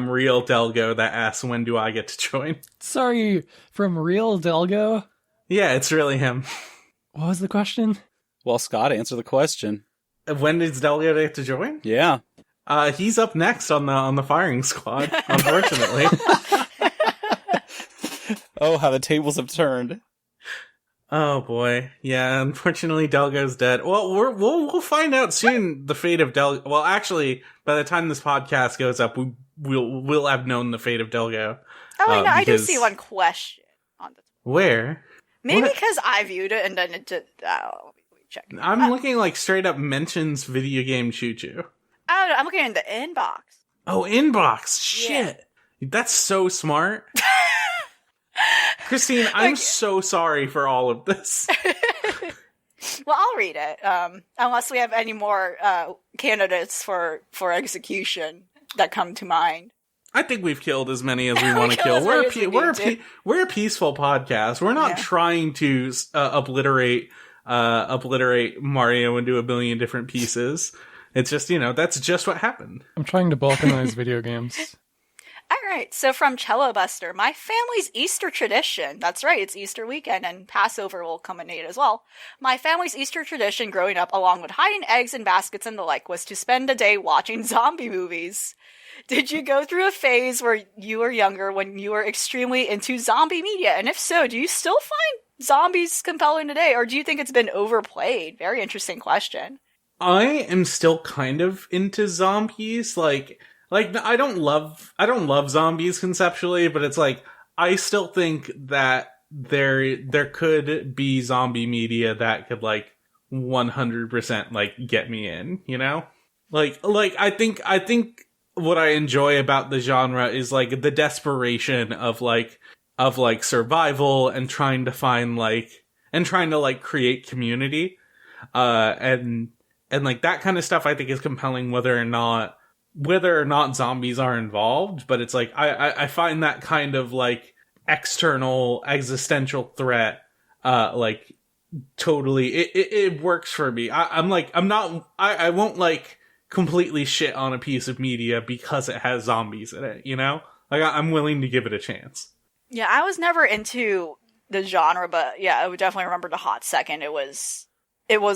Real Delgo that asks, when do I get to join? Sorry, from Real Delgo? Yeah, it's really him. What was the question? Well, Scott, answer the question. When does Delgo get to join? Yeah. He's up next on the firing squad, unfortunately. Oh, how the tables have turned. Oh boy, yeah. Unfortunately, Delgo's dead. Well, we'll find out soon the fate of Delgo. Well, actually, by the time this podcast goes up, we'll have known the fate of Delgo. Oh, wait, no, I do see one question on the. Where? Maybe because I viewed it and then it did. Let me check. I'm looking like straight up mentions video game Choo Choo. I don't know. I'm looking in the inbox. Oh, inbox. Shit, that's so smart. Christine, I'm so sorry for all of this. Well, I'll read it. Unless we have any more candidates for execution that come to mind. I think we've killed as many as we want to kill. We're a peaceful podcast. We're not trying to obliterate Mario into a billion different pieces. It's just, that's just what happened. I'm trying to balkanize video games. All right, so from Cello Buster, my family's Easter tradition. That's right, it's Easter weekend, and Passover will culminate as well. My family's Easter tradition growing up, along with hiding eggs in baskets and the like, was to spend a day watching zombie movies. Did you go through a phase where you were younger when you were extremely into zombie media? And if so, do you still find zombies compelling today, or do you think it's been overplayed? Very interesting question. I am still kind of into zombies, like I don't love zombies conceptually, but it's like I still think that there could be zombie media that could like 100% like get me in, you know? Like I think what I enjoy about the genre is like the desperation of survival and trying to find trying to create community, and like that kind of stuff I think is compelling whether or not zombies are involved. But it's like I find that kind of like external existential threat totally it works for me. I won't like completely shit on a piece of media because it has zombies in it, you know? Like I'm willing to give it a chance. Yeah, I was never into the genre, but yeah, I would definitely remember the hot second. It was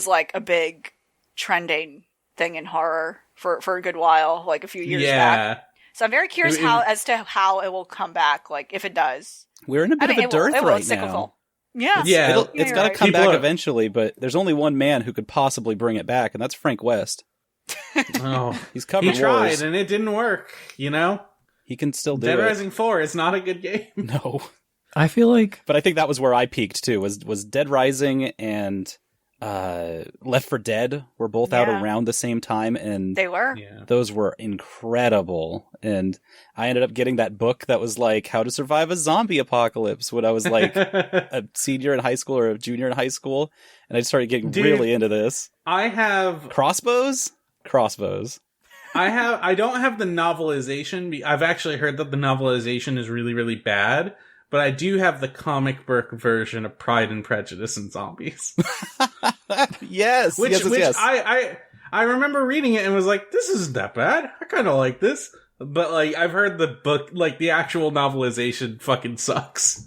like a big trending thing in horror for a good while, like a few years back. So I'm very curious as to how it will come back, like if it does. We're in a bit of a dearth right now. Yeah. It's got to come back eventually, but there's only one man who could possibly bring it back, and that's Frank West. Oh, he's covered He tried, wars. and it didn't work, you know? He can still do Dead it. Rising 4 is not a good game. No. I feel like... But I think that was where I peaked, too, was Dead Rising and Left 4 Dead were both out around the same time, and they were. Those were incredible. And I ended up getting that book that was like How to Survive a Zombie Apocalypse when I was like a senior in high school or a junior in high school, and I started getting really into this. I have crossbows. I don't have the novelization. I've actually heard that the novelization is really, really bad, but I do have the comic book version of Pride and Prejudice and Zombies. Yes. Which yes. I remember reading it and was like, this isn't that bad. I kind of like this. But like, I've heard the book, like the actual novelization fucking sucks.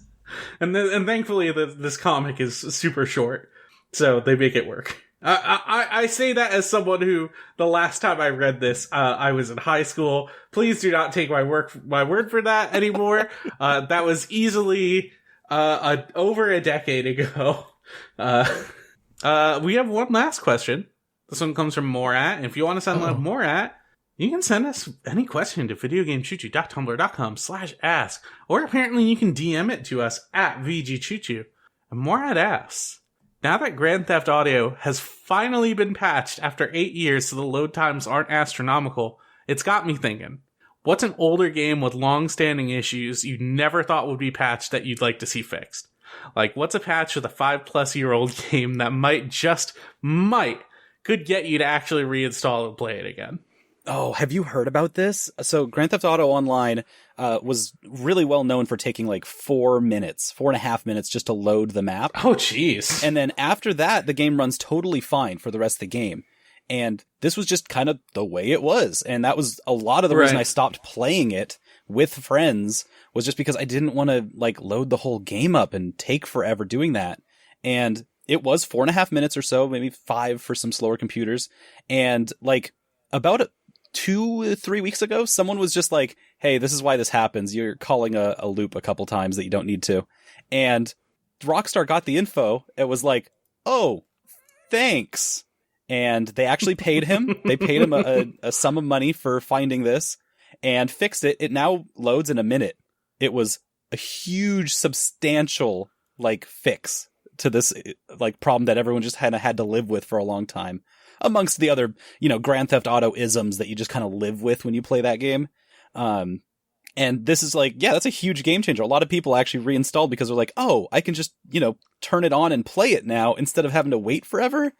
And thankfully this comic is super short, so they make it work. I say that as someone who, the last time I read this, I was in high school. Please do not take my word for that anymore. That was easily, over a decade ago. We have one last question. This one comes from Morat. And if you want to send Morat, you can send us any question to videogamechoochoo.tumblr.com/ask. Or apparently you can DM it to us at VGCC. And Morat asks, now that Grand Theft Auto has finally been patched after 8 years so the load times aren't astronomical, it's got me thinking, what's an older game with long-standing issues you never thought would be patched that you'd like to see fixed? Like, what's a patch with a 5-plus-year-old game that could get you to actually reinstall and play it again? Oh, have you heard about this? So Grand Theft Auto Online was really well known for taking like 4.5 minutes just to load the map. Oh, jeez. And then after that, the game runs totally fine for the rest of the game. And this was just kind of the way it was. And that was a lot of the reason I stopped playing it with friends, was just because I didn't want to like load the whole game up and take forever doing that. And it was 4.5 minutes or so, maybe 5 for some slower computers. And like about 2-3 weeks ago, someone was just like, hey, this is why this happens. You're calling a loop a couple times that you don't need to. And Rockstar got the info. It was like, oh, thanks. And they actually paid him. They paid him a sum of money for finding this and fixed it. It now loads in a minute. It was a huge, substantial like fix to this like problem that everyone just kind of had to live with for a long time, amongst the other, Grand Theft Auto isms that you just kind of live with when you play that game. And this is like, that's a huge game changer. A lot of people actually reinstalled because they're like, oh, I can just, turn it on and play it now instead of having to wait forever.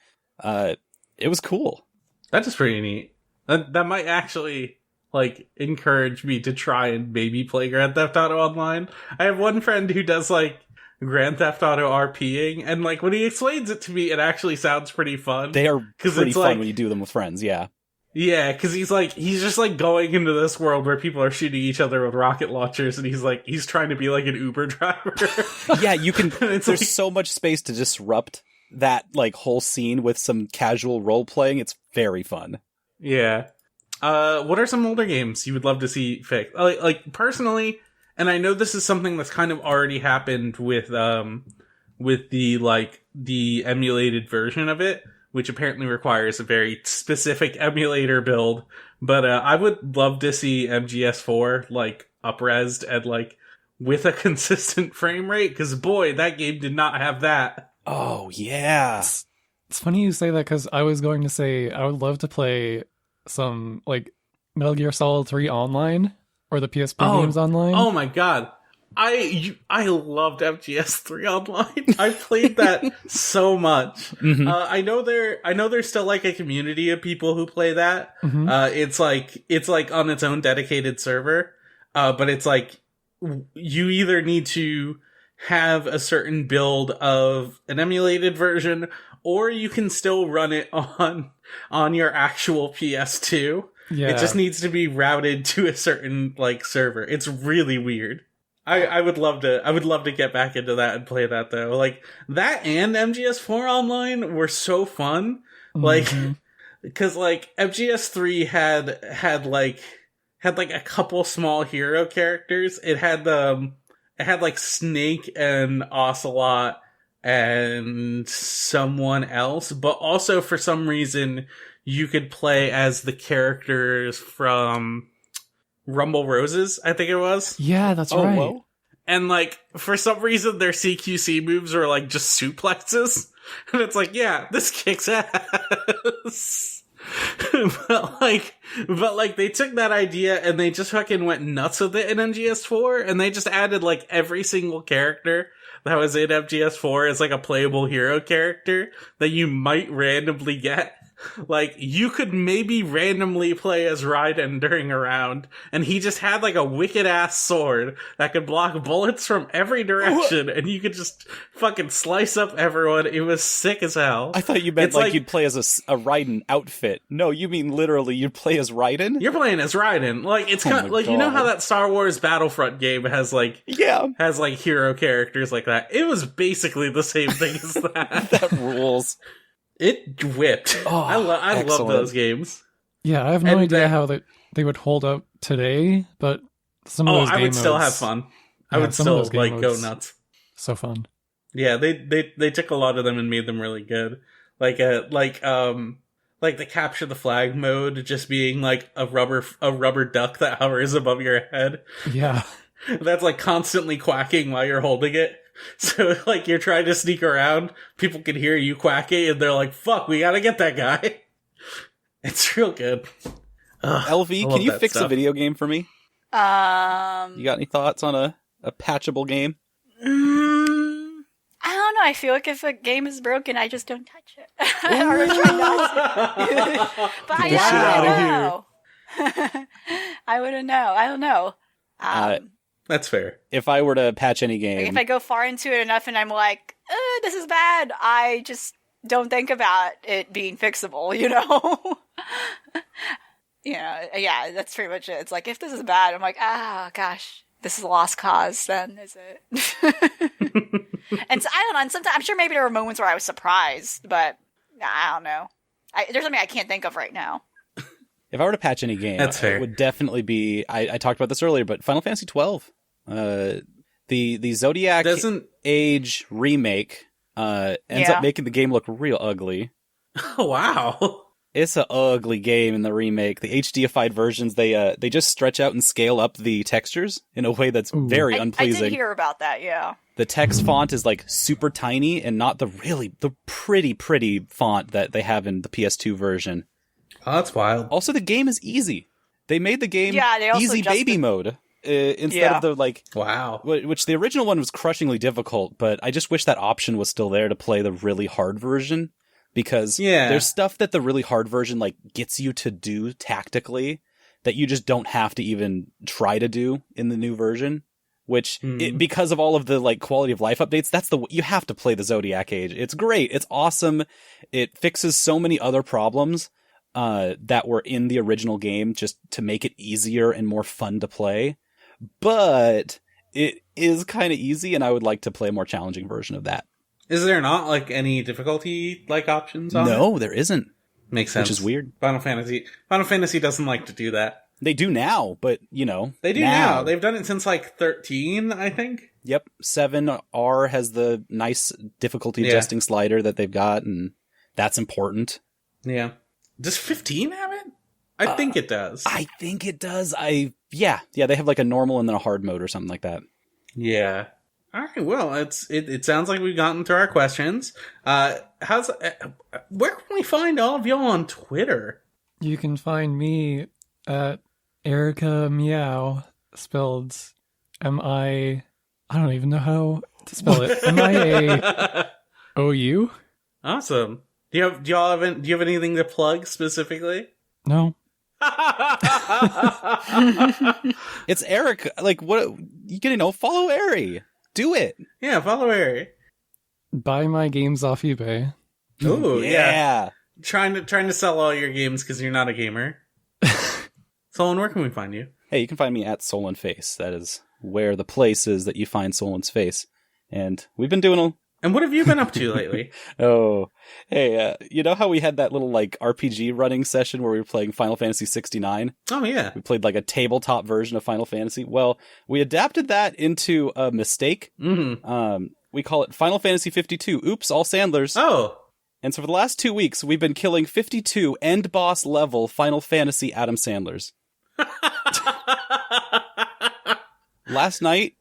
It was cool. That's just pretty neat. That might actually like encourage me to try and maybe play Grand Theft Auto Online. I have one friend who does like Grand Theft Auto RPing, and like when he explains it to me, it actually sounds pretty fun. They are pretty fun when you do them with friends, yeah. Yeah, because he's just like going into this world where people are shooting each other with rocket launchers, and he's trying to be like an Uber driver. Yeah, you can. There's so much space to disrupt that like whole scene with some casual role playing. It's very fun. Yeah. What are some older games you would love to see fixed? Like personally, and I know this is something that's kind of already happened with the emulated version of it, which apparently requires a very specific emulator build. But I would love to see MGS4 like up-resed and like with a consistent frame rate, because boy, that game did not have that. Oh yeah, it's funny you say that, because I was going to say I would love to play some like Metal Gear Solid 3 online or the PSP games online. Oh my god. I loved MGS3 online. I played that so much. Mm-hmm. I know there's still like a community of people who play that. Mm-hmm. It's like on its own dedicated server. But it's like you either need to have a certain build of an emulated version, or you can still run it on your actual PS2. Yeah. It just needs to be routed to a certain like server. It's really weird. I would love to get back into that and play that though. Like that and MGS4 online were so fun. Like, because like MGS3 had like a couple small hero characters. It had like Snake and Ocelot and someone else, but also for some reason you could play as the characters from Rumble Roses, I think it was. Yeah, that's right. Whoa. And like for some reason their CQC moves are like just suplexes, and it's like, yeah, this kicks ass. but like they took that idea and they just fucking went nuts with it in MGS4, and they just added like every single character that was in MGS4 as like a playable hero character that you might randomly get. Like, you could maybe randomly play as Raiden during a round, and he just had like a wicked-ass sword that could block bullets from every direction, and you could just fucking slice up everyone. It was sick as hell. I thought you meant like you'd play as a Raiden outfit. No, you mean literally you'd play as Raiden? You're playing as Raiden. Like, it's kind of like, you know how that Star Wars Battlefront game has like hero characters like that? It was basically the same thing as that. That rules. It whipped. Oh, I love those games. Yeah, I have no idea how they would hold up today, but some of those game I would still modes, yeah, have fun. I would still like go nuts. So fun. Yeah, they took a lot of them and made them really good. Like the capture the flag mode just being like a rubber duck that hovers above your head. Yeah. That's like constantly quacking while you're holding it. So, like, you're trying to sneak around, people can hear you quacking, and they're like, fuck, we gotta get that guy. It's real good. LV, can you fix a video game for me? You got any thoughts on a patchable game? I don't know. I feel like if a game is broken, I just don't touch it. Or try not to. But I wouldn't know. I don't know. That's fair. If I were to patch any game... Like if I go far into it enough and I'm like, this is bad, I just don't think about it being fixable, you know? Yeah, that's pretty much it. It's like, if this is bad, I'm like, gosh, this is a lost cause, then, is it? And so, I don't know, and sometimes, I'm sure maybe there were moments where I was surprised, but I don't know. There's something I can't think of right now. If I were to patch any game, that's fair. It would definitely be, I talked about this earlier, but Final Fantasy 12. The Zodiac Age remake ends up making the game look real ugly. Oh, wow. It's an ugly game in the remake. The HDified versions, they just stretch out and scale up the textures in a way that's very unpleasing. I did hear about that, yeah. The text font is like super tiny and not the pretty font that they have in the PS2 version. Oh, that's wild. Also, the game is easy. They made the game easy baby mode instead of the like... Wow. Which the original one was crushingly difficult, but I just wish that option was still there to play the really hard version, because there's stuff that the really hard version like gets you to do tactically that you just don't have to even try to do in the new version. Which, because of all of the like quality of life updates, you have to play the Zodiac Age. It's great. It's awesome. It fixes so many other problems. that were in the original game just to make it easier and more fun to play. But it is kind of easy, and I would like to play a more challenging version of that. Is there not like any difficulty like options on it? No, there isn't. Makes sense. Which is weird. Final Fantasy doesn't like to do that. They do now, but they do now. They've done it since like 13, I think. Yep, 7R has the nice difficulty adjusting slider that they've got, and that's important. Yeah. Does 15 have it? I think it does. I think it does. Yeah, they have like a normal and then a hard mode or something like that. Yeah. All right. Well, it sounds like we've gotten through our questions. Where can we find all of y'all on Twitter? You can find me at Erica Meow, spelled I don't even know how to spell it. MIAOU. Awesome. Do you have anything to plug specifically? No. It's Eric. Like, what? You gonna follow Ari. Do it. Yeah, follow Ari. Buy my games off eBay. Ooh, yeah. Trying to sell all your games because you're not a gamer. Solon, where can we find you? Hey, you can find me at Solon Face. That is where the place is that you find Solon's face. And we've been doing And what have you been up to lately? You know how we had that little like RPG running session where we were playing Final Fantasy 69? Oh, yeah. We played like a tabletop version of Final Fantasy. Well, we adapted that into a mistake. Mm-hmm. We call it Final Fantasy 52. Oops, all Sandlers. Oh. And so for the last 2 weeks, we've been killing 52 end boss level Final Fantasy Adam Sandlers. Last night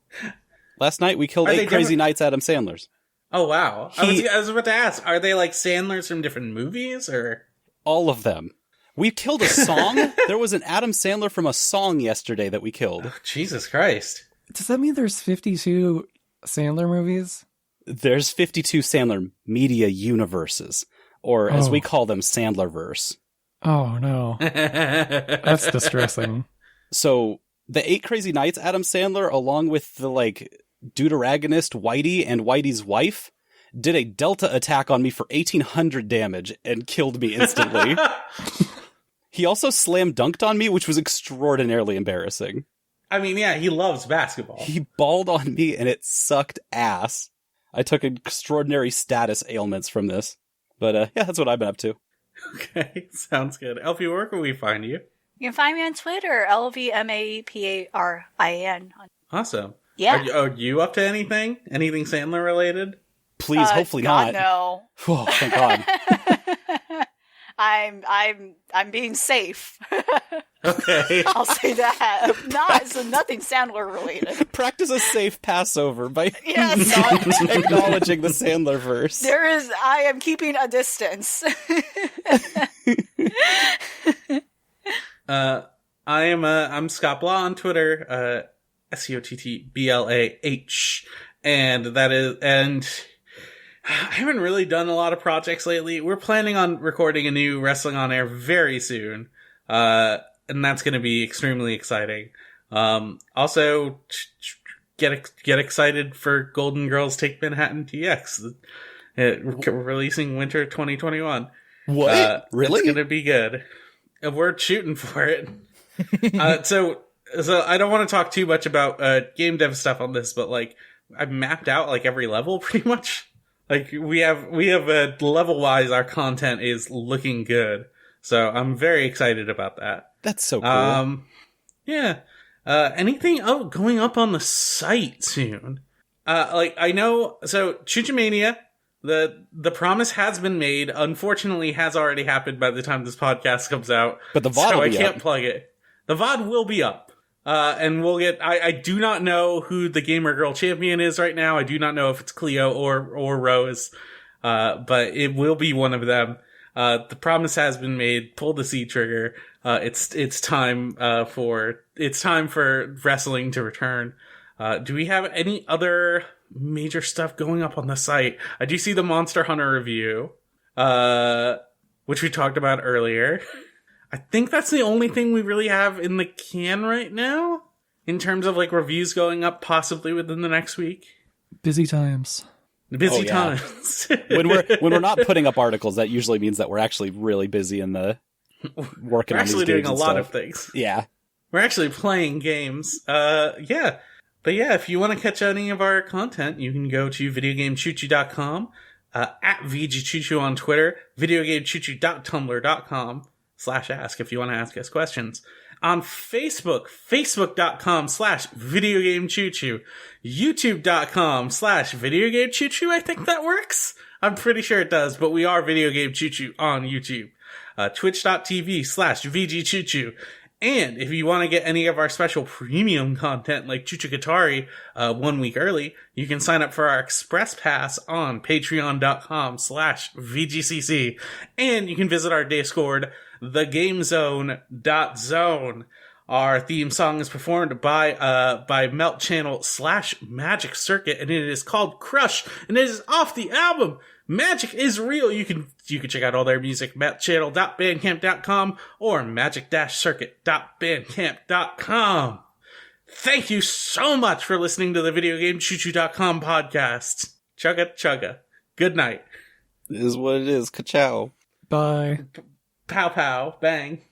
we killed 8 Crazy Nights Adam Sandlers. Oh, wow. I was about to ask, are they like Sandlers from different movies, or? All of them. We killed a song. There was an Adam Sandler from a song yesterday that we killed. Oh, Jesus Christ. Does that mean there's 52 Sandler movies? There's 52 Sandler media universes, or as we call them, Sandlerverse. Oh, no. That's distressing. So, the 8 Crazy Nights Adam Sandler, along with the, deuteragonist Whitey and Whitey's wife, did a delta attack on me for 1800 damage and killed me instantly. He also slam dunked on me, which was extraordinarily embarrassing. I mean, yeah, he loves basketball. He balled on me and it sucked ass. I took extraordinary status ailments from this. But, that's what I've been up to. Okay, sounds good. Elfie, where can we find you? You can find me on Twitter, LVMAPARIN. Awesome. Yeah. Are you up to anything? Anything Sandler related? Please, hopefully God, not. No. Oh, thank God. I'm being safe. Okay. I'll say that. Nothing Sandler related. Practice a safe Passover by Yes. not acknowledging the Sandlerverse. I am keeping a distance. I'm Scott Blah on Twitter, SCOTTBLAH, and I haven't really done a lot of projects lately. We're planning on recording a new Wrestling on Air very soon, and that's going to be extremely exciting. Also, get excited for Golden Girls Take Manhattan DX, releasing winter 2021. What? Really? It's going to be good. We're shooting for it. So I don't want to talk too much about game dev stuff on this, but I've mapped out every level pretty much. We have level wise, our content is looking good. So I'm very excited about that. That's so cool. Yeah. Anything going up on the site soon? I know, so Chuchumania, the promise has been made. Unfortunately, has already happened by the time this podcast comes out. But the VOD will be I can't plug it. The VOD will be up. And we'll get, I do not know who the Gamer Girl champion is right now. I do not know if it's Cleo or Rose. But it will be one of them. The promise has been made. Pull the C trigger. It's time for wrestling to return. Do we have any other major stuff going up on the site? I do see the Monster Hunter review, which we talked about earlier. I think that's the only thing we really have in the can right now, in terms of reviews going up possibly within the next week. Busy times. Busy times. when we're not putting up articles, that usually means that we're actually really busy in the working We're on these actually doing games a and lot stuff. of things. Yeah. We're actually playing games. Yeah. But yeah, if you want to catch any of our content, you can go to videogamechoochoo.com, at VGCC on Twitter, videogamechoochoo.tumblr.com/ask if you want to ask us questions. On Facebook, facebook.com/videogamechoochoo, youtube.com/videogamechoochoo, I think that works. I'm pretty sure it does, but we are Video Game Choo Choo on YouTube. Twitch.tv/VGCC. And if you want to get any of our special premium content like Choo Choo Katari 1 week early, you can sign up for our Express Pass on patreon.com/VGCC. And you can visit our Discord, thegamezone.zone. Our theme song is performed by Melt Channel /Magic Circuit, and it is called Crush, and it is off the album Magic is Real. You can check out all their music, meltchannel.bandcamp.com or magic-circuit.bandcamp.com. Thank you so much for listening to the VideoGameChooChoo.com podcast. Chugga chugga. Good night. It is what it is. Ka-chow. Bye. Pow pow. Bang.